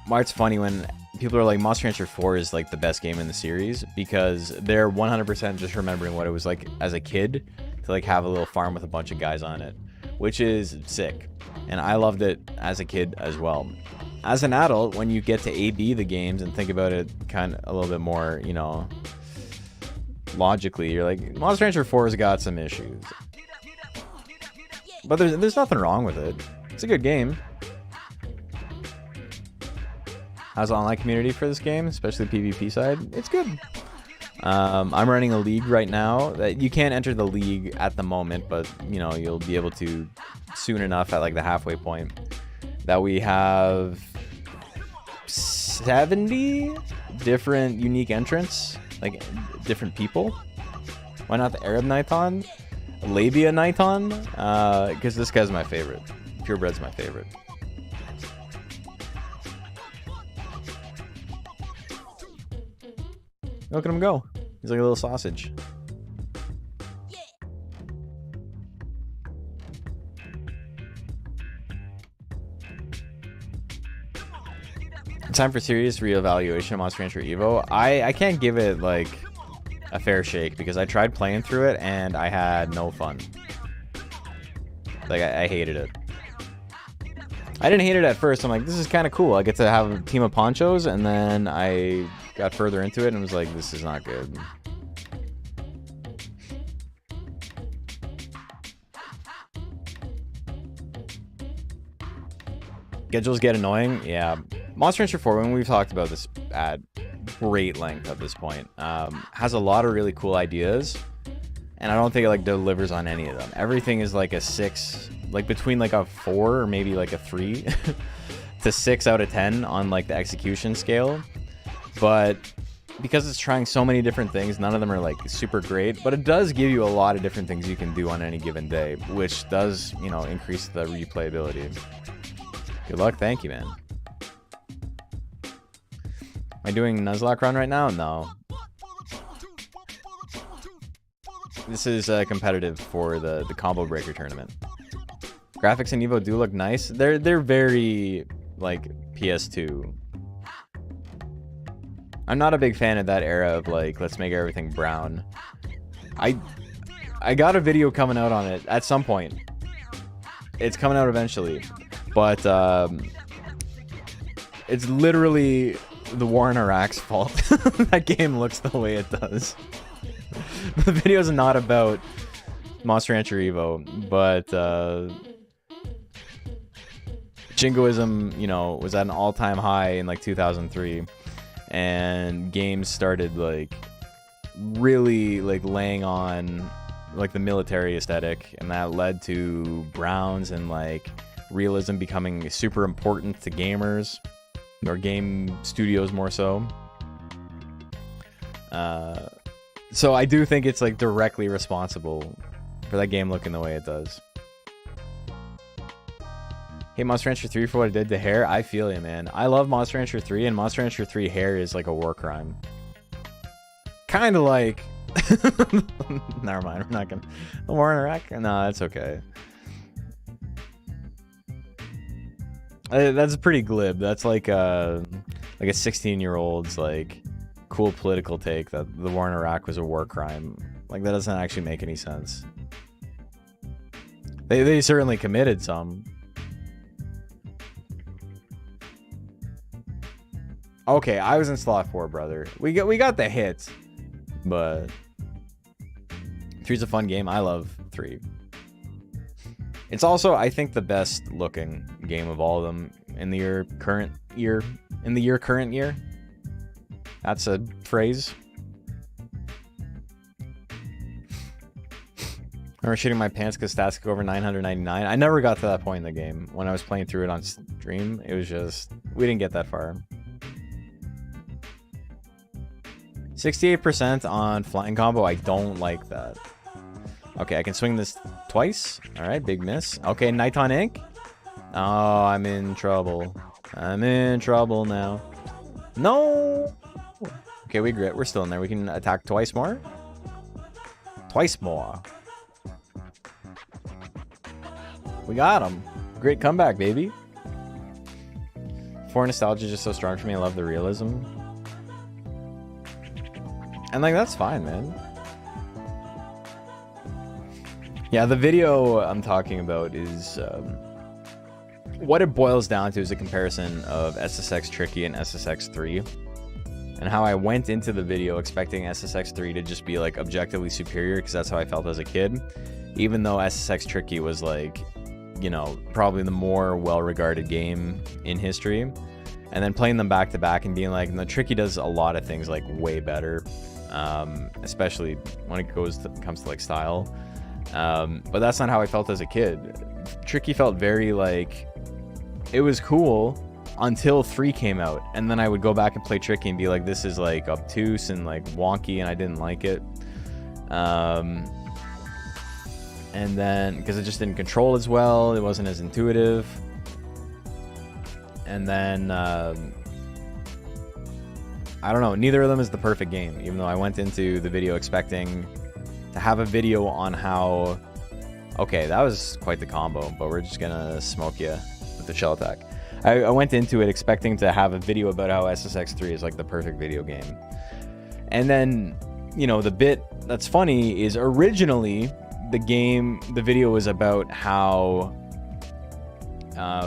why it's funny when people are like Monster Rancher 4 is like the best game in the series, because they're 100% just remembering what it was like as a kid to like have a little farm with a bunch of guys on it, which is sick. And I loved it as a kid as well. As an adult, when you get to A/B the games and think about it kind of a little bit more, you know, logically, you're like, Monster Rancher 4's got some issues. But there's nothing wrong with it. It's a good game. How's the online community for this game, especially the PvP side? It's good. I'm running a league right now. That you can't enter the league at the moment, but you know, you'll be able to soon enough at like the halfway point. That we have 70 different unique entrants, like different people. Why not the Arab Niton? Labia Niton? Because this guy's my favorite. Purebred's my favorite. Look at him go. He's like a little sausage. Time for serious reevaluation of Monster Rancher Evo. I can't give it like a fair shake because I tried playing through it and I had no fun. Like I hated it. I didn't hate it at first. I'm like, this is kind of cool. I get to have a team of ponchos, and then I got further into it and was like, this is not good. Schedules get annoying. Yeah. Monster Rancher 4, when we've talked about this at great length at this point, has a lot of really cool ideas, and I don't think it like delivers on any of them. Everything is like a 6, like between like a 4 or maybe like a 3 to 6 out of 10 on like the execution scale. But because it's trying so many different things, none of them are like super great, but it does give you a lot of different things you can do on any given day, which does, you know, increase the replayability. Good luck. Thank you, man. Am I doing Nuzlocke run right now? No. This is competitive for the combo breaker tournament. Graphics in Evo do look nice. They're very like PS2. I'm not a big fan of that era of like, let's make everything brown. I got a video coming out on it at some point. It's coming out eventually, but it's literally the war in Iraq's fault. That game looks the way it does. The video is not about Monster Rancher Evo, but jingoism, you know, was at an all-time high in like 2003, and games started like really like laying on like the military aesthetic, and that led to browns and like realism becoming super important to gamers or game studios more so. So I do think it's like directly responsible for that game looking the way it does. Hey, Monster Rancher 3 for what it did to hair. I feel you, man. I love Monster Rancher 3, and Monster Rancher 3 hair is like a war crime. Kind of like... Never mind, we're not gonna... The war in Iraq? No, that's okay. That's pretty glib. That's like a 16-year-old's like cool political take that the war in Iraq was a war crime. Like, that doesn't actually make any sense. They certainly committed some. Okay, I was in Slot 4, brother. We got the hits, but 3's a fun game. I love 3. It's also, I think, the best looking game of all of them in the current year. That's a phrase. I remember shitting my pants because stats go over 999. I never got to that point in the game. When I was playing through it on stream, it was just, we didn't get that far. 68% on flying combo. I don't like that. Okay, I can swing this twice. All right, big miss. Okay, Niton Ink. Oh, I'm in trouble. I'm in trouble now. No. Okay, we grit. We're still in there. We can attack twice more. Twice more. We got him. Great comeback, baby. 4 nostalgia is just so strong for me. I love the realism. And like, that's fine, man. Yeah, the video I'm talking about is what it boils down to is a comparison of SSX Tricky and SSX 3, and how I went into the video expecting SSX 3 to just be like objectively superior because that's how I felt as a kid, even though SSX Tricky was like, you know, probably the more well-regarded game in history. And then playing them back to back and being like, no, Tricky does a lot of things like way better, especially when it comes to like style. But that's not how I felt as a kid. Tricky felt very like, it was cool until 3 came out, and then I would go back and play Tricky and be like, this is like obtuse and like wonky, and I didn't like it. And then, because it just didn't control as well, it wasn't as intuitive. And then, I don't know, neither of them is the perfect game, even though I went into the video expecting to have a video on how... Okay, that was quite the combo, but we're just gonna smoke you with the shell attack. I went into it expecting to have a video about how SSX3 is like the perfect video game. And then, you know, the bit that's funny is originally the video was about how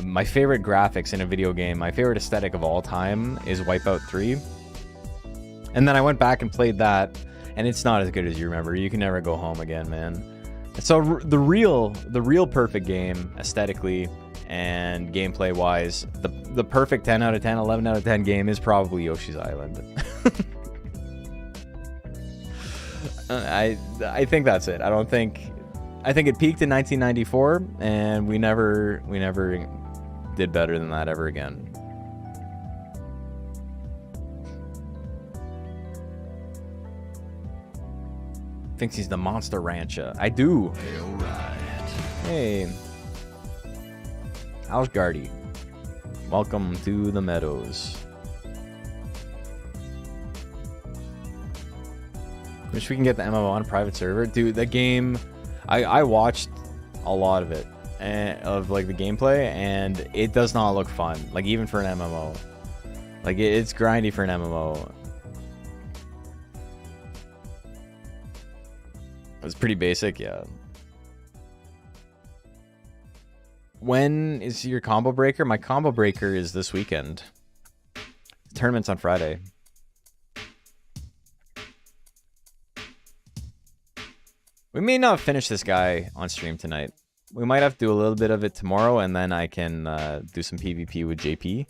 my favorite graphics in a video game, my favorite aesthetic of all time is Wipeout 3. And then I went back and played that, and it's not as good as you remember. You can never go home again, man. So the real perfect game aesthetically and gameplay wise, the perfect 10 out of 10, 11 out of 10 game is probably Yoshi's Island. I think that's it. I think it peaked in 1994, and we never did better than that ever again. Thinks he's the Monster Rancher. I do. Hey, all right. Hey. How's Gardy? Welcome to the Meadows. Wish we can get the MMO on a private server. Dude, the game... I watched a lot of it. Of, like, the gameplay, and it does not look fun. Like, even for an MMO. Like, it's grindy for an MMO. It's pretty basic, yeah. When is your combo breaker? My combo breaker is this weekend. The tournament's on Friday. We may not finish this guy on stream tonight. We might have to do a little bit of it tomorrow, and then I can do some PvP with JP.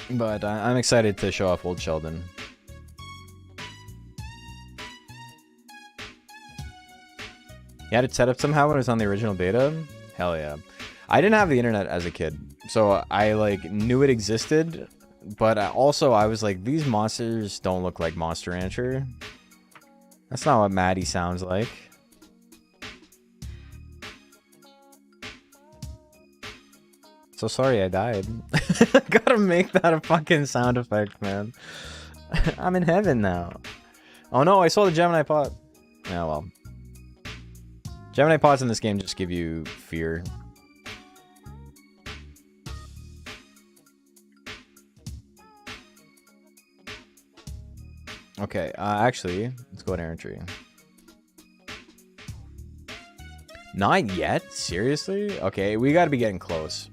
But I'm excited to show off old Sheldon. You had it set up somehow when it was on the original beta? Hell yeah. I didn't have the internet as a kid, so I like knew it existed, but also I was like, these monsters don't look like Monster Rancher. That's not what Maddie sounds like. So sorry I died. Gotta make that a fucking sound effect, man. I'm in heaven now. Oh no, I saw the Gemini pot. Yeah, well. Gemini pots in this game just give you fear. Okay, actually, let's go to errantry. Not yet? Seriously? Okay, we gotta be getting close.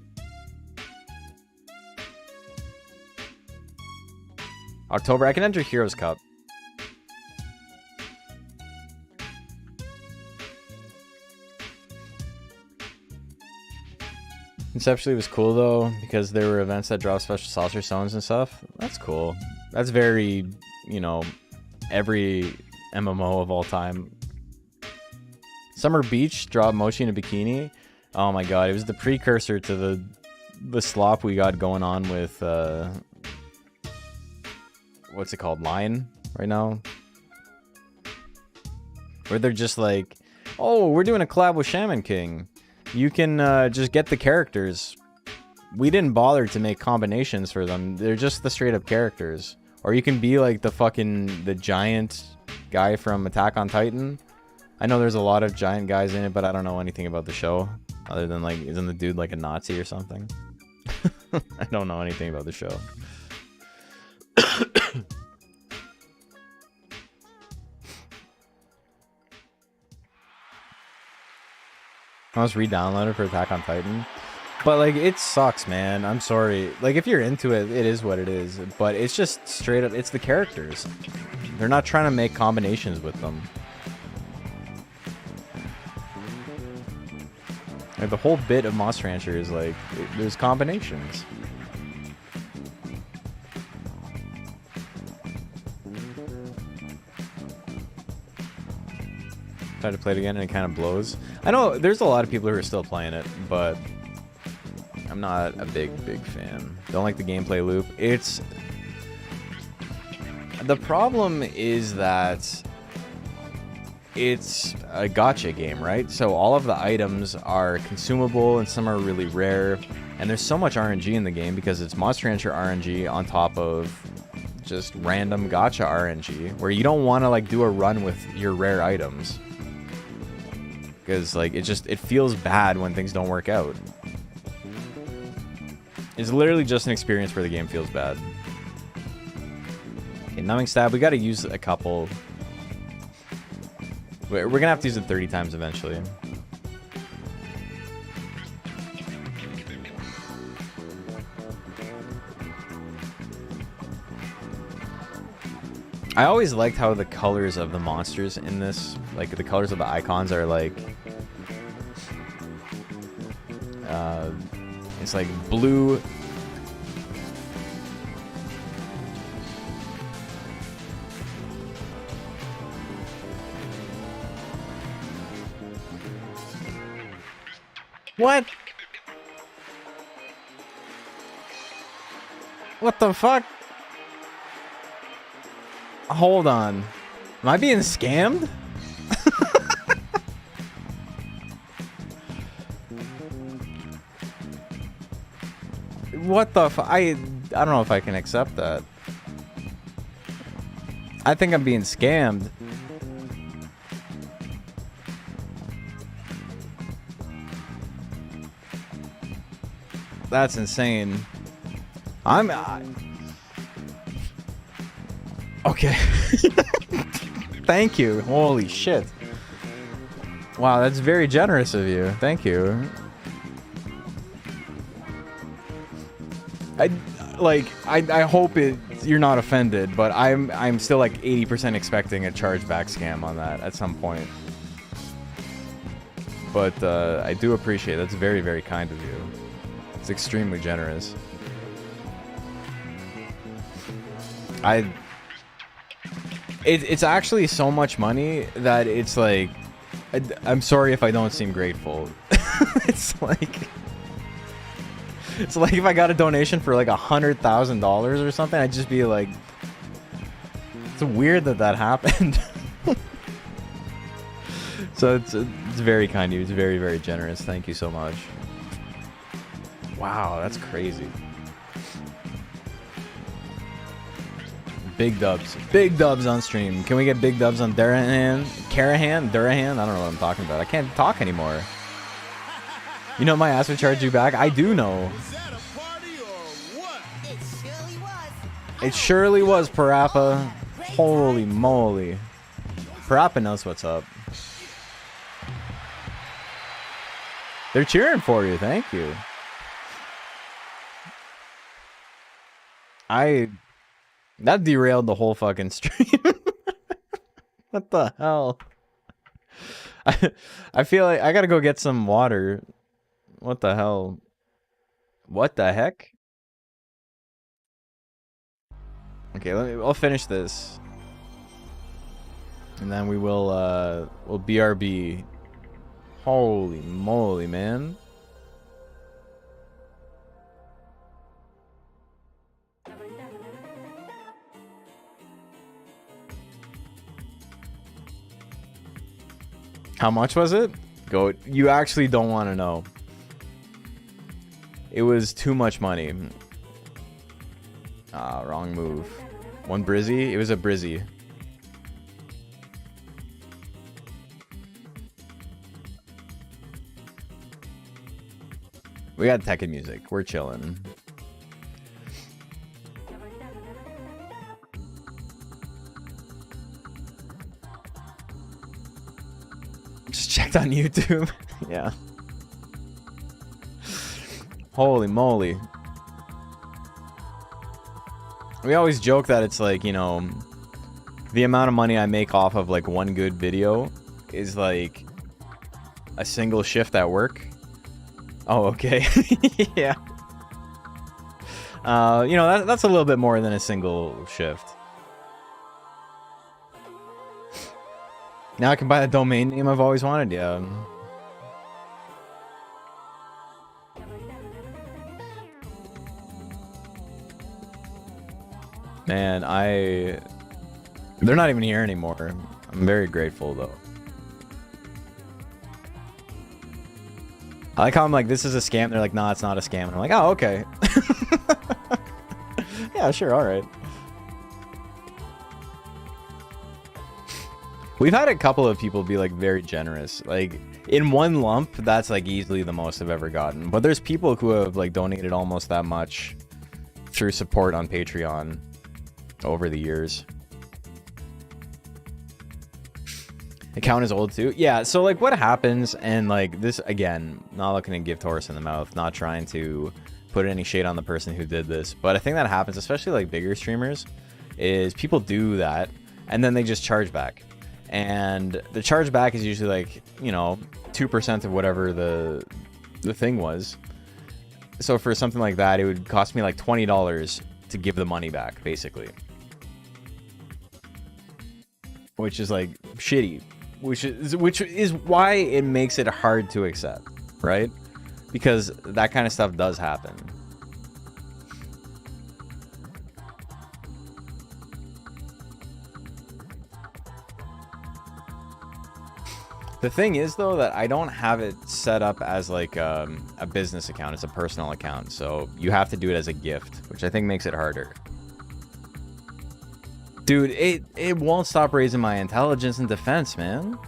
October, I can enter Heroes Cup. Conceptually, it was cool though, because there were events that drop special saucer stones and stuff. That's cool. That's very, you know, every MMO of all time. Summer Beach dropped Mochi in a bikini. Oh my god, it was the precursor to the slop we got going on with what's it called, Line right now, where they're just like, oh, we're doing a collab with Shaman King, you can just get the characters. We didn't bother to make combinations for them, they're just the straight up characters. Or you can be like the giant guy from Attack on Titan. I know there's a lot of giant guys in it, but I don't know anything about the show other than like, isn't the dude like a Nazi or something? I don't know anything about the show. I was re-downloaded for Attack on Titan, but like it sucks, man. I'm sorry. Like if you're into it, it is what it is. But it's just straight up. It's the characters. They're not trying to make combinations with them. Like the whole bit of Monster Rancher is like there's combinations. Tried to play it again and it kind of blows. I know there's a lot of people who are still playing it, but I'm not a big fan. Don't like the gameplay loop. It's... The problem is that it's a gacha game, right? So all of the items are consumable and some are really rare. And there's so much RNG in the game because it's Monster Rancher RNG on top of just random gacha RNG, where you don't want to like do a run with your rare items. Because like it feels bad when things don't work out. It's literally just an experience where the game feels bad. Okay, numbing stab, we gotta use a couple. We're gonna have to use it 30 times eventually. I always liked how the colors of the monsters in this, like the colors of the icons are like, it's like blue. What? What the fuck? Hold on. Am I being scammed? What the fuck? I don't know if I can accept that. I think I'm being scammed. That's insane. Okay. Thank you. Holy shit. Wow, that's very generous of you. Thank you. I hope you're not offended, but I'm still like 80% expecting a chargeback scam on that at some point. But I do appreciate it. That's very, very kind of you. It's extremely generous. It's actually so much money that it's like, I'm sorry if I don't seem grateful. It's like if I got a donation for like $100,000 or something, I'd just be like, it's weird that happened. So it's very kind of you. It's very, very generous. Thank you so much. Wow, that's crazy. Big dubs. Big dubs on stream. Can we get big dubs on Durahan? Durahan? I don't know what I'm talking about. I can't talk anymore. You know my ass would charge you back? I do know. It surely was, Parappa. Holy moly. Parappa knows what's up. They're cheering for you. Thank you. That derailed the whole fucking stream. What the hell? I feel like I gotta go get some water. What the hell? What the heck? Okay, I'll finish this. And then we'll BRB. Holy moly, man. How much was it? Go. You actually don't want to know. It was too much money. Ah, wrong move. One Brizzy? It was a Brizzy. We got Tekken music. We're chilling. Just checked on YouTube. Yeah. Holy moly. We always joke that it's like, you know, the amount of money I make off of like one good video is like a single shift at work. Oh, okay. Yeah. You know, that's a little bit more than a single shift. Now I can buy the domain name I've always wanted, yeah. Man, they're not even here anymore. I'm very grateful though. I like how I'm like, this is a scam. They're like, nah, it's not a scam. And I'm like, oh, okay. Yeah, sure, all right. We've had a couple of people be like very generous. Like in one lump, that's like easily the most I've ever gotten. But there's people who have like donated almost that much through support on Patreon over the years. Account is old too. Yeah, so like what happens, and like this again, not looking to give Taurus in the mouth, not trying to put any shade on the person who did this, but I think that happens, especially like bigger streamers, is people do that and then they just charge back. And the charge back is usually like, you know, 2% of whatever the thing was. So for something like that, it would cost me like $20 to give the money back, basically. Which is like shitty. Which is why it makes it hard to accept, right? Because that kind of stuff does happen. The thing is, though, that I don't have it set up as like a business account. It's a personal account. So you have to do it as a gift, which I think makes it harder. Dude, it won't stop raising my intelligence and defense, man.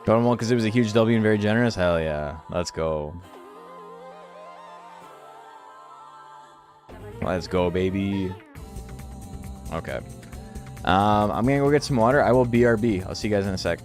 Going well because it was a huge W and very generous? Hell yeah. Let's go. Let's go, baby. Okay. I'm gonna go get some water. I will BRB. I'll see you guys in a sec.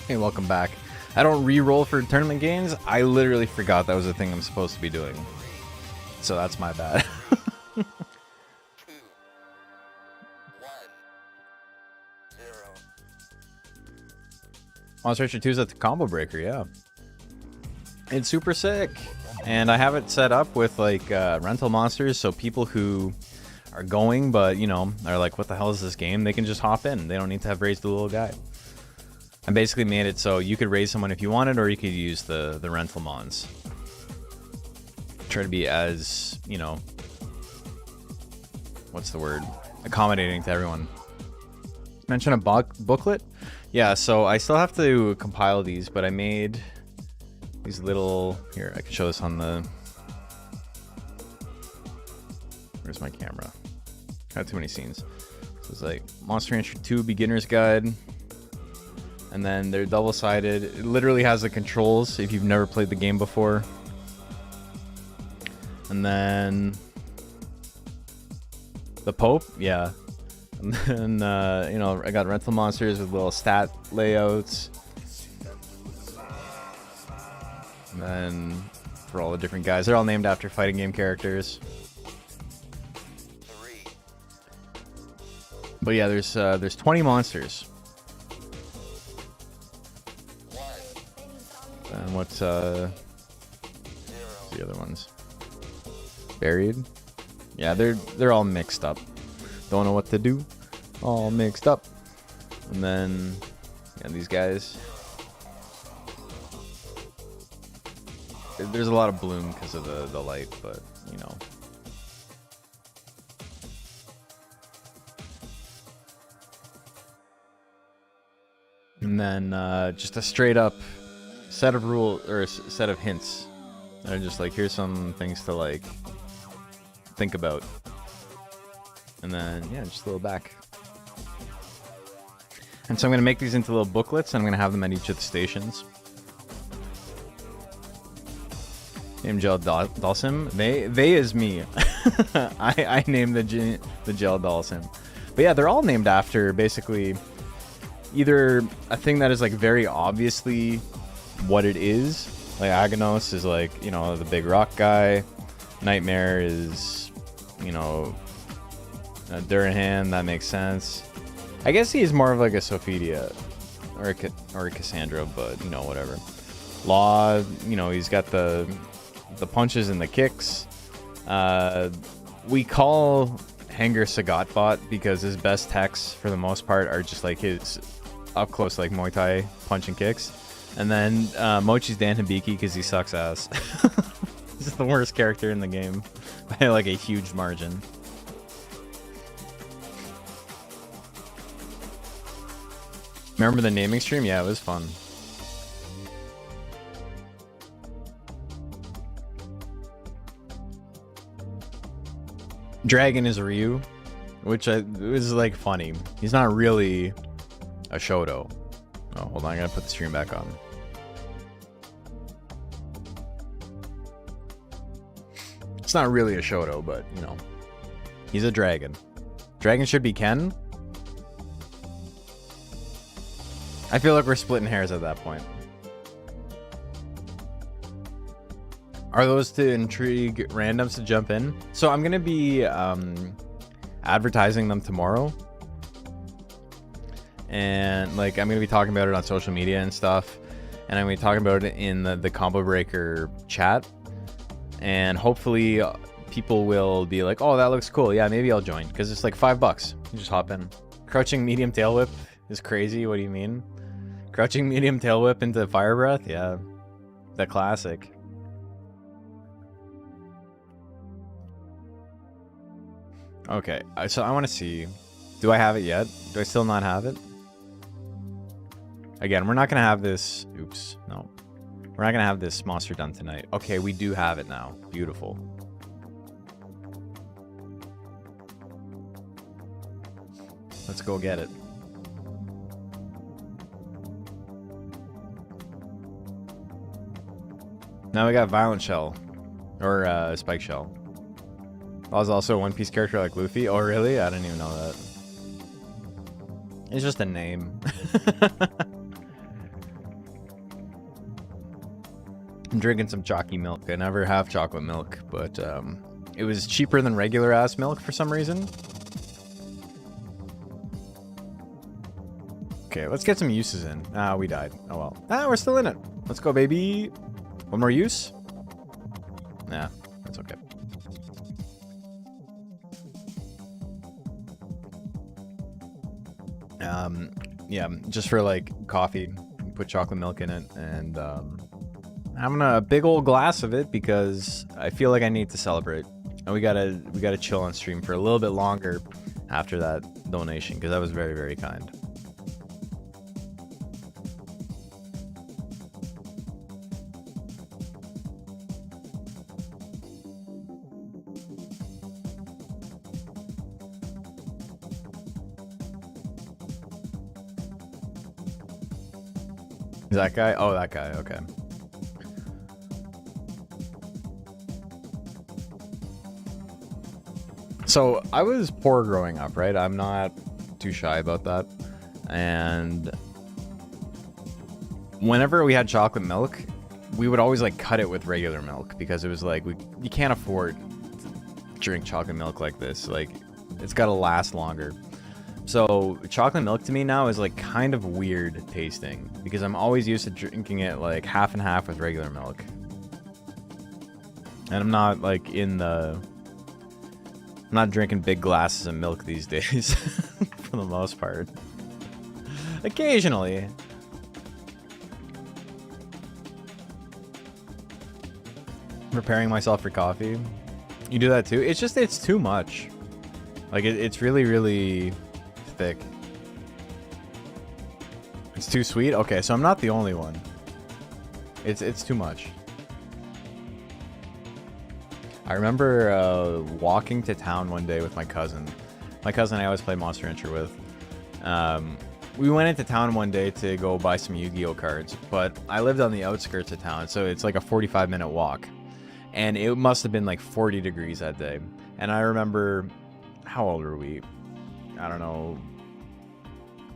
Hey, welcome back. I don't re-roll for tournament games. I literally forgot that was a thing I'm supposed to be doing. So that's my bad. Monster Rancher 2 is at the combo breaker, yeah. It's super sick. And I have it set up with like rental monsters, so people who are going but, you know, are like, what the hell is this game? They can just hop in. They don't need to have raised the little guy. I basically made it so you could raise someone if you wanted, or you could use the rental mons. Try to be as, you know, what's the word? Accommodating to everyone. Mention a booklet? Yeah, so I still have to compile these, but I made these little... Here, I can show this on the... Where's my camera? Got too many scenes. So it's like Monster Rancher 2 Beginner's Guide. And then they're double-sided. It literally has the controls if you've never played the game before. And then... The Pope? Yeah. And then, you know, I got rental monsters with little stat layouts. And then for all the different guys, they're all named after fighting game characters. But yeah, there's 20 monsters. And what's the other ones? Buried? Yeah, they're all mixed up. Don't know what to do. All mixed up. And then yeah, these guys. There's a lot of bloom because of the light, but you know. And then just a straight up set of rules or a set of hints. They're just like, here's some things to like think about. And then yeah, just a little back. And so I'm gonna make these into little booklets, and I'm gonna have them at each of the stations. Name Gel Dalsim. They is me. I named the Gel Dalsim. But yeah, they're all named after basically either a thing that is like very obviously what it is. Like Aganos is like, you know, the big rock guy. Nightmare is, you know, Durahan. That makes sense. I guess he is more of like a Sophidia or a Cassandra, but you know, whatever. Law, you know, he's got the punches and the kicks. We call Hanger Sagatbot because his best techs for the most part are just like his up close like Muay Thai punch and kicks. And then Mochi's Dan Hibiki because he sucks ass. He's the worst character in the game by like a huge margin. Remember the naming stream? Yeah, it was fun. Dragon is Ryu, which was like funny. He's not really a Shoto. Oh, hold on, I gotta put the stream back on. It's not really a Shoto, but you know, he's a dragon. Dragon should be Ken. I feel like we're splitting hairs at that point. Are those to intrigue randoms to jump in? So I'm gonna be advertising them tomorrow, and like I'm gonna be talking about it on social media and stuff, and I'm gonna be talking about it in the Combo Breaker chat, and hopefully people will be like, oh, that looks cool, yeah, maybe I'll join, because it's like $5. You just hop in. Crouching medium tail whip is crazy. What do you mean? Crouching medium tail whip into fire breath? Yeah, the classic. Okay, so I want to see. Do I have it yet? Do I still not have it? Again, we're not going to have this. Oops, no. We're not going to have this monster done tonight. Okay, we do have it now. Beautiful. Let's go get it. Now we got Violent Shell. Or Spike Shell. I was also a One Piece character like Luffy. Oh, really? I didn't even know that. It's just a name. I'm drinking some chalky milk. I never have chocolate milk, but it was cheaper than regular ass milk for some reason. Okay, let's get some uses in. Ah, we died. Oh well. Ah, we're still in it. Let's go, baby. One more use? Nah, that's okay. Yeah, just for like coffee, put chocolate milk in it, and having a big old glass of it because I feel like I need to celebrate. And we gotta chill on stream for a little bit longer after that donation because that was very, very kind. Is that guy? Oh, that guy. Okay. So I was poor growing up, right? I'm not too shy about that. And whenever we had chocolate milk, we would always like cut it with regular milk because it was like you can't afford to drink chocolate milk like this. Like it's got to last longer. So chocolate milk to me now is like kind of weird tasting because I'm always used to drinking it like half and half with regular milk. And I'm not like I'm not drinking big glasses of milk these days for the most part. Occasionally. Preparing myself for coffee. You do that too? It's just, it's too much. Like it's really, really thick. It's too sweet? Okay, so I'm not the only one. It's too much. I remember walking to town one day with my cousin. My cousin I always play Monster Hunter with. We went into town one day to go buy some Yu-Gi-Oh cards, but I lived on the outskirts of town, so it's like a 45-minute walk. And it must have been like 40 degrees that day. And I remember, how old were we? I don't know,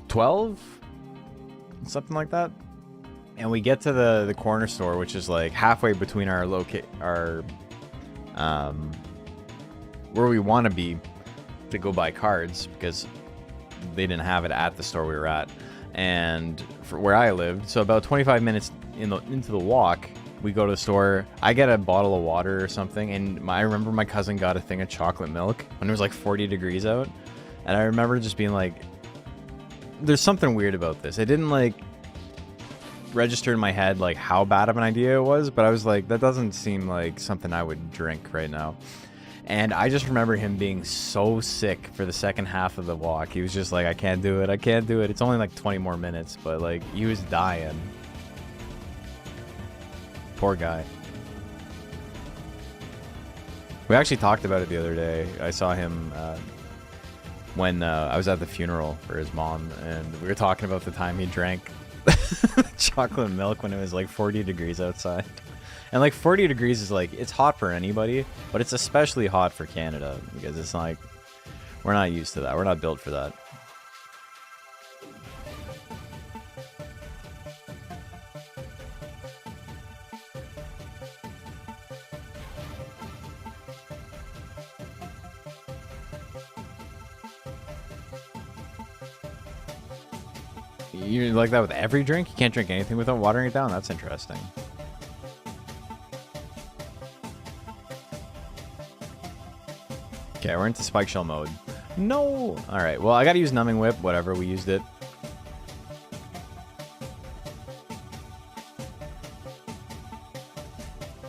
12? Something like that. And we get to the corner store, which is like halfway between our where we want to be to go buy cards because they didn't have it at the store we were at, and for where I lived, so about 25 minutes into the walk, we go to the store. I get a bottle of water or something, and I remember my cousin got a thing of chocolate milk when it was like 40 degrees out, and I remember just being like, there's something weird about this. It didn't like register in my head like how bad of an idea it was, but I was like, that doesn't seem like something I would drink right now. And I just remember him being so sick for the second half of the walk. He was just like, I can't do it, I can't do it. It's only like 20 more minutes, but like he was dying. Poor guy. We actually talked about it the other day. I saw him when I was at the funeral for his mom, and we were talking about the time he drank chocolate milk when it was like 40 degrees outside. And like 40 degrees is like, it's hot for anybody, but it's especially hot for Canada because it's like, we're not used to that. We're not built for that. You like that with every drink? You can't drink anything without watering it down? That's interesting. Okay, we're into spike shell mode. No! Alright, well, I gotta use numbing whip. Whatever, we used it.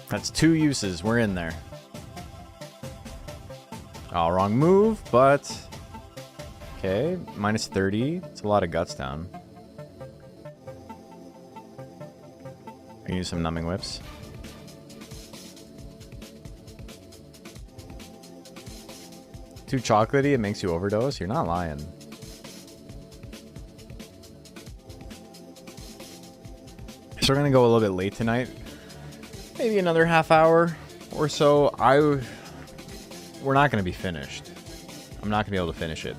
That's 2 uses. We're in there. Oh, wrong move, but... Okay, minus 30. It's a lot of guts down. I can use some numbing whips. Too chocolatey, it makes you overdose? You're not lying. So we're gonna go a little bit late tonight. Maybe another half hour or so. We're not gonna be finished. I'm not gonna be able to finish it.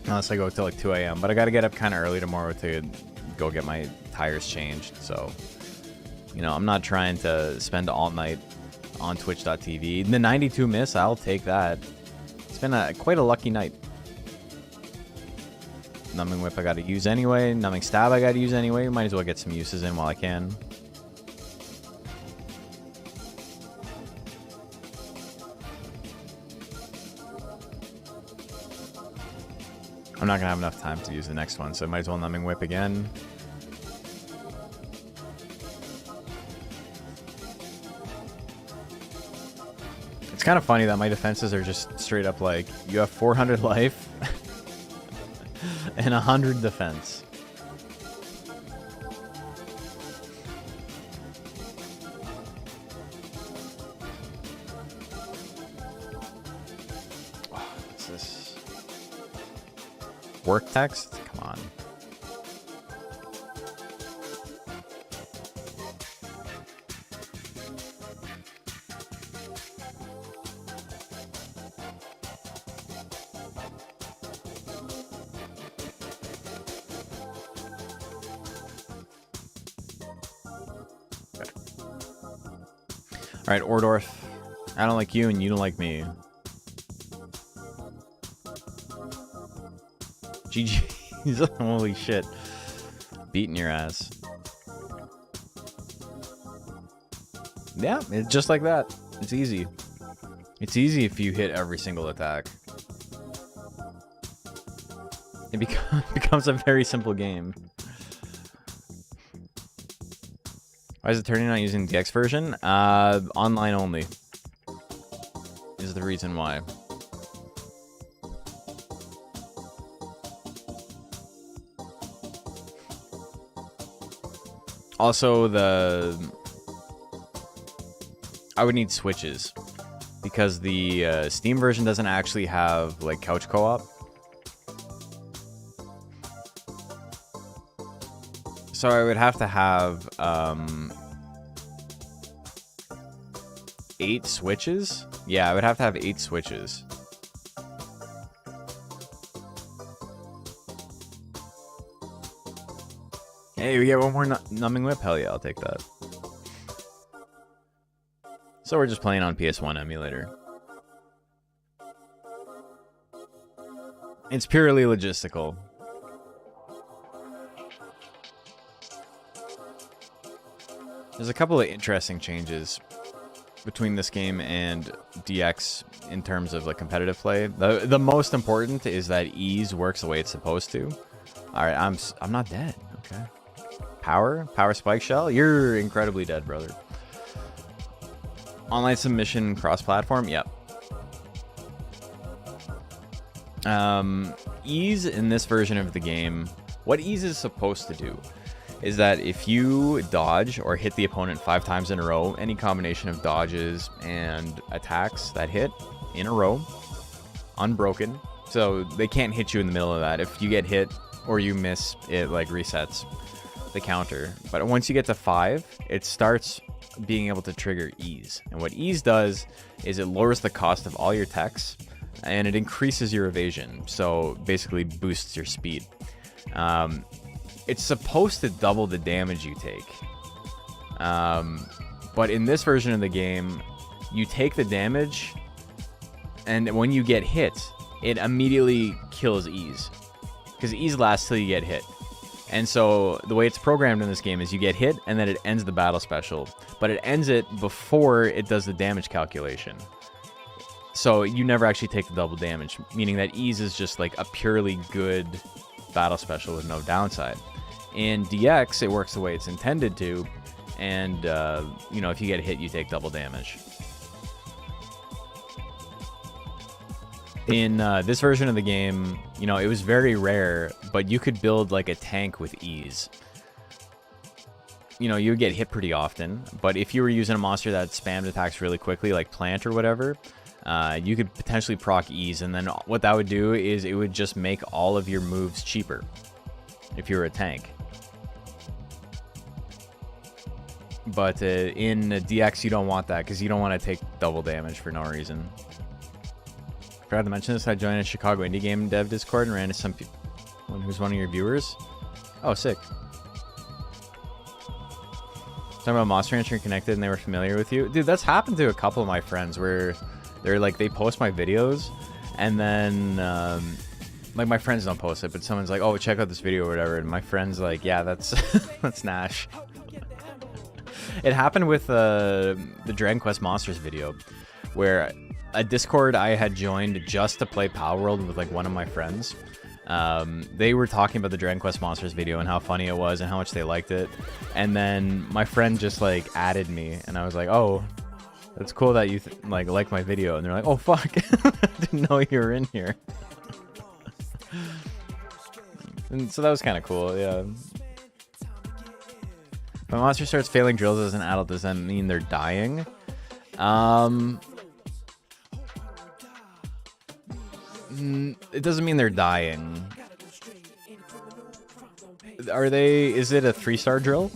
Unless I go till like 2 a.m. But I gotta get up kind of early tomorrow to go get my tires changed. So You know, I'm not trying to spend all night on twitch.tv. The 92 miss, I'll take that. It's been quite a lucky night. Numbing Whip I got to use anyway. Numbing Stab I got to use anyway. Might as well get some uses in while I can. I'm not going to have enough time to use the next one, so I might as well Numbing Whip again. It's kind of funny that my defenses are just straight up like, you have 400 life and 100 defense. What's this? Work text? Come on. All right, Ordorf. I don't like you and you don't like me. GG's. Holy shit. Beating your ass. Yeah, it's just like that. It's easy. It's easy if you hit every single attack. It becomes a very simple game. Why is it turning not using the DX version? Online only is the reason why. Also, I would need switches because the Steam version doesn't actually have like couch co-op. So I would have to have 8 switches. Yeah, I would have to have 8 switches. Hey, we get one more Numbing Whip? Hell yeah, I'll take that. So we're just playing on PS1 emulator. It's purely logistical. There's a couple of interesting changes between this game and DX in terms of like competitive play. The most important is that ease works the way it's supposed to. All right, I'm not dead. Okay. Power spike shell. You're incredibly dead, brother. Online submission cross-platform. Yep. Ease in this version of the game. What ease is supposed to do is that if you dodge or hit the opponent 5 times in a row, any combination of dodges and attacks that hit in a row, unbroken, so they can't hit you in the middle of that. If you get hit or you miss, it like resets the counter. But once you get to 5, it starts being able to trigger ease. And what ease does is it lowers the cost of all your techs and it increases your evasion, so basically boosts your speed. It's supposed to double the damage you take. But in this version of the game, you take the damage, and when you get hit, it immediately kills ease. Because ease lasts till you get hit. And so the way it's programmed in this game is you get hit, and then it ends the battle special. But it ends it before it does the damage calculation. So you never actually take the double damage, meaning that ease is just like a purely good battle special with no downside. In DX, it works the way it's intended to, and you know, if you get hit, you take double damage. In this version of the game, you know, it was very rare, but you could build like a tank with ease. You know, you would get hit pretty often, but if you were using a monster that spammed attacks really quickly, like Plant or whatever, you could potentially proc ease, and then what that would do is it would just make all of your moves cheaper if you were a tank. But in DX, you don't want that because you don't want to take double damage for no reason. Forgot to mention this. I joined a Chicago indie game dev Discord and ran into someone who's one of your viewers. Oh, sick. Talking about Monster Hunter Connected and they were familiar with you. Dude, that's happened to a couple of my friends where they're like, they post my videos and then, like my friends don't post it, but someone's like, oh, check out this video or whatever. And my friend's like, yeah, that's, that's Nash. It happened with the Dragon Quest Monsters video where a Discord I had joined just to play Power World with like one of my friends. They were talking about the Dragon Quest Monsters video and how funny it was and how much they liked it. And then my friend just like added me and I was like, oh, that's cool that you like my video. And they're like, oh, fuck. I didn't know you were in here. And so that was kind of cool, yeah. If a monster starts failing drills as an adult, does that mean they're dying? It doesn't mean they're dying. Are they... Is it a 3-star drill?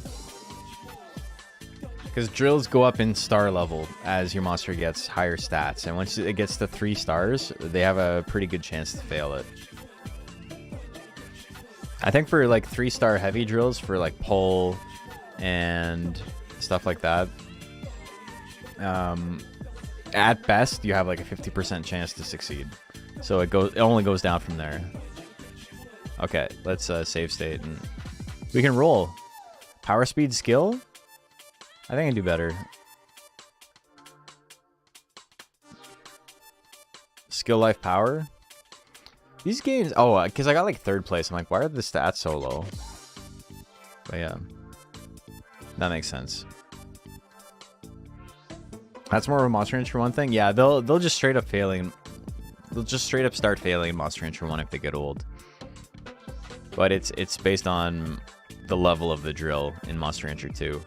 Because drills go up in star level as your monster gets higher stats. And once it gets to 3 stars, they have a pretty good chance to fail it. I think for like 3-star heavy drills, for like pull and stuff like that, at best you have like a 50% chance to succeed. So it only goes down from there. Okay, let's save state and we can roll. Power speed skill? I think I can do better. Skill life power? These games, oh, because I got like 3rd place. I'm like, why are the stats so low? But yeah, that makes sense. That's more of a Monster Hunter 1 thing. Yeah, they'll just straight up failing. They'll just straight up start failing in Monster Hunter 1 if they get old. But it's based on the level of the drill in Monster Hunter 2.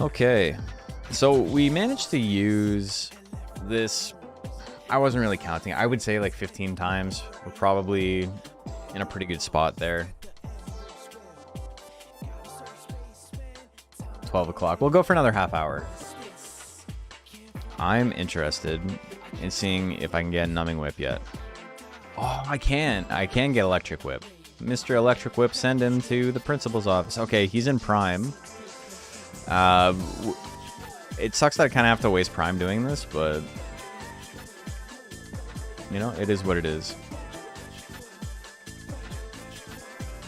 Okay, so we managed to use this. I wasn't really counting. I would say like 15 times. We're probably in a pretty good spot there. 12 o'clock. We'll go for another half hour. I'm interested in seeing if I can get a numbing whip yet. Oh, I can. I can get electric whip. Mr. Electric Whip, send him to the principal's office. Okay, he's in Prime. It sucks that I kind of have to waste Prime doing this, but you know, it is what it is.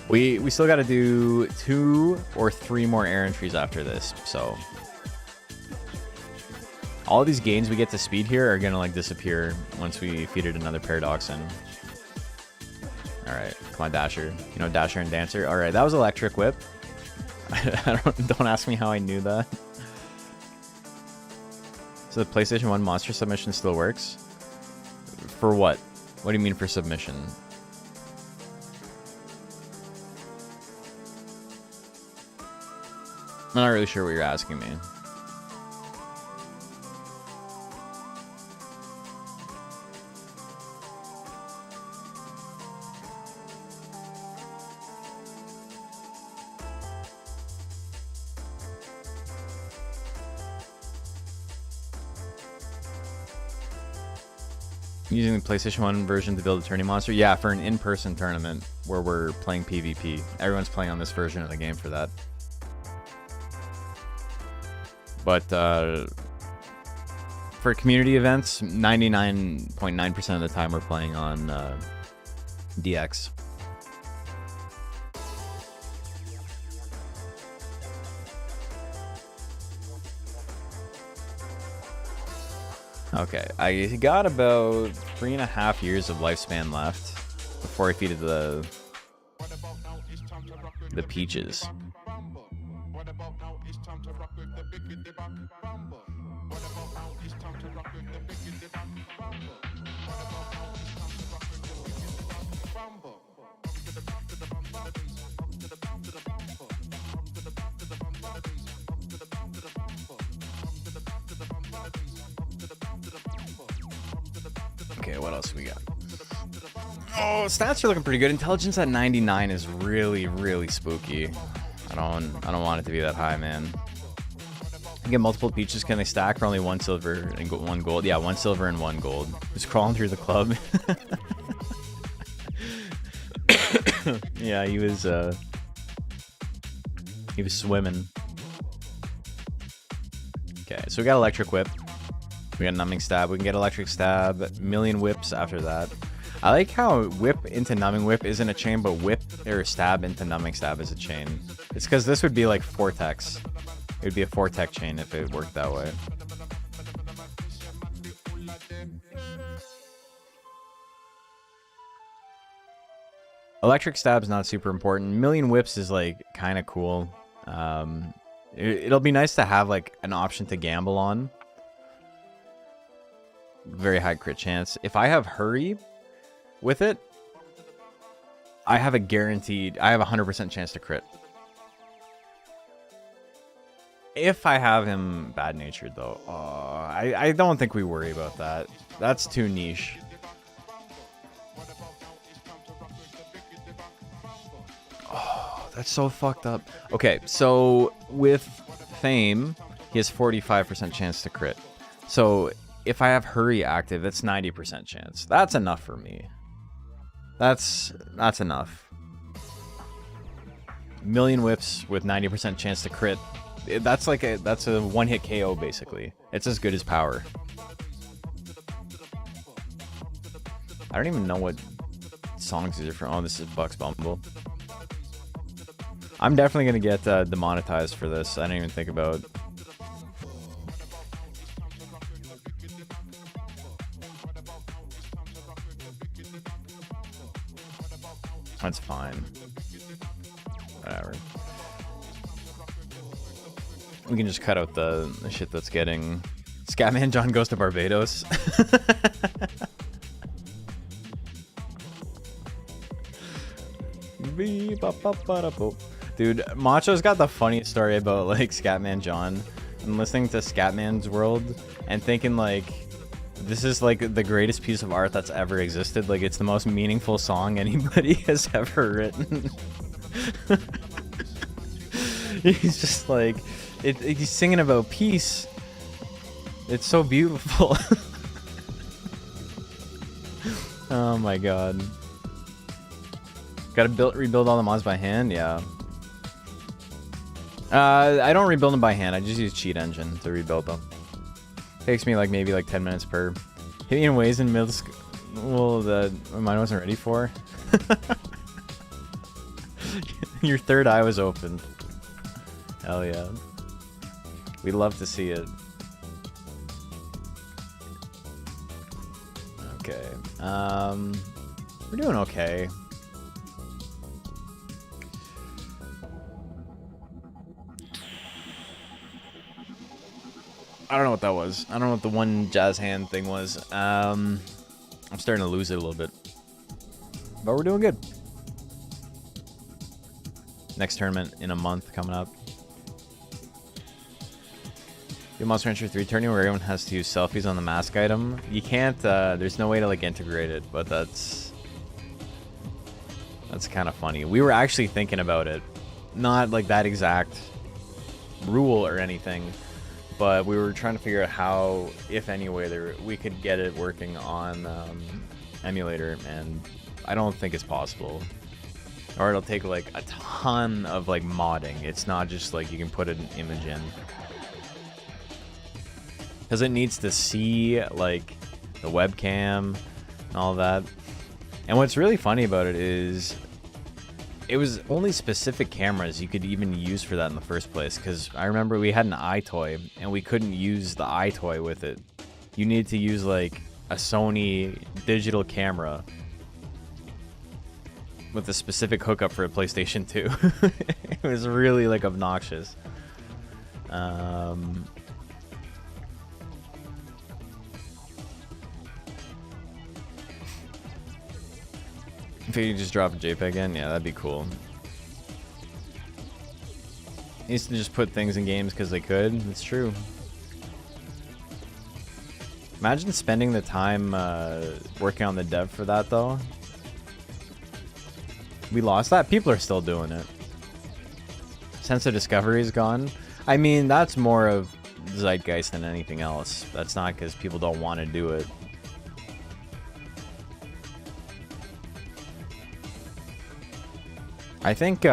We still got to do 2 or 3 more air entries after this, so all of these gains we get to speed here are gonna like disappear once we feed it another Paradoxin. All right, come on, Dasher. You know, Dasher and Dancer. All right, that was Electric Whip. Don't ask me how I knew that. So the PlayStation 1 monster submission still works? For what? What do you mean for submission? I'm not really sure what you're asking me. Using the PlayStation 1 version to build a tourney monster? Yeah, for an in-person tournament where we're playing PvP. Everyone's playing on this version of the game for that. But for community events, 99.9% of the time we're playing on DX. Okay, I got about 3.5 years of lifespan left before I feeded the peaches. Okay, what else we got? Oh, stats are looking pretty good. Intelligence at 99 is really, really spooky. I don't want it to be that high, man. You get multiple peaches. Can they stack for only 1 silver and 1 gold? Yeah, 1 silver and 1 gold. Just crawling through the club. Yeah, he was swimming. Okay, so we got electric whip. We got numbing stab. We can get electric stab. Million whips after that. I like how whip into numbing whip isn't a chain, but whip or stab into numbing stab is a chain. It's because this would be like 4-techs. It would be a 4-tech chain if it worked that way. Electric stab's not super important. Million whips is like kind of cool. It'll be nice to have like an option to gamble on. Very high crit chance. If I have hurry with it, I have a 100% chance to crit. If I have him bad natured though, I don't think we worry about that. That's too niche. Oh, that's so fucked up. Okay, so with Fame, he has 45% chance to crit. So if I have hurry active, that's 90% chance. That's enough for me. That's enough. Million whips with 90% chance to crit. That's a one-hit KO basically. It's as good as power. I don't even know what songs these are from. Oh, this is Bucks Bumble. I'm definitely gonna get demonetized for this. I didn't even think about. That's fine. Whatever. We can just cut out the shit that's getting... Scatman John goes to Barbados. Dude, Macho's got the funniest story about like Scatman John. I'm listening to Scatman's World and thinking like, this is like the greatest piece of art that's ever existed. Like it's the most meaningful song anybody has ever written. He's just like, he's singing about peace. It's so beautiful. Oh my god. Gotta rebuild all the mods by hand? Yeah. I don't rebuild them by hand. I just use Cheat Engine to rebuild them. Takes me like maybe like 10 minutes per. Hit me in ways in middle school. Well, that mine wasn't ready for. Your third eye was opened. Hell yeah. We love to see it. Okay. We're doing okay. I don't know what that was. I don't know what the one jazz hand thing was. I'm starting to lose it a little bit. But we're doing good. Next tournament in a month coming up. Do Monster Hunter 3 tournament where everyone has to use selfies on the mask item. You can't, there's no way to like integrate it, but that's kind of funny. We were actually thinking about it. Not like that exact rule or anything, but we were trying to figure out how, if any way, we could get it working on emulator, and I don't think it's possible. Or it'll take like a ton of like modding. It's not just like you can put an image in. Because it needs to see like the webcam and all that. And what's really funny about it is it was only specific cameras you could even use for that in the first place. Because I remember we had an iToy and we couldn't use the iToy with it. You needed to use like a Sony digital camera with a specific hookup for a PlayStation 2. It was really like obnoxious. If you just drop a JPEG in, yeah, that'd be cool. Used to just put things in games because they could. It's true. Imagine spending the time working on the dev for that, though. We lost that. People are still doing it. Sense of discovery is gone. I mean, that's more of zeitgeist than anything else. That's not because people don't want to do it. I think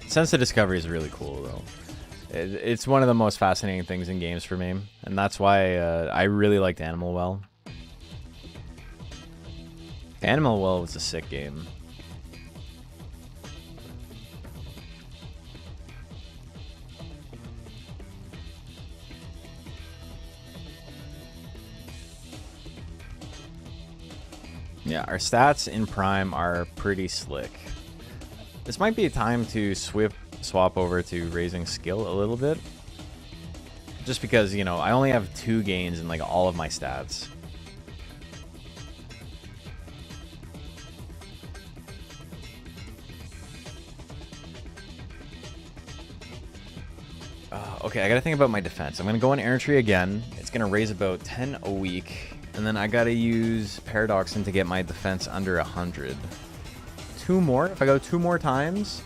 Sense of Discovery is really cool, though. It's one of the most fascinating things in games for me, and that's why I really liked Animal Well. Animal Well was a sick game. Yeah, our stats in Prime are pretty slick. This might be a time to swap over to raising skill a little bit. Just because, you know, I only have 2 gains in like all of my stats. Okay, I gotta think about my defense. I'm gonna go in Errantry again. It's gonna raise about 10 a week. And then I gotta use Paradoxin to get my defense under 100. 2 more? If I go 2 more times,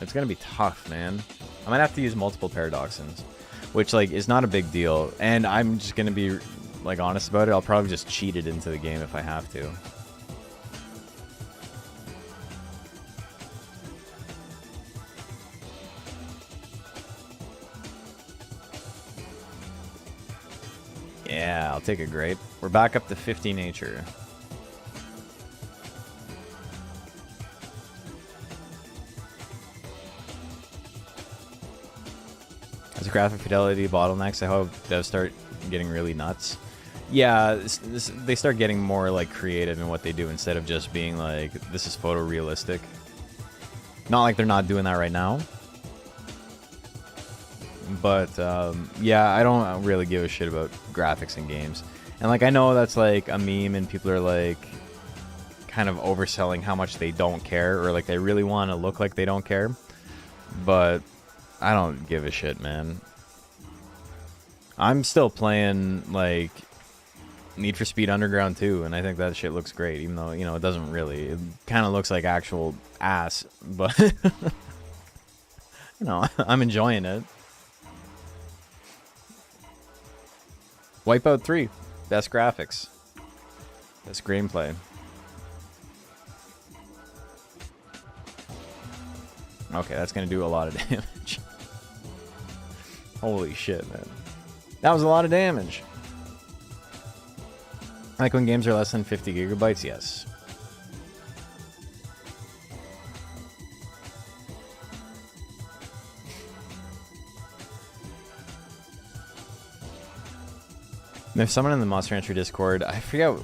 it's gonna be tough, man. I might have to use multiple Paradoxins, which like is not a big deal. And I'm just gonna be like honest about it. I'll probably just cheat it into the game if I have to. Yeah, I'll take a grape. We're back up to 50 nature. As graphic fidelity bottlenecks, I hope devs start getting really nuts. Yeah, they start getting more like creative in what they do instead of just being like, this is photorealistic. Not like they're not doing that right now. But yeah, I don't really give a shit about graphics in games. And like I know that's like a meme and people are like kind of overselling how much they don't care, or like they really want to look like they don't care. But I don't give a shit, man. I'm still playing like Need for Speed Underground 2, and I think that shit looks great, even though, you know, it doesn't really. It kind of looks like actual ass, but you know, I'm enjoying it. Wipeout 3, best graphics, best gameplay. Okay, that's gonna do a lot of damage. Holy shit, man. That was a lot of damage. Like when games are less than 50 gigabytes, yes. There's someone in the Monster Entry Discord, I forget,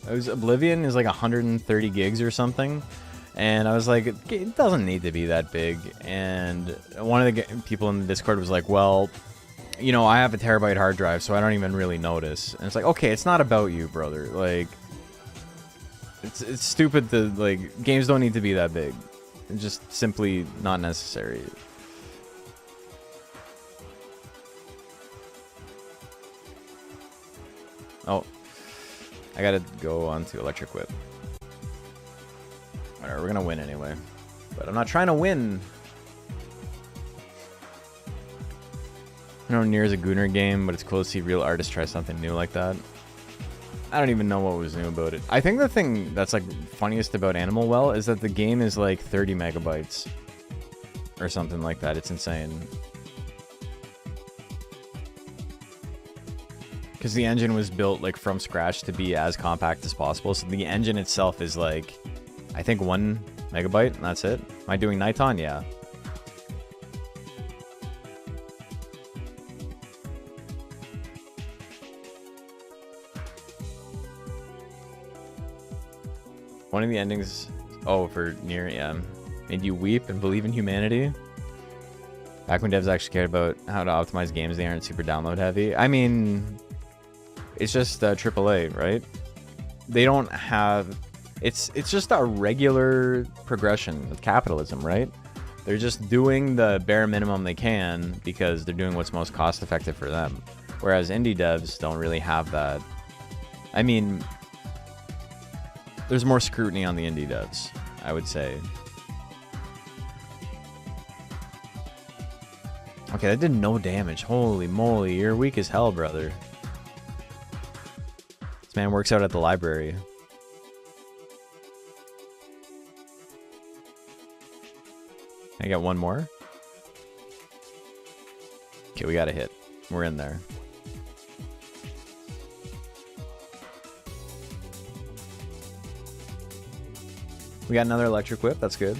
it was Oblivion is like 130 gigs or something, and I was like, it doesn't need to be that big, and one of the people in the Discord was like, well, you know, I have a terabyte hard drive, so I don't even really notice, and it's like, okay, it's not about you, brother, like, it's stupid to, like, games don't need to be that big, it's just simply not necessary. Oh, I gotta go on to Electric Whip. Whatever, we're gonna win anyway. But I'm not trying to win. I know Nier is a Gooner game, but it's cool to see real artists try something new like that. I don't even know what was new about it. I think the thing that's like funniest about Animal Well is that the game is like 30 megabytes. Or something like that. It's insane. Because the engine was built like from scratch to be as compact as possible. So the engine itself is like, I think 1 megabyte, and that's it. Am I doing Niton? Yeah. One of the endings, oh, for Nier, yeah, made you weep and believe in humanity. Back when devs actually cared about how to optimize games, they aren't super download heavy. I mean, it's just AAA, right? They don't have... It's just a regular progression of capitalism, right? They're just doing the bare minimum they can because they're doing what's most cost effective for them. Whereas indie devs don't really have that. I mean, there's more scrutiny on the indie devs, I would say. Okay, that did no damage. Holy moly, you're weak as hell, brother. This man works out at the library. I got one more. Okay, we got a hit. We're in there. We got another electric whip. That's good.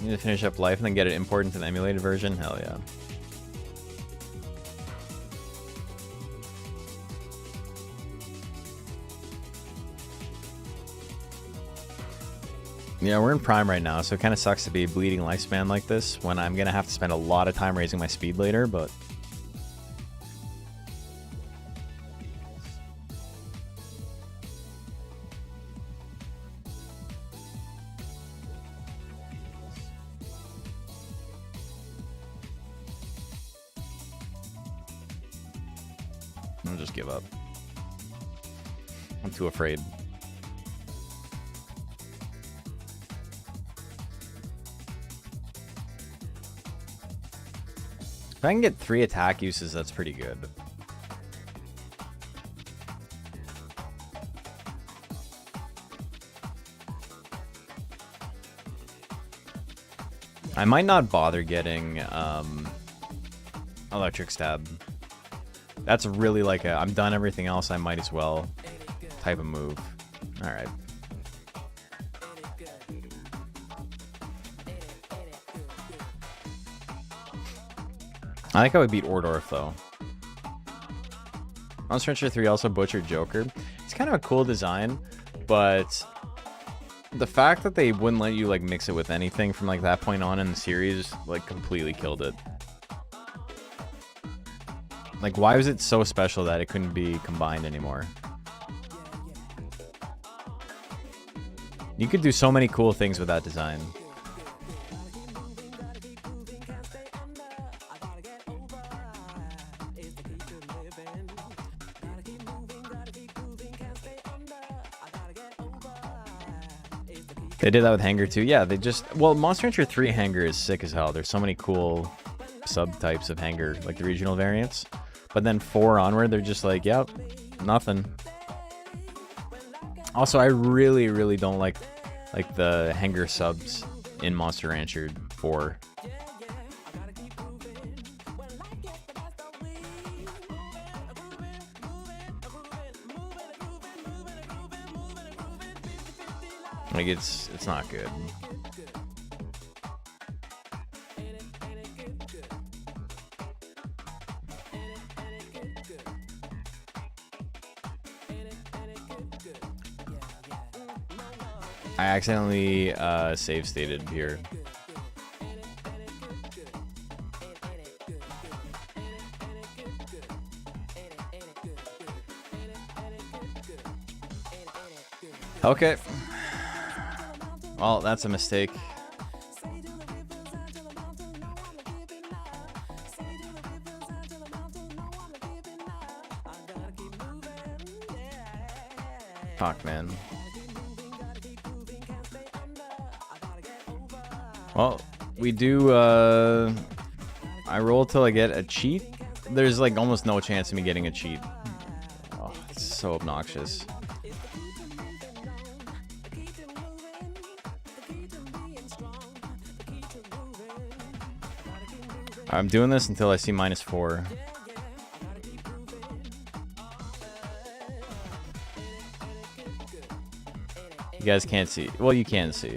Need to finish up life and then get it imported into the emulated version. Hell yeah. Yeah, we're in Prime right now, so it kind of sucks to be bleeding lifespan like this when I'm going to have to spend a lot of time raising my speed later, but... I'll just give up. I'm too afraid. If I can get 3 attack uses, that's pretty good. I might not bother getting electric stab. That's really like a I'm done everything else, I might as well type of move. Alright. I like how we beat Ordorf, though. Monster Hunter 3 also butchered Joker. It's kind of a cool design, but the fact that they wouldn't let you like mix it with anything from like that point on in the series like completely killed it. Like, why was it so special that it couldn't be combined anymore? You could do so many cool things with that design. They did that with Hanger too. Yeah, they just... Well, Monster Hunter 3 Hanger is sick as hell. There's so many cool subtypes of Hanger, like the regional variants. But then 4 onward, they're just like, yep, nothing. Also, I really, really don't like the Hanger subs in Monster Rancher 4. Like, it's not good. I accidentally save stated here. Okay. Well, that's a mistake. Fuck, man. Well, we do, I roll till I get a cheat. There's like almost no chance of me getting a cheat. Oh, it's so obnoxious. I'm doing this until I see -4. You guys can't see. Well, you can see.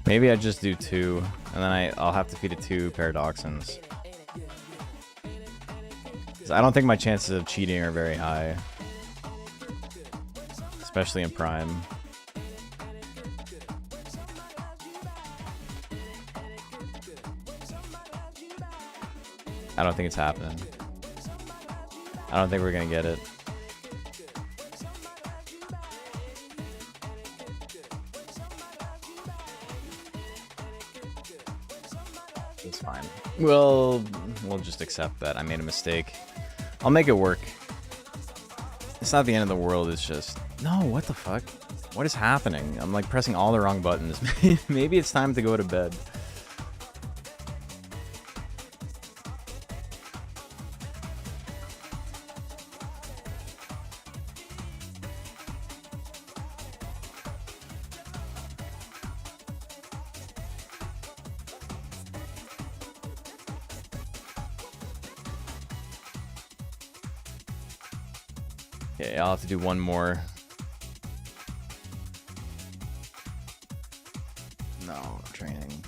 Maybe I just do 2, and then I'll have to feed it 2 Paradoxins. I don't think my chances of cheating are very high. Especially in Prime. I don't think it's happening. I don't think we're gonna get it. It's fine. We'll just accept that I made a mistake. I'll make it work. It's not the end of the world, it's just... No, what the fuck? What is happening? I'm like pressing all the wrong buttons. Maybe it's time to go to bed. Okay, I'll have to do one more. No, training.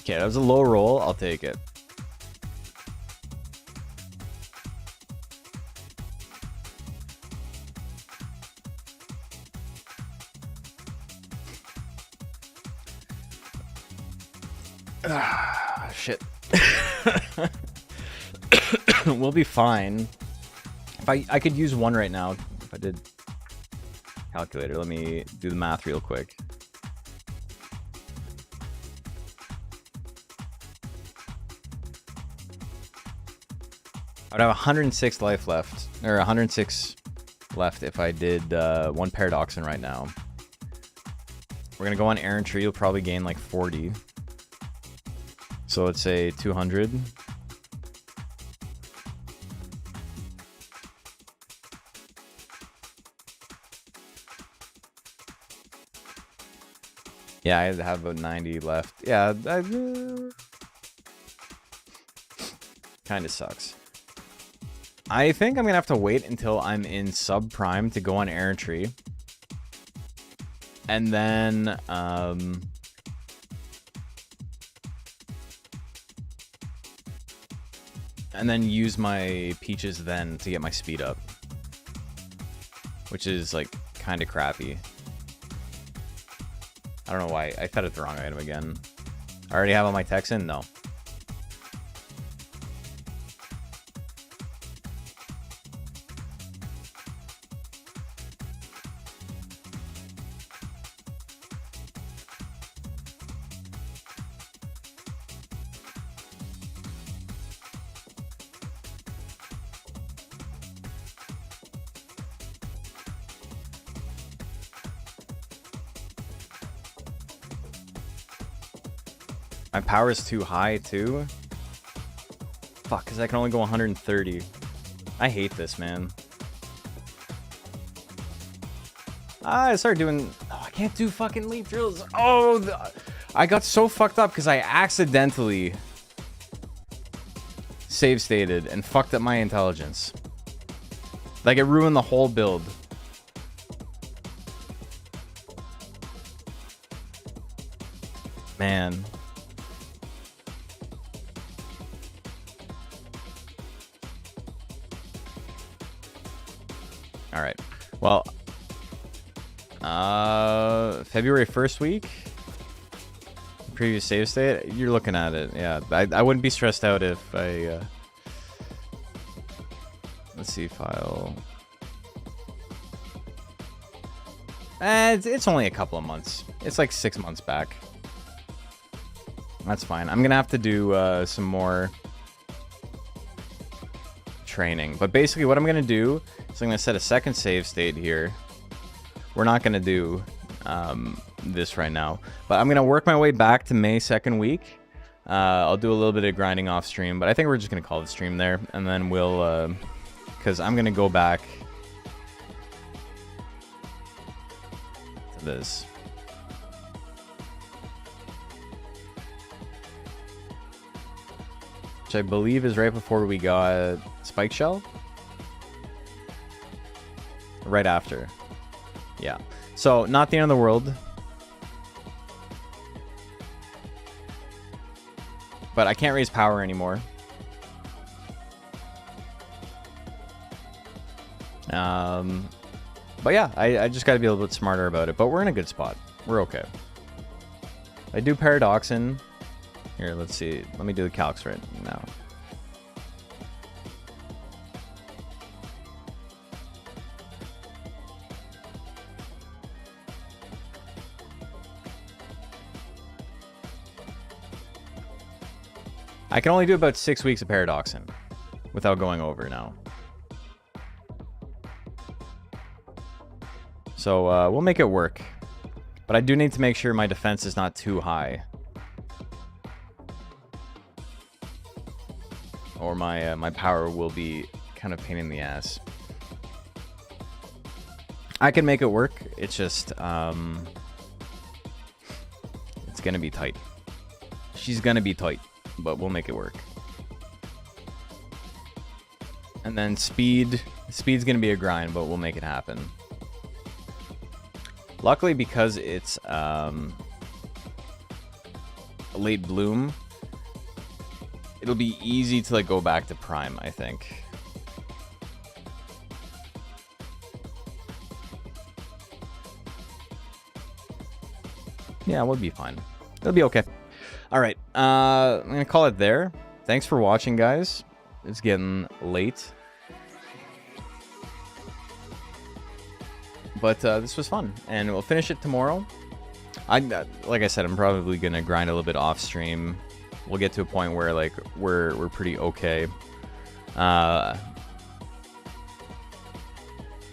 Okay, that was a low roll. I'll take it. Ah, shit. We'll be fine. If I could use one right now. If I did calculator, let me do the math real quick. I'd have 106 life left, or 106 left if I did one Paradoxin right now. We're gonna go on errantry. You'll probably gain like 40. So let's say 200. Yeah, I have about 90 left. Yeah, kind of sucks. I think I'm gonna have to wait until I'm in subprime to go on errantry, and then use my peaches then to get my speed up, which is like kind of crappy. I don't know why I fed it the wrong item again. I already have all my techs in? No. My power is too high, too? Fuck, because I can only go 130. I hate this, man. I started doing... Oh, I can't do fucking leap drills. Oh, I got so fucked up because I accidentally save stated and fucked up my intelligence. Like, it ruined the whole build. Man. All right. Well, February 1st week, previous save state, you're looking at it. Yeah, I wouldn't be stressed out if I, let's see, file. It's only a couple of months. It's like 6 months back. That's fine. I'm going to have to do some more training. But basically what I'm going to do is I'm going to set a second save state here. We're not going to do this right now. But I'm going to work my way back to May 2nd week. I'll do a little bit of grinding off stream. But I think we're just going to call the stream there. And then we'll... because I'm going to go back to this. Which I believe is right before we got Spike Shell. Right after. Yeah. So, not the end of the world. But I can't raise power anymore. But yeah, I just got to be a little bit smarter about it. But we're in a good spot. We're okay. I do Paradoxin. Here, let's see. Let me do the calcs right now. I can only do about 6 weeks of Paradoxing without going over now. So we'll make it work. But I do need to make sure my defense is not too high. Or my power will be kind of pain in the ass. I can make it work. It's just it's gonna be tight. She's gonna be tight, but we'll make it work. And then speed's gonna be a grind, but we'll make it happen. Luckily, because it's a late bloom, it'll be easy to like go back to prime, I think. Yeah, we'll be fine. It'll be okay. All right, I'm gonna call it there. Thanks for watching, guys. It's getting late, but this was fun, and we'll finish it tomorrow. Like I said, I'm probably gonna grind a little bit off stream. We'll get to a point where like we're pretty okay. But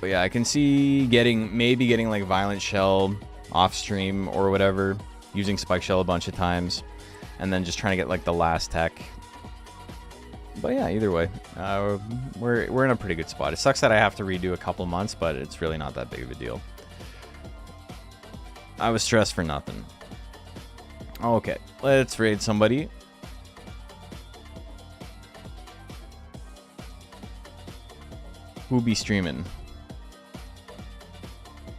yeah, I can see maybe getting like Violent Shell off stream or whatever, using Spike Shell a bunch of times, and then just trying to get like the last tech. But yeah, either way, we're in a pretty good spot. It sucks that I have to redo a couple months, but it's really not that big of a deal. I was stressed for nothing. Okay, let's raid somebody. Who be streaming?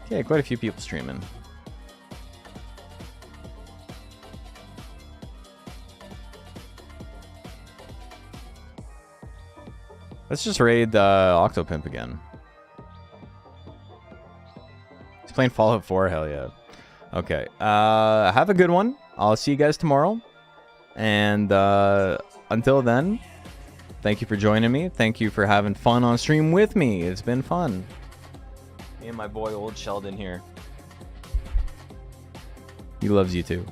Yeah, quite a few people streaming. Let's just raid Octopimp again. He's playing Fallout 4, hell yeah. Okay, have a good one. I'll see you guys tomorrow. And until then, thank you for joining me. Thank you for having fun on stream with me. It's been fun. Me and my boy, old Sheldon here. He loves you too.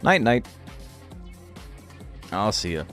Night, night. I'll see you.